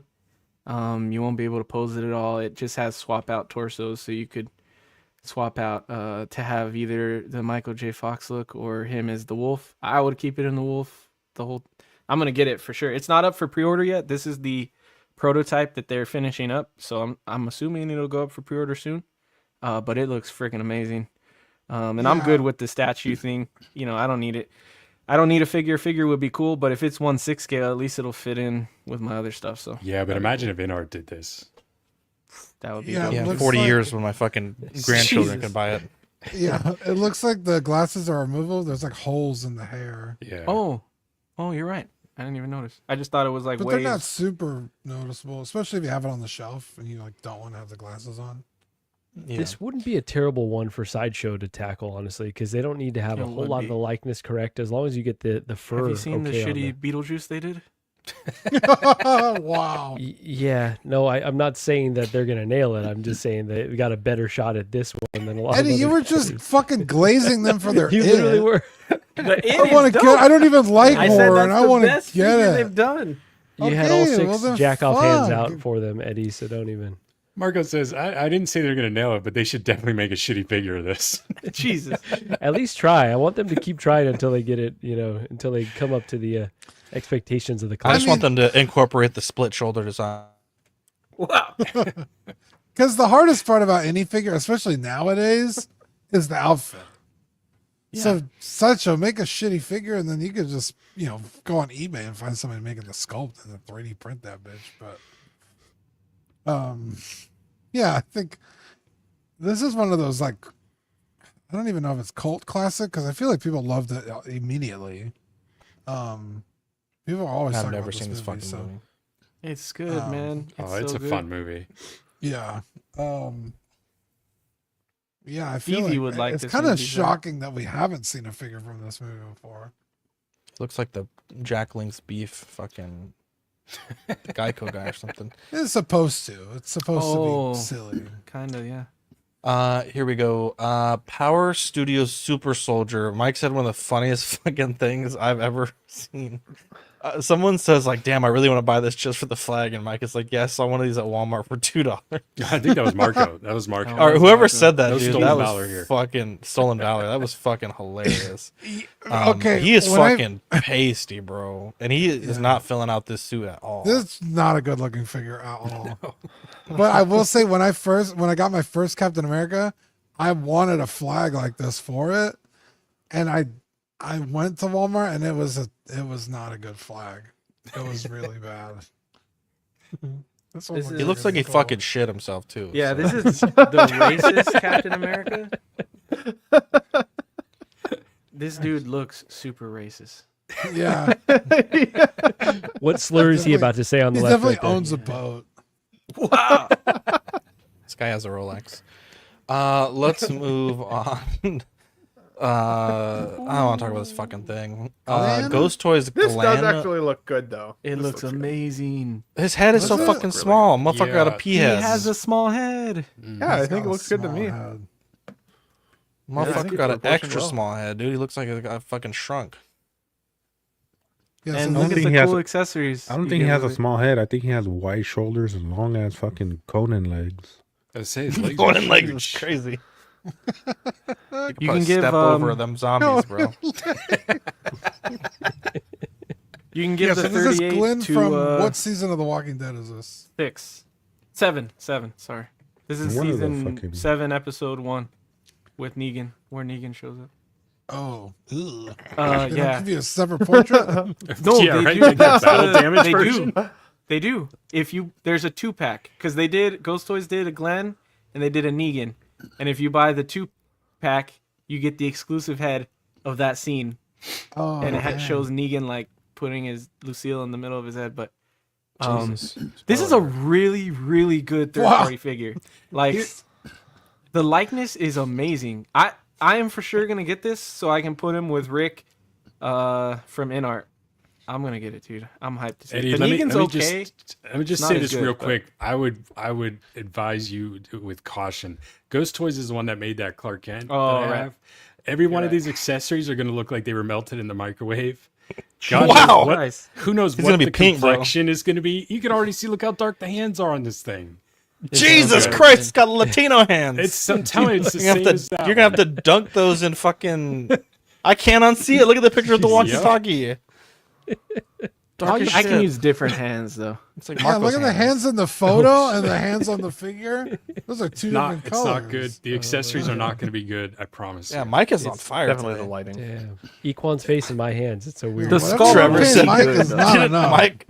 You won't be able to pose it at all. It just has swap out torsos, so you could swap out to have either the Michael J. Fox look or him as the wolf. I would keep it in the wolf. I'm gonna get it for sure. It's not up for pre-order yet. This is the prototype that they're finishing up, so I'm assuming it'll go up for pre-order soon. But it looks freaking amazing. And I'm good with the statue thing. You know, I don't need it. I don't need a figure. Figure would be cool, but if it's 1/6 scale, at least it'll fit in with my other stuff. So Yeah, but imagine if InArt did this. that would be Yeah, dope. it Yeah, looks 40 like- years when my fucking grandchildren Jesus. can buy it. Yeah, it looks like the glasses are removable. There's like holes in the hair, Yeah. Oh, you're right. I didn't even notice. I just thought it was like but waves. they're not super noticeable, especially if you have it on the shelf and you like don't want to have the glasses on. Yeah. This wouldn't be a terrible one for Sideshow to tackle, honestly, because they don't need to have It a whole would lot be. of the likeness correct, as long as you get the fur. Have you seen okay the on shitty Beetlejuice they did? Wow. Yeah, no, I'm not saying that they're gonna nail it. I'm just saying that we got a better shot at this one than a lot. Eddie, of you other were just things. fucking glazing them for their You id. literally were. I want to get. I don't even like I said horror, that's and I the want to best get figure it. they've done. You had all Okay, 6 well then jack off hands fuck. out for them, Eddie. So don't even. Marco says, I didn't say they're going to nail it, but they should definitely make a shitty figure of this. Jesus. At least try. I want them to keep trying until they get it. Until they come up to the expectations of the I class. just want them to incorporate the split shoulder design. Wow. Because the hardest part about any figure, especially nowadays, is the outfit. So Sideshow, make a shitty figure, and then you could just go on eBay and find somebody making the sculpt and then 3D print that bitch. But yeah, I think this is one of those like I don't even know if it's cult classic because I feel like people loved it immediately. People are always I've talking never about seen this movie, fucking so. movie. It's good, man. It's so a good. fun movie. Yeah. Yeah, I feel Evie like would like it's this kind of movie, though. shocking that we haven't seen a figure from this movie before. Looks like the Jack Link's beef fucking Geico guy or something. It's supposed to. It's supposed to be silly. Kind of, yeah. Here we go. Power Studios Super Soldier. Mike said one of the funniest fucking things I've ever seen. Someone says like, "Damn, I really want to buy this just for the flag," and Mike is like, "Yeah, I saw one of these at Walmart for $2." I think that was Marco. That was Marco. Or whoever said that, No dude, stolen that was valor here. fucking stolen valor. That was fucking hilarious. Okay, he is when I- fucking pasty, bro, and he is not filling out this suit at all. This is not a good looking figure at all. But I will say when I got my first Captain America, I wanted a flag like this for it. And I went to Walmart and it was not a good flag. It was really bad. This one He looks like he cool. fucking shit himself too. Yeah, so. this is the racist Captain America. This dude looks super racist. Yeah. What slur is he about to say on the He left? definitely right there? owns a boat. Wow. This guy has a Rolex. Let's move on. I don't want to talk about this fucking thing. Ghost Toys This Glenn. does actually look good, though. It This looks good. amazing. His head is so Does it? fucking small. Motherfucker got a pea He head. has a small head. Yeah, I think it looks good to me. Motherfucker it's got an proportioned extra well. small head, dude. He looks like he got fucking shrunk. Yeah, And so look then- at the he has- cool accessories. I don't you think he get has a with it. small head. I think he has wide shoulders and long ass fucking Conan legs. I say his legs Going are in legs huge. is crazy. You can give step over them zombies, bro. You can give Yeah, the so this is 38 Glenn to from what season of The Walking Dead is this? 7. Sorry, this is One of the season fucking- 7, episode 1, with Negan, where Negan shows up. Oh, ugh. They don't Yeah. give you a separate portrait. No, Yeah, they right, do. like that That's battle the- damage they version. do. They do. If you there's a 2-pack because they did Ghost Toys did a Glenn and they did a Negan, and if you buy the 2-pack, you get the exclusive head of that scene, Oh, and it man. shows Negan like putting his Lucille in the middle of his head. But Jesus. this is a really really good third-party figure. Like the likeness is amazing. I am for sure gonna get this so I can put him with Rick from InArt. I'm gonna get it, dude. I'm hyped to see Eddie, it. The Negan's let okay. me just Not say as this good, real but- quick. I would advise you with caution. Ghost Toys is the one that made that Clark Kent. Oh, that I right. have. Every one of right. these accessories are going to look like they were melted in the microwave. God Wow. knows what- Nice. Who knows It's what gonna be the pink, bro. complexion is going to be? You can already see. Look how dark the hands are on this thing. Jesus okay. Christ, it's got Latino hands. I'm telling you, it's the You're same gonna have as to- that You're gonna have one. to dunk those in fucking. I can't unsee it. Look at the picture of the walkie-talkie. Dark as I can shit. use different hands though. It's like Yeah, Marco's look at the hands in the photo and the hands on the figure. Those are two different It's colors. not good. The accessories are not going to be good. I promise. Yeah, you. Mike is on fire. Definitely today. the lighting. Yeah. Equan's face in my hands. It's so weird. The Whatever skull. Trevor okay, said Mike good, is though. not enough. Mike,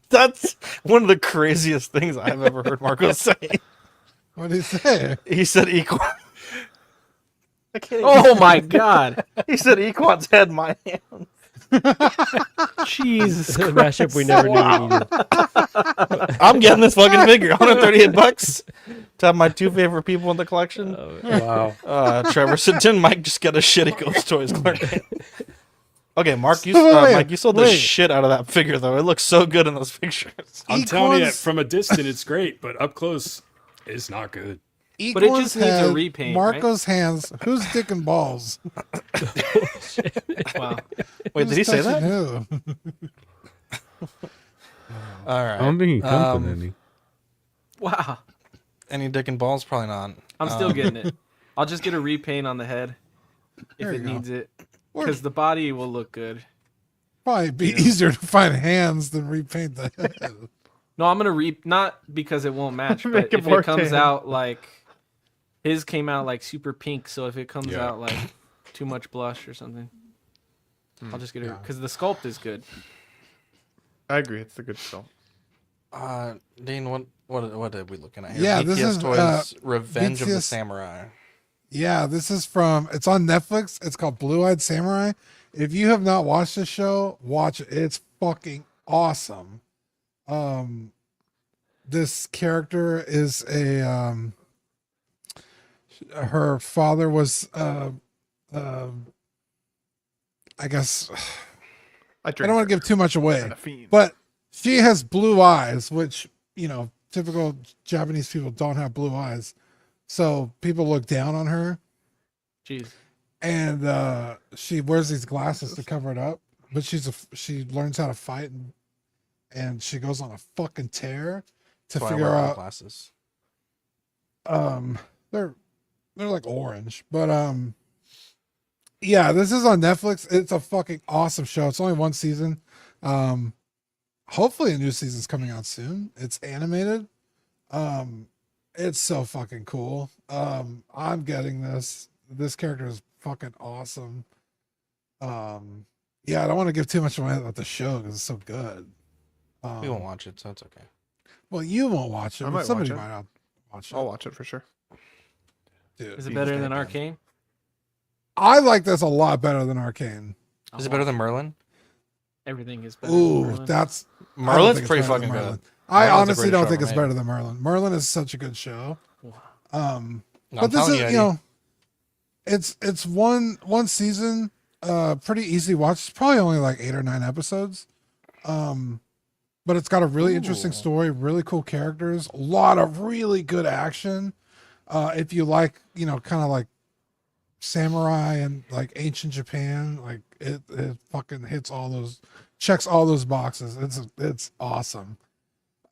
that's one of the craziest things I've ever heard Marco say. What did he say? He said equal. Oh my god. He said Equan's head in my hand. Jesus A Christ. mashup we never knew we needed. I'm getting this fucking figure. $138 to have my two favorite people in the collection. Wow. Trevor said, "Didn't Mike just get a shitty Ghost Toys Clark Kent?" Okay, Mark, you Wait, Mike, you sold the wait. shit out of that figure though. It looks so good in those pictures. I'm telling you, Equans- from a distance, it's great, but up close, it's not good. But it Equan's just needs a head, repaint, Marco's hands. Who's dick and balls? Wow. Wait, did he say Touching that? who? All right. I don't think he comes with any. Wow. Any dick and balls? Probably not. I'm still getting it. I'll just get a repaint on the head if There it you go. needs it. Or- Because the body will look good. Probably be easier to find hands than repaint the head. No, I'm gonna not because it won't match, but Make it if more it comes tan. out like his came out like super pink, so if it comes Yeah. out like too much blush or something, I'll just get it because the sculpt is good. I agree. It's a good film. Dean, what are we looking at here? Yeah, this BTS is, Toys Revenge of the BTS Samurai. Yeah, this is it's on Netflix. It's called Blue Eyed Samurai. If you have not watched this show, watch it. It's fucking awesome. This character is her father was I guess I don't want to give too much away, And a fiend. but she has blue eyes, which, typical Japanese people don't have blue eyes. So people look down on her. Jeez. And she wears these glasses to cover it up, but she learns how to fight and she goes on a fucking tear to That's why I figure wear out glasses. they're like orange, but yeah, this is on Netflix. It's a fucking awesome show. It's only one season. Hopefully a new season's coming out soon. It's animated. It's so fucking cool. I'm getting this. This character is fucking awesome. Yeah, I don't want to give too much away about the show because it's so good. We won't watch it, so it's okay. Well, you won't watch it, I but might somebody watch it. might not watch it. I'll watch it for sure. Dude, Is it better than Arcane? I like this a lot better than Arcane. Is it better than Merlin? Everything is better. Than Ooh, Merlin. that's Merlin's pretty fucking Merlin. good. I Merlin's a honestly great don't show think ever it's made. better than Merlin. Merlin is such a good show. No, But I'm this telling is, you, you know, it's one season, pretty easy watch. It's probably only like 8 or 9 episodes. But it's got a really interesting story, really cool characters, a lot of really good action. If you like, you know, kind of like samurai and like ancient Japan, like it fucking checks all those boxes. It's awesome.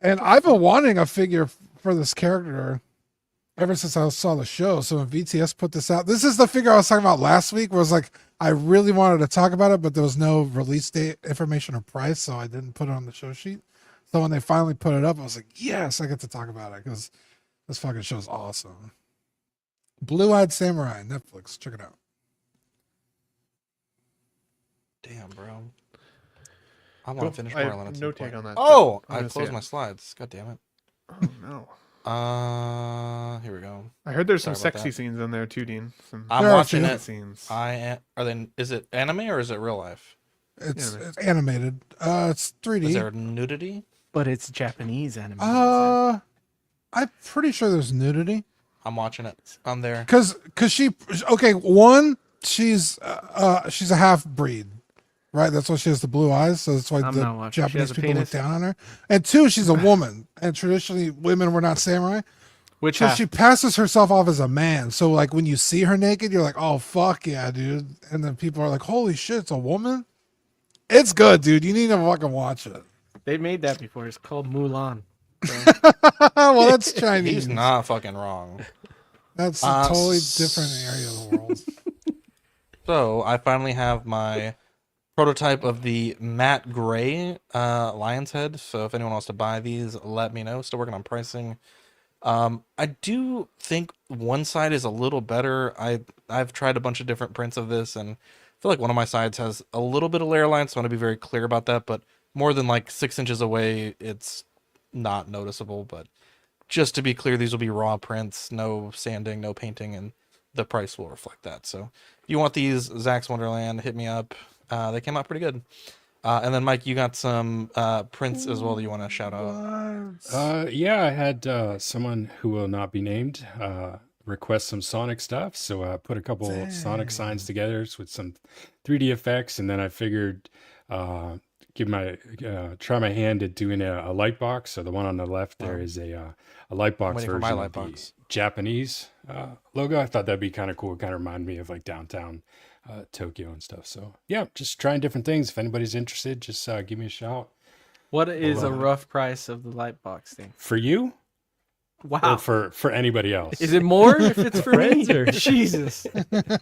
And I've been wanting a figure for this character ever since I saw the show. So when VTS put this out, this is the figure I was talking about last week, where it's like I really wanted to talk about it, but there was no release date information or price, so I didn't put it on the show sheet. So when they finally put it up, I was like, yes, I get to talk about it because this fucking show's awesome. Blue-Eyed Samurai, Netflix. Check it out. Damn, bro. I want to finish I Merlin. have at no some take point. on that. Oh, I'm I gonna see closed it. my slides. God damn it. Oh no. Here we go. I heard there's some Sorry about sexy that. scenes in there too, Dean. I'm There are watching a few it. scenes. Is it anime or is it real life? It's animated. It's 3D. Is there nudity? But it's Japanese anime. I'm pretty sure there's nudity. I'm watching it. I'm there. Cause she's a half breed, right? That's why she has the blue eyes. So that's why I'm the not watching. She Japanese has a people look penis? down on her. And 2, she's a woman, and traditionally women were not samurai. Which So half? she passes herself off as a man. So like when you see her naked, you're like, oh fuck yeah, dude. And then people are like, holy shit, it's a woman. It's good, dude. You need to fucking watch it. They made that before. It's called Mulan. Well, that's Chinese. He's not fucking wrong. That's a totally different area of the world. So I finally have my prototype of the matte gray lion's head. So if anyone wants to buy these, let me know. Still working on pricing. I do think one side is a little better. I've tried a bunch of different prints of this, and I feel like one of my sides has a little bit of layer line, so I want to be very clear about that. But more than like 6 inches away, it's not noticeable. But just to be clear, these will be raw prints, no sanding, no painting, and the price will reflect that. So if you want these, Zach's Wonderland, hit me up. They came out pretty good. And then Mike, you got some prints as well that you want to shout out. Yeah, I had someone who will not be named request some Sonic stuff, so I put a couple Sonic signs together with some 3D effects, and then I figured try my hand at doing a light box. So the one on the left there is a light box version of the Japanese logo. I thought that'd be kind of cool. It kind of reminded me of like downtown Tokyo and stuff. So yeah, just trying different things. If anybody's interested, just give me a shout. What is a rough price of the light box thing? For you? Wow. Or for anybody else? Is it more if it's for me? Jesus.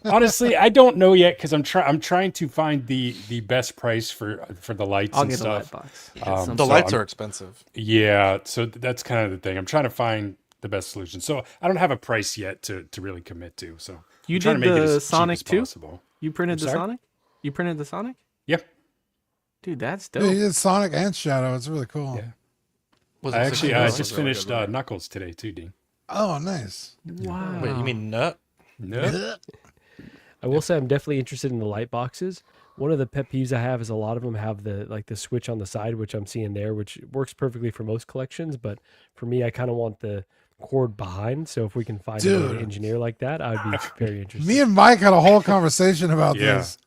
Honestly, I don't know yet because I'm trying to find the best price for the lights I'll and get stuff. the light box. The lights are expensive. Yeah, so that's kind of the thing. I'm trying to find the best solution. So I don't have a price yet to really commit to. So You I'm trying did to make it the as cheap Sonic as too? possible. You printed I'm the sorry? Sonic? You printed the Sonic? Yep. Dude, that's Yeah, dope. he did Sonic and Shadow. It's really cool. Yeah. I actually just finished Knuckles today too, Dean. Oh, nice. Wow. Wait, you mean nut? Nut? I will say I'm definitely interested in the light boxes. One of the pet peeves I have is a lot of them have the switch on the side, which I'm seeing there, which works perfectly for most collections. But for me, I kind of want the cord behind. So if we can find a way to Dude. engineer like that, I'd be very interested. Me and Mike had a whole conversation about this.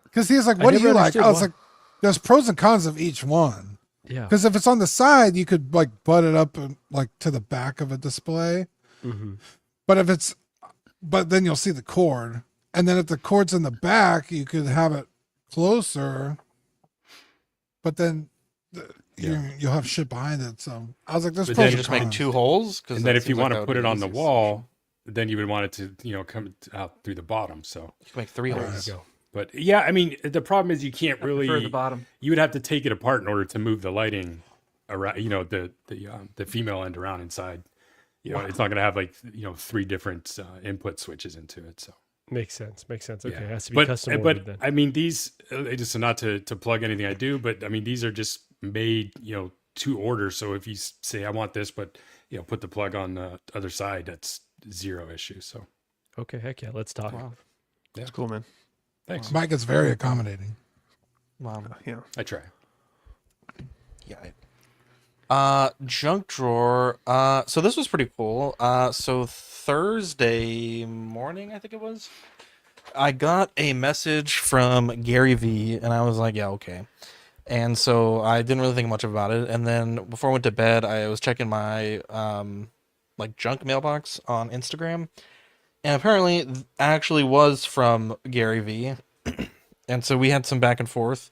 Because he was like, I what do never you like? understood I was why. like, there's pros and cons of each one. Yeah. Because if it's on the side, you could like butt it up like to the back of a display. Mm-hmm. But then you'll see the cord. And then if the cord's in the back, you have it closer. But then you'll have shit behind it. So I was like, there's But pros then and Just make cons. 2 holes. And then if you want to to put it on the wall, then you would want it to come out through the bottom. So you can make 3 There holes. you go. But yeah, I mean, the problem is you can't really. prefer the bottom. You would have to take it apart in order to move the lighting around. The female end around inside. It's not going to have 3 different input switches into it. So Makes sense. Okay, yeah. it has to be custom ordered then. I mean, these just not to plug anything I do, but I mean, these are just made to order. So if you say I want this, but put the plug on the other side, that's 0 issue. So Okay, heck yeah, let's talk. Wow. Yeah. That's cool, man. Thanks. Mike is very accommodating. Yeah. I try. Yeah. Junk drawer. So this was pretty cool. So Thursday morning, I think it was, I got a message from Gary V, and I was like, yeah, okay. And so I didn't really think much about it. And then before I went to bed, I was checking my like junk mailbox on Instagram, and apparently it actually was from Gary V. And so we had some back and forth,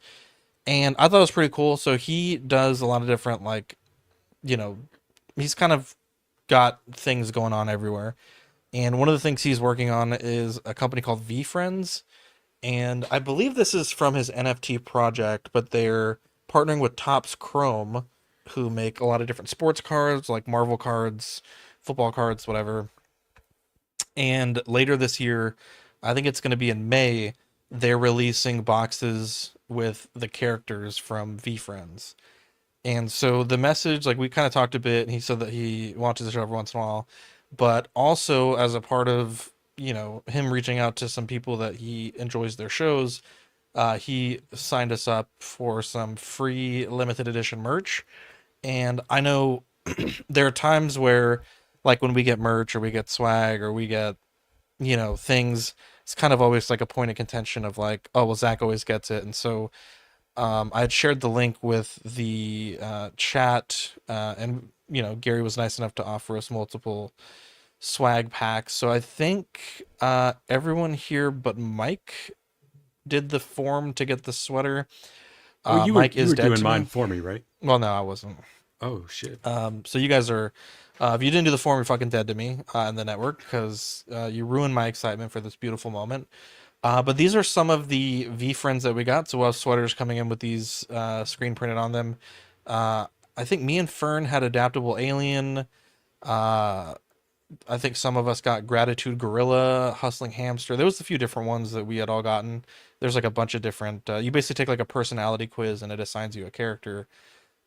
and I thought it was pretty cool. So he does a lot of different, like, you know, he's kind of got things going on everywhere. And one of the things he's working on is a company called V Friends. And I believe this is from his NFT project, but they're partnering with Topps Chrome, who make a lot of different sports cards, like Marvel cards, football cards, whatever. And later this year, I think it's going to be in May, they're releasing boxes with the characters from V Friends. And so the message, like, we kind of talked a bit, and he said that he watches the show every once in a while, but also as a part of, you know, him reaching out to some people that he enjoys their shows, he signed us up for some free limited edition merch. And I know there are times where, like, when we get merch or we get swag or we get, you know, things, it's kind of always like a point of contention of like, oh, well, Zach always gets it. And so I had shared the link with the chat, and, you know, Gary was nice enough to offer us multiple swag packs. So I think everyone here but Mike did the form to get the sweater. Mike you is were dead doing to mine me. for me, right? Well, no, I wasn't. Oh, shit. So you guys are, if you didn't do the form, you're fucking dead to me in the network, because you ruined my excitement for this beautiful moment. But these are some of the V Friends that we got. So we'll have sweaters coming in with these screen printed on them. I think me and Fern had Adaptable Alien. I think some of us got Gratitude Gorilla, Hustling Hamster. There was a few different ones that we had all gotten. There's like a bunch of different, you basically take like a personality quiz and it assigns you a character.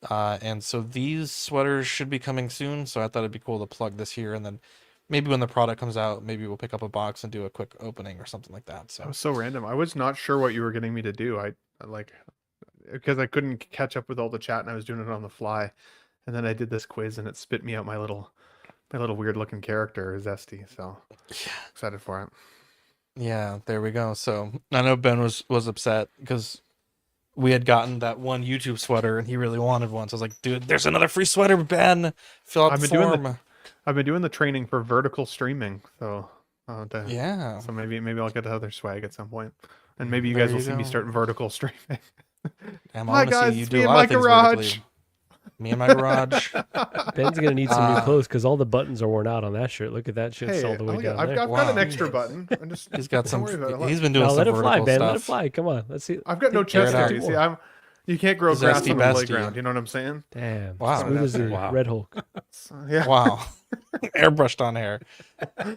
And so these sweaters should be coming soon. So I thought it'd be cool to plug this here, and then maybe when the product comes out, maybe we'll pick up a box and do a quick opening or something like that. So That was so random. I was not sure what you were getting me to do. I like, because I couldn't catch up with all the chat and I was doing it on the fly. And then I did this quiz and it spit me out my little weird looking character, Zesty. So excited for it. yeah, there we go. So I know Ben was upset because we had gotten that one YouTube sweater and he really wanted one. So I was like, dude, there's another free sweater, Ben. Fill out the form. I've been doing the training for vertical streaming. So yeah. So maybe I'll get other swag at some point. And maybe you guys will see me start vertical streaming. Hi guys, you do a lot of things vertically. Me and my garage. Ben's gonna need some new clothes because all the buttons are worn out on that shirt. Look at that shit's all the way down I've there. got an extra button. He's got some. He's been doing some let it vertical fly, Ben. stuff. Let it fly. Come on, let's see. I've got no chest hair. You see, you can't grow grass on the playground. You know what I'm saying? Damn. Wow. Smooth as the Red Hulk. Yeah. Wow. Airbrushed on hair.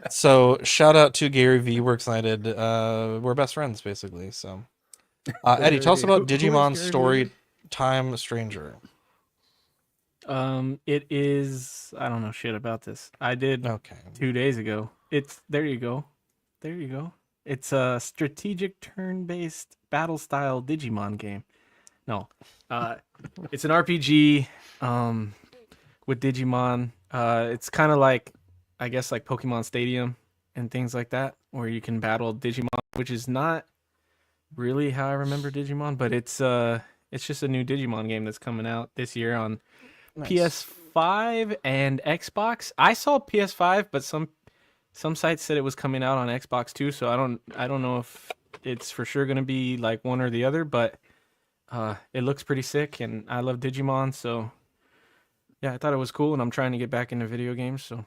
So shout out to Gary V. We're excited. We're best friends basically. So Eddie, tell us about Digimon Story Time Stranger. It is, I don't know shit about this. I did 2 days ago. There you go. It's a strategic turn-based battle style Digimon game. No. It's an RPG with Digimon. It's kind of like, I guess, like Pokemon Stadium and things like that, where you can battle Digimon, which is not really how I remember Digimon, but it's just a new Digimon game that's coming out this year on PS5 and Xbox. I saw PS5, but some sites said it was coming out on Xbox too, so I don't know if it's for sure going to be like one or the other, but it looks pretty sick, and I love Digimon, so yeah, I thought it was cool, and I'm trying to get back into video games, so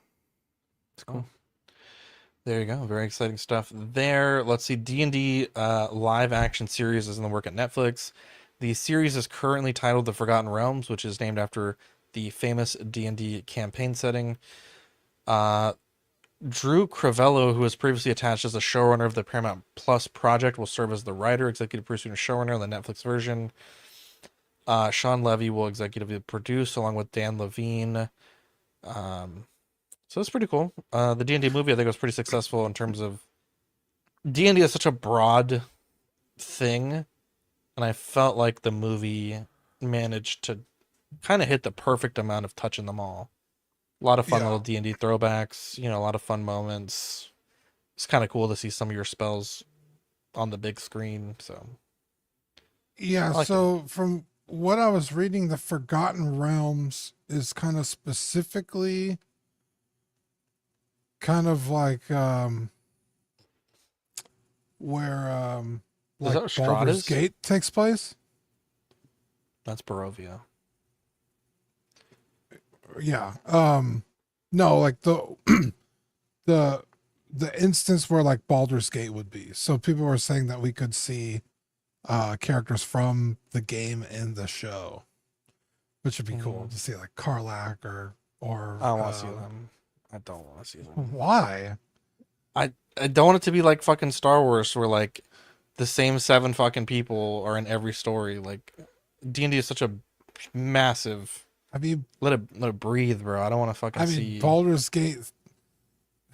it's cool. There you go. Very exciting stuff there. Let's see. D&D live action series is in the work at Netflix. The series is currently titled The Forgotten Realms, which is named after the famous D&D campaign setting. Drew Crivello, who was previously attached as the showrunner of the Paramount Plus project, will serve as the writer, executive producer, and showrunner of the Netflix version. Sean Levy will executively produce, along with Dan Levine. So it's pretty cool. The D&D movie, I think, was pretty successful in terms of D&D is such a broad thing and I felt like the movie managed to kind of hit the perfect amount of touching them all. A lot of fun little D&D throwbacks, a lot of fun moments. It's kind of cool to see some of your spells on the big screen. So yeah, so from what I was reading, the Forgotten Realms is kind of specifically kind of like where like Baldur's Gate takes place. That's Barovia. Yeah. No, like the the instance where like Baldur's Gate would be. So people were saying that we could see characters from the game in the show, which would be cool to see, like Karlach or I don't want to see them. I don't want to see them. Why? I don't want it to be like fucking Star Wars, where like the same 7 fucking people are in every story. Like D&D is such a massive. Let it breathe, bro. I don't want to fucking see. Baldur's Gate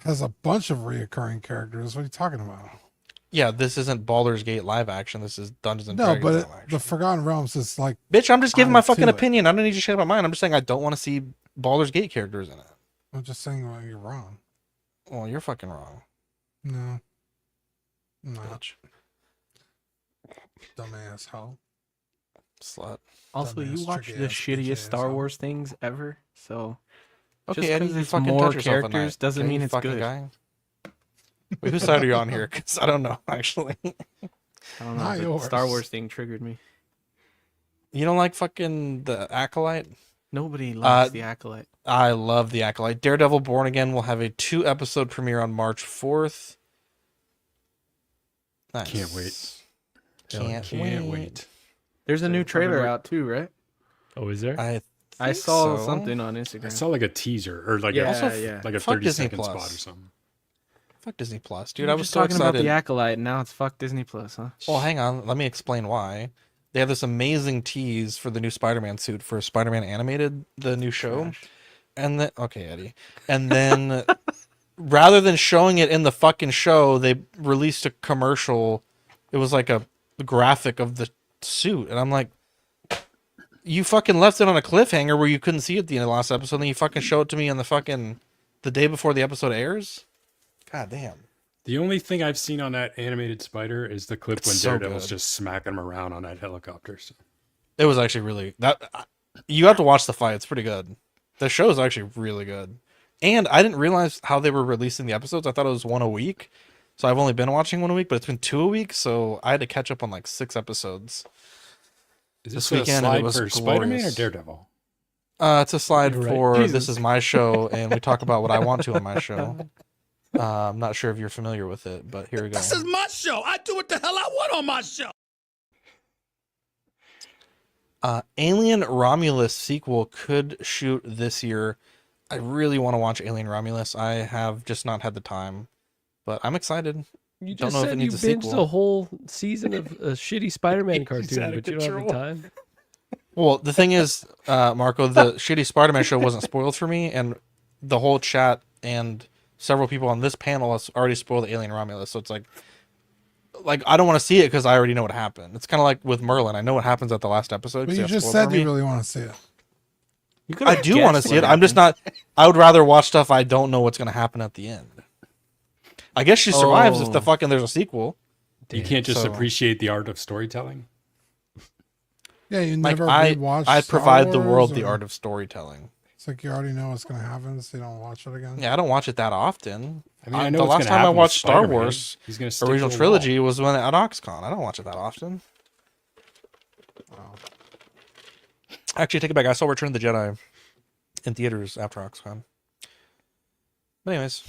has a bunch of reoccurring characters. What are you talking about? Yeah, this isn't Baldur's Gate live action. This is Dungeons and Dragons live action. The Forgotten Realms is like. Bitch, I'm just giving my fucking opinion. I don't need to shit about mine. I'm just saying I don't want to see Baldur's Gate characters in it. I'm just saying you're wrong. Well, you're fucking wrong. No. Bitch. Dumbass hoe. Slut. Also, you watch the shittiest Star Wars things ever, so okay, just Eddie, because you it's fucking more touch yourself at characters night, doesn't okay, mean you it's fucking good. guy. Wait, whose side are you on here? Because I don't know, actually. I don't know. Not The yours. Star Wars thing triggered me. You don't like fucking the Acolyte? Nobody likes the Acolyte. I love the Acolyte. Daredevil Born Again will have a 2-episode premiere on March 4th. Nice. Can't wait. Can't wait. There's a new trailer out too, right? Oh, is there? I saw so. something on Instagram. I saw like a teaser or like like a fuck 30 Disney second Plus. spot or something. Fuck Disney Plus, dude. You I were was just so talking excited. about the Acolyte, and now it's fuck Disney Plus, huh? Well, hang on. Let me explain why. They have this amazing tease for the new Spider-Man suit for Spider-Man Animated, the new show. And then, okay, Eddie. And then, rather than showing it in the fucking show, they released a commercial. It was like a graphic of the suit. And I'm like, you fucking left it on a cliffhanger where you couldn't see it at the end of the last episode. And then you fucking show it to me on the day before the episode airs. God damn. The only thing I've seen on that animated spider is the clip when so Daredevil's good. just smacking him around on that helicopter. So. It was actually really you have to watch the fight. It's pretty good. The show is actually really good. And I didn't realize how they were releasing the episodes. I thought it was 1 a week. So I've only been watching 1 a week, but it's been 2 a week. So I had to catch up on like 6 episodes. Is this this weekend, and it a slide was for Spider-Man or glorious. Daredevil? It's a slide You're right. for Jesus. This Is My Show, and we talk about what I want to on my show. I'm not sure if you're familiar with it, but here we go. This is my show. I do what the hell I want on my show. Alien Romulus sequel could shoot this year. I really want to watch Alien Romulus. I have just not had the time, but I'm excited. You Don't just know if said it you needs a binged sequel. a whole season of a shitty Spider-Man cartoon, out of but you don't have the control. time. Well, the thing is, Marco, the shitty Spider-Man show wasn't spoiled for me, and the whole chat and several people on this panel has already spoiled Alien Romulus. So it's like I don't want to see it because I already know what happened. It's kind of like with Merlin. I know what happens at the last episode. But 'cause you it got just spoiled said for you me. really want to see it. You could I have do want to guessed see what it. I'm just happened. not. I would rather watch stuff I don't know what's going to happen at the end. I guess she survives if the fucking there's a sequel. You can't just So- appreciate the art of storytelling. Yeah, you Like never I rewatched Star provide the Wars, world the or- art of storytelling. It's like you already know what's going to happen, so you don't watch it again. Yeah, I don't watch it that often. I mean, I know the what's last gonna time I happen with watched Star Spider-Man. Wars He's gonna stick original to a trilogy was when at OxCon. I don't watch it that often. Actually, take it back. I saw Return of the Jedi in theaters after OxCon. But anyways,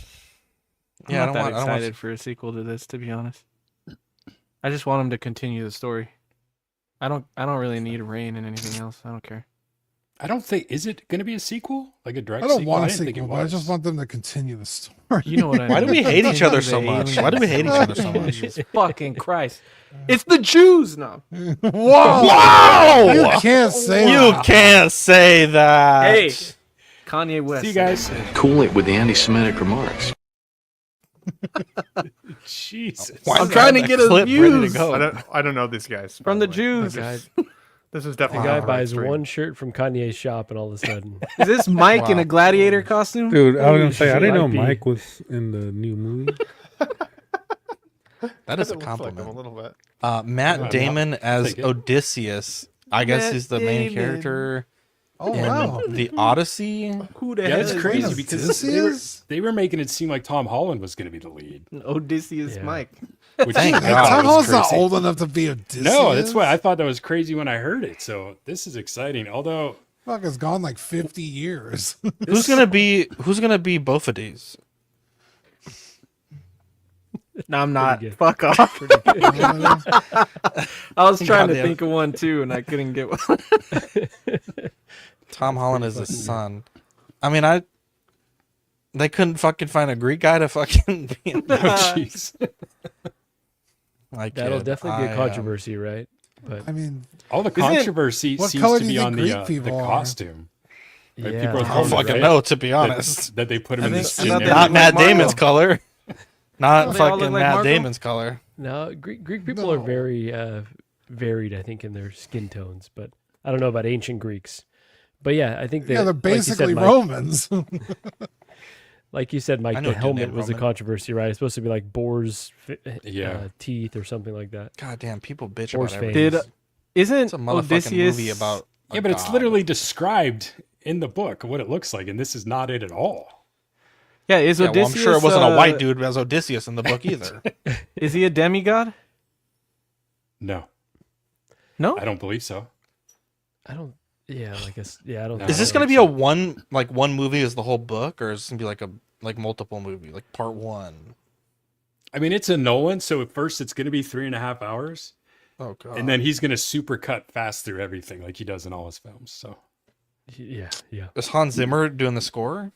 I'm yeah, not that I don't excited for a sequel to this, to be honest. I just want him to continue the story. I don't really need Rain and anything else. I don't care. I don't think is it going to be a sequel, like a direct. I don't sequel? want a didn't think it sequel, but I was. just want them to continue the story. You know what I mean? Why do we hate each other so Continue the much? Why do we hate each other so much? Jesus fucking Christ. It's the Jews now. Whoa! Whoa! You can't say You that. can't say that. Hey, Kanye West. See you guys. Cool it with the anti-Semitic remarks. Jesus. I'm trying to get his views. I don't know these guys. From the by way. Jews. This is The definitely guy not buys extreme. one shirt from Kanye's shop, and all of a sudden, Is this Mike in a gladiator costume? Dude, I was gonna say I didn't know Might be. Mike was in the new movie. That is a It looks like him compliment. a little bit. Matt Damon as Take it. Odysseus. I guess Matt he's the main Damon. character Oh in wow. the Odyssey. Who the Yeah, hell it's is crazy this? because they were making it seem like Tom Holland was going to be the lead. Odysseus Yeah. Mike. Which Thank is- God. Tom that was Holland's not crazy. old enough to be Odysseus. No, that's why I thought that was crazy when I heard it. So this is exciting. Although Fuck, it's gone like 50 years. Who's gonna be both of these? No, I'm not. good. Fuck off. I was trying to Goddamn. think of one too, and I couldn't get one. Tom Holland is his son. I mean, they couldn't fucking find a Greek guy to fucking be in oh, that. jeez. that'll definitely be a controversy, right? But I mean, All the controversy what seems color to do you be think on Greek the people are? costume. Right? yeah, People are I don't calling it, fucking right? know, to be honest. That they put him in think- this. I thought they Not look Matt like Marco. Damon's color. Not They all look fucking like Matt Marco? Damon's color. no, Greek people are very varied, I think, in their skin tones. But I don't know about ancient Greeks. But yeah, I think yeah, they're like you said, basically Mike, Romans. Like you said, Mike, I know the a dude helmet named was a Roman. controversy, right? It's supposed to be like boar's Yeah. teeth or something like that. God damn, people bitch Horse about everything. face. Isn't It's a motherfucking Odysseus movie about a Yeah, but it's god. literally described in the book what it looks like, and this is not it at all. Yeah, is Yeah, well, Odysseus? I'm sure it wasn't a white dude as Odysseus in the book either. Is he a demigod? No, No. I don't believe so. I don't. Yeah, I guess. Yeah, I don't. No. Is this gonna be a one movie is the whole book, or is this gonna be like multiple movie, like part one? I mean, it's a Nolan, so at first it's going to be 3.5 hours, Oh god. and then he's going to super cut fast through everything like he does in all his films. So Yeah, yeah. Is Hans Zimmer doing the score?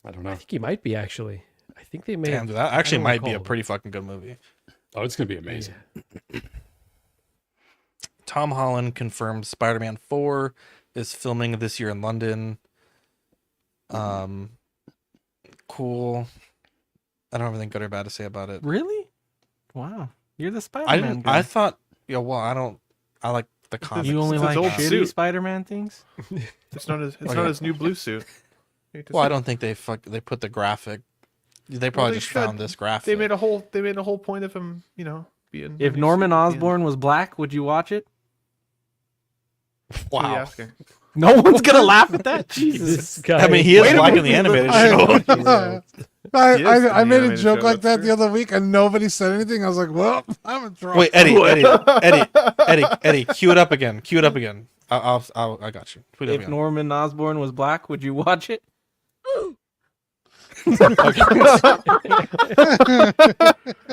I don't know. I think he might be actually. I think they may. Damn, have, dude, that I actually don't might be a recall. pretty fucking good movie. Oh, it's going to be amazing. Tom Holland confirmed Spider-Man 4 is filming this year in London. Cool. I don't have anything good or bad to say about it. Really? Wow. You're the I Spider-Man didn't. guy. I thought. Yeah, well, I don't. I like the comics. You only It's like old shitty suit. Spider-Man things? It's not his. It's Okay. not his new blue suit. You hate to Well, see I it. don't think they put the graphic. They probably they just should. found this graphic. They made a whole. They made a whole point of him. You know, being. If Norman Osborn was black, would you watch it? What are you Wow. asking? No one's gonna laugh at that. Jesus. This guy. I mean, he is Wait a black in minute. the animated I- show. I made a animated joke show, like that's that the other week and nobody said anything. I was like, well, I'm in trouble. Wait, Eddie, cue it up again. Cue it up again. I got you. Cue it up If again. Norman Osborn was black, would you watch it?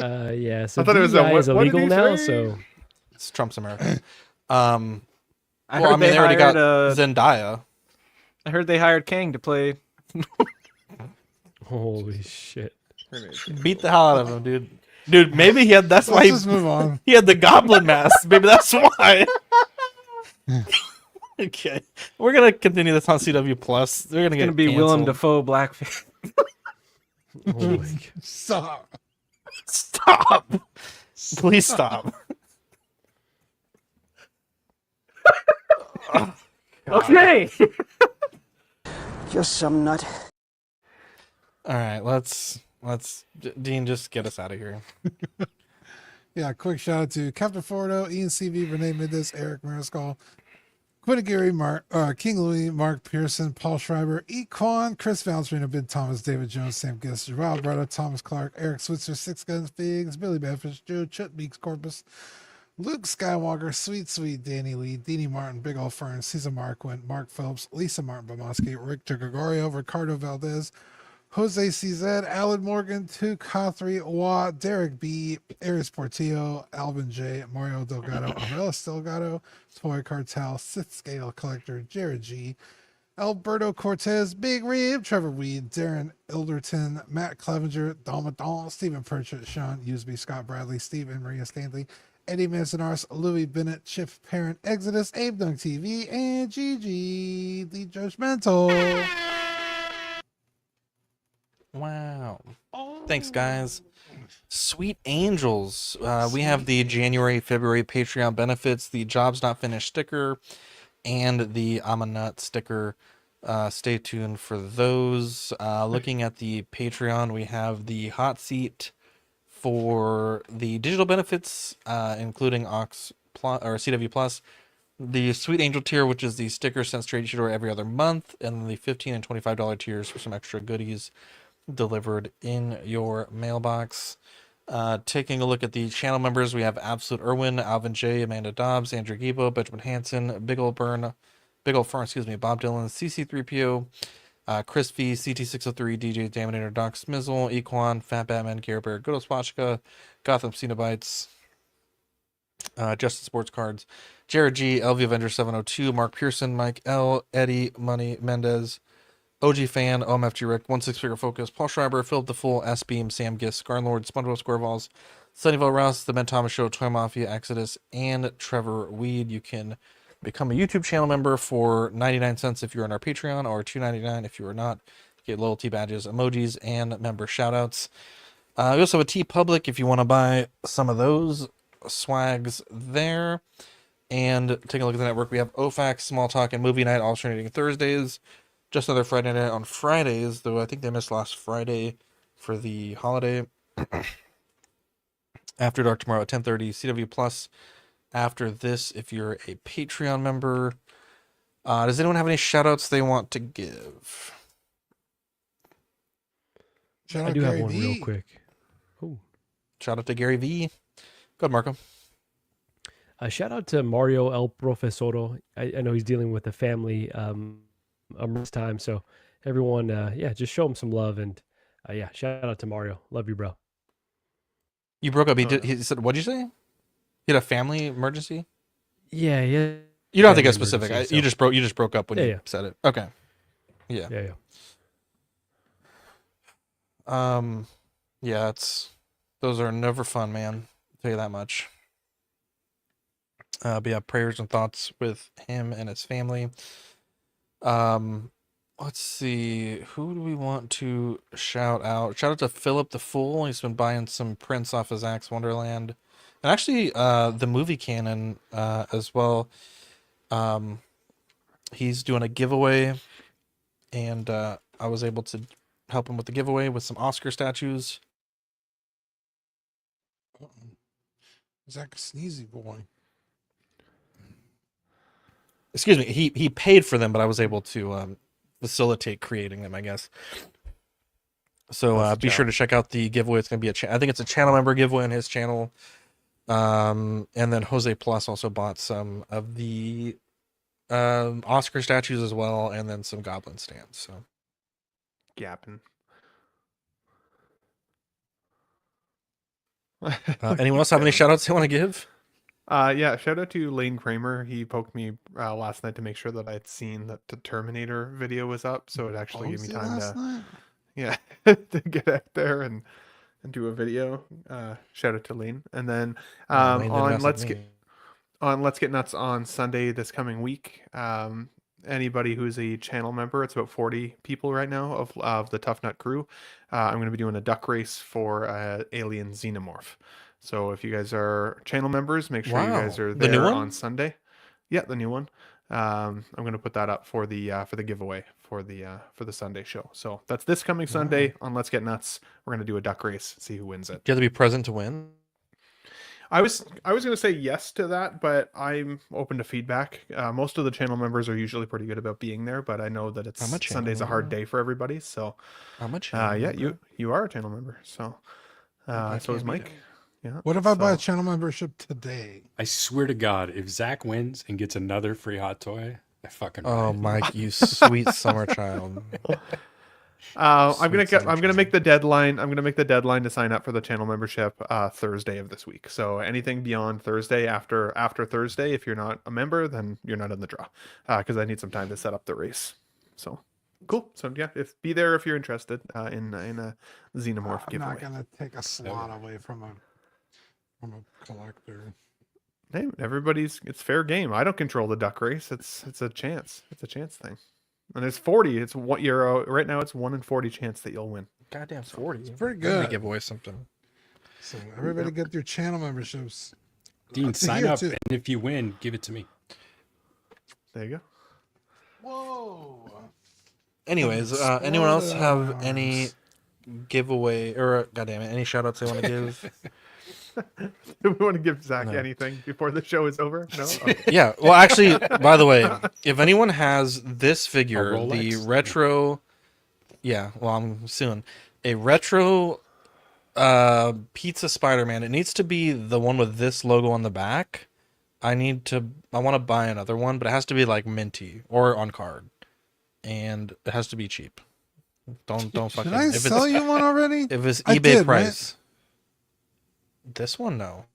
Yeah. So I thought it was a DEI is what did illegal he now. say? So It's Trump's America. I Well, heard I mean, they they already hired. got Zendaya. I heard they hired Kang to play. holy shit. Beat the hell out of him, dude. Dude, maybe he had. That's why Let's just move on. he had the goblin mask. Maybe that's why. Okay, we're gonna continue this on CW Plus. They're gonna It's gonna get be Willem canceled. Dafoe blackface. Holy Stop. Stop. Please stop. Okay. You're some nut. All right, let's Dean, just get us out of here. Yeah, quick shout out to Captain Fordo, Ian CV, Renee Middes, Eric Mariscal, Quinn Gary, King Louis, Mark Pearson, Paul Schreiber, Equan, Chris Valentine, Ben Thomas, David Jones, Sam Guest, Gerald Bretta, Thomas Clark, Eric Switzer, Six Guns Figs, Billy Badfish, Joe Chut Beaks Corpus, Luke Skywalker, Sweet Danny Lee, Deanie Martin, Big Ol' Fern, Cesar Marquin, Mark Phelps, Lisa Martin Bomoski, Rick Gregorio, Ricardo Valdez, Jose CZ, Alan Morgan, Tuke Hathry, Watt, Derek B, Aries Portillo, Alvin J, Mario Delgado, Arelis Delgado, Toy Cartel, Sith Scale Collector, Jared G, Alberto Cortez, Big Rib, Trevor Weed, Darren Ilderton, Matt Clevenger, Dalmadon, Stephen Pritchett, Sean Usby, Scott Bradley, Steve and Maria Stanley, Eddie Manzanares, Louis Bennett, Chip Parent, Exodus, Abe Dunk TV, and Gigi, the Judgmental. Wow. Oh. Thanks, guys. Sweet Angels. We have the January, February Patreon benefits, the Jobs Not Finished sticker, and the I'm a Nut sticker. Stay tuned for those. Looking at the Patreon, we have the hot seat for the digital benefits, including Ox Plus or CW Plus. The Sweet Angel tier, which is the sticker sent straight to your door every other month, and the $15 and $25 tiers for some extra goodies delivered in your mailbox. Taking a look at the channel members, we have Absolute Irwin, Alvin J, Amanda Dobbs, Andrew Gibo, Benjamin Hansen, Big Ol' Fern, Bob Dylan, CC3PO, Chris V, CT603, DJ Daminator, Doc Smizzle, Equan, Fat Batman, Gare Bear, Good Ol' Swatchka, Gotham Cenobites, Justice Sports Cards, Jared G, LV Avenger 702, Mark Pearson, Mike L, Eddie, Money, Mendez, OG Fan, OMFG Rick, 16 Figure Focus, Paul Schreiber, Philip the Fool, S Beam, Sam Giss, Scarlord, SpongeBob SquareBalls, Sunnyvale Rouse, The Ben Thomas Show, Toy Mafia, Exodus, and Trevor Weed. You can become a YouTube channel member for 99 cents if you're on our Patreon, or $2.99 if you are not. Get loyalty badges, emojis, and member shoutouts. We also have a TeePublic if you want to buy some of those swags there. And taking a look at the network, we have OFAX, Small Talk, and Movie Night alternating Thursdays. Just another Friday night on Fridays, though I think they missed last Friday for the holiday. After Dark tomorrow at 10:30, CW Plus. After this, if you're a Patreon member. Does anyone have any shout-outs they want to give? I do have one real quick. Oh, shout out to Gary V. Go ahead, Marco. Shout out to Mario El Profesoro. I know he's dealing with a family this time, so everyone, just show him some love, and shout out to Mario. Love you, bro. You broke up. He said, "What'd you say? You had a family emergency?" Yeah. You don't have to get specific. You just broke up when you said it. Okay. Yeah. Yeah. Those are never fun, man. I'll tell you that much. But yeah, prayers and thoughts with him and his family. Let's see. Who do we want to shout out? Shout out to Philip the Fool. He's been buying some prints off his Axe Wonderland. And actually, the movie canon as well. He's doing a giveaway. And I was able to help him with the giveaway with some Oscar statues. Zach Sneezy boy. Excuse me, he paid for them, but I was able to facilitate creating them, I guess. So be sure to check out the giveaway. It's going to be I think it's a channel member giveaway on his channel. And then Jose Plus also bought some of the Oscar statues as well, and then some goblin stands. So Gapping. Anyone else have any shout outs they want to give? Shout out to Lane Kramer. He poked me last night to make sure that I had seen that the Terminator video was up, so it actually gave me time to get out there and do a video. Shout out to Lane. And then on Let's Get Nuts on Sunday this coming week. Anybody who's a channel member, it's about 40 people right now of the Tough Nut crew. I'm going to be doing a duck race for Alien Xenomorph. So if you guys are channel members, make sure you guys are there on Sunday. Yeah, the new one. I'm going to put that up for the giveaway for the Sunday show. So that's this coming Sunday on Let's Get Nuts. We're going to do a duck race, see who wins it. Do you have to be present to win? I was going to say yes to that, but I'm open to feedback. Most of the channel members are usually pretty good about being there, but I know that Sunday's a hard day for everybody. So you are a channel member. So so is Mike. Yeah. What if I buy a channel membership today? I swear to God, if Zach wins and gets another free hot toy, I fucking. Oh, Mike, you sweet summer child. I'm gonna make the deadline. I'm gonna make the deadline to sign up for the channel membership Thursday of this week. So anything beyond Thursday, after Thursday, if you're not a member, then you're not in the draw. Because I need some time to set up the race. So cool. So yeah, be there if you're interested in a Xenomorph giveaway. I'm not gonna take a slot away from a collector. Hey, it's fair game. I don't control the duck race. It's a chance. It's a chance thing. And there's 40. It's what you're right now. It's 1 in 40 chance that you'll win. goddamn 40. It's pretty good. Give away something. So everybody get your channel memberships. Dean, sign Here, up, too. and if you win, give it to me. There you go. Whoa. Anyways, anyone else have any giveaway or goddamn it, any shout outs they want to give? Do we want to give Zach No. anything before the show is over? No. Okay. Yeah. Well, actually, by the way, if anyone has this figure, A the Rolex? retro, yeah. Well, I'm soon a retro pizza Spider-Man. It needs to be the one with this logo on the back. I want to buy another one, but it has to be like minty or on card, and it has to be cheap. Don't fucking. Did I sell you one already? If it's I eBay did, price. This one, no.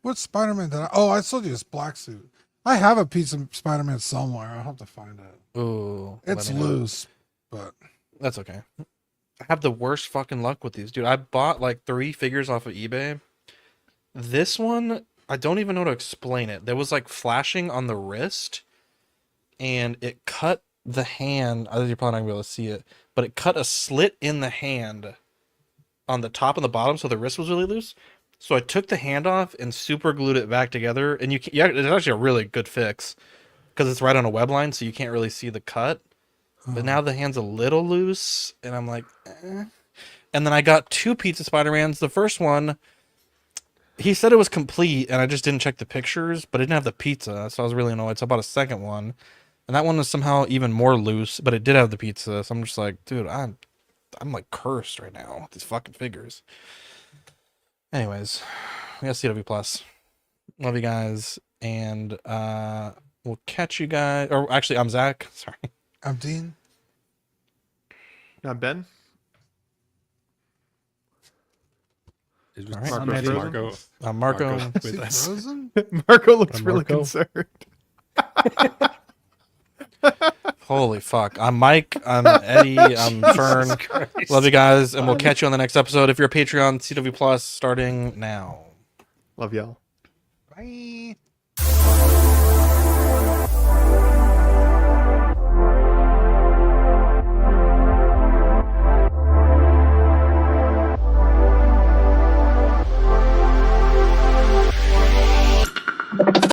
What Spider-Man did I? Oh, I sold you this black suit. I have a piece of Spider-Man somewhere. I'll have to find it. Ooh, It's let me know. loose, but That's okay. I have the worst fucking luck with these, dude. I bought like 3 figures off of eBay. This one, I don't even know how to explain it. There was like flashing on the wrist, and it cut the hand. I think you're probably not gonna be able to see it, but it cut a slit in the hand on the top and the bottom, so the wrist was really loose. So I took the hand off and super glued it back together, and it's actually a really good fix because it's right on a web line, so you can't really see the cut. But now the hand's a little loose, and I'm like, eh. And then I got 2 Pizza Spider-Mans. The first one, he said it was complete, and I just didn't check the pictures, but it didn't have the pizza, so I was really annoyed. So I bought a second one, and that one was somehow even more loose, but it did have the pizza. So I'm just like, dude, I'm like cursed right now with these fucking figures. Anyways, we got CW Plus. Love you guys, and we'll catch you guys. Or actually, I'm Zach. Sorry. I'm Dean. Ben. Is All right. Marco? Marco. Is he frozen? Marco looks I'm really Marco. concerned. Holy fuck. I'm Mike. I'm Eddie. I'm Fern. Love you guys, and we'll catch you on the next episode. If you're a Patreon, CW Plus starting now. Love y'all. Bye.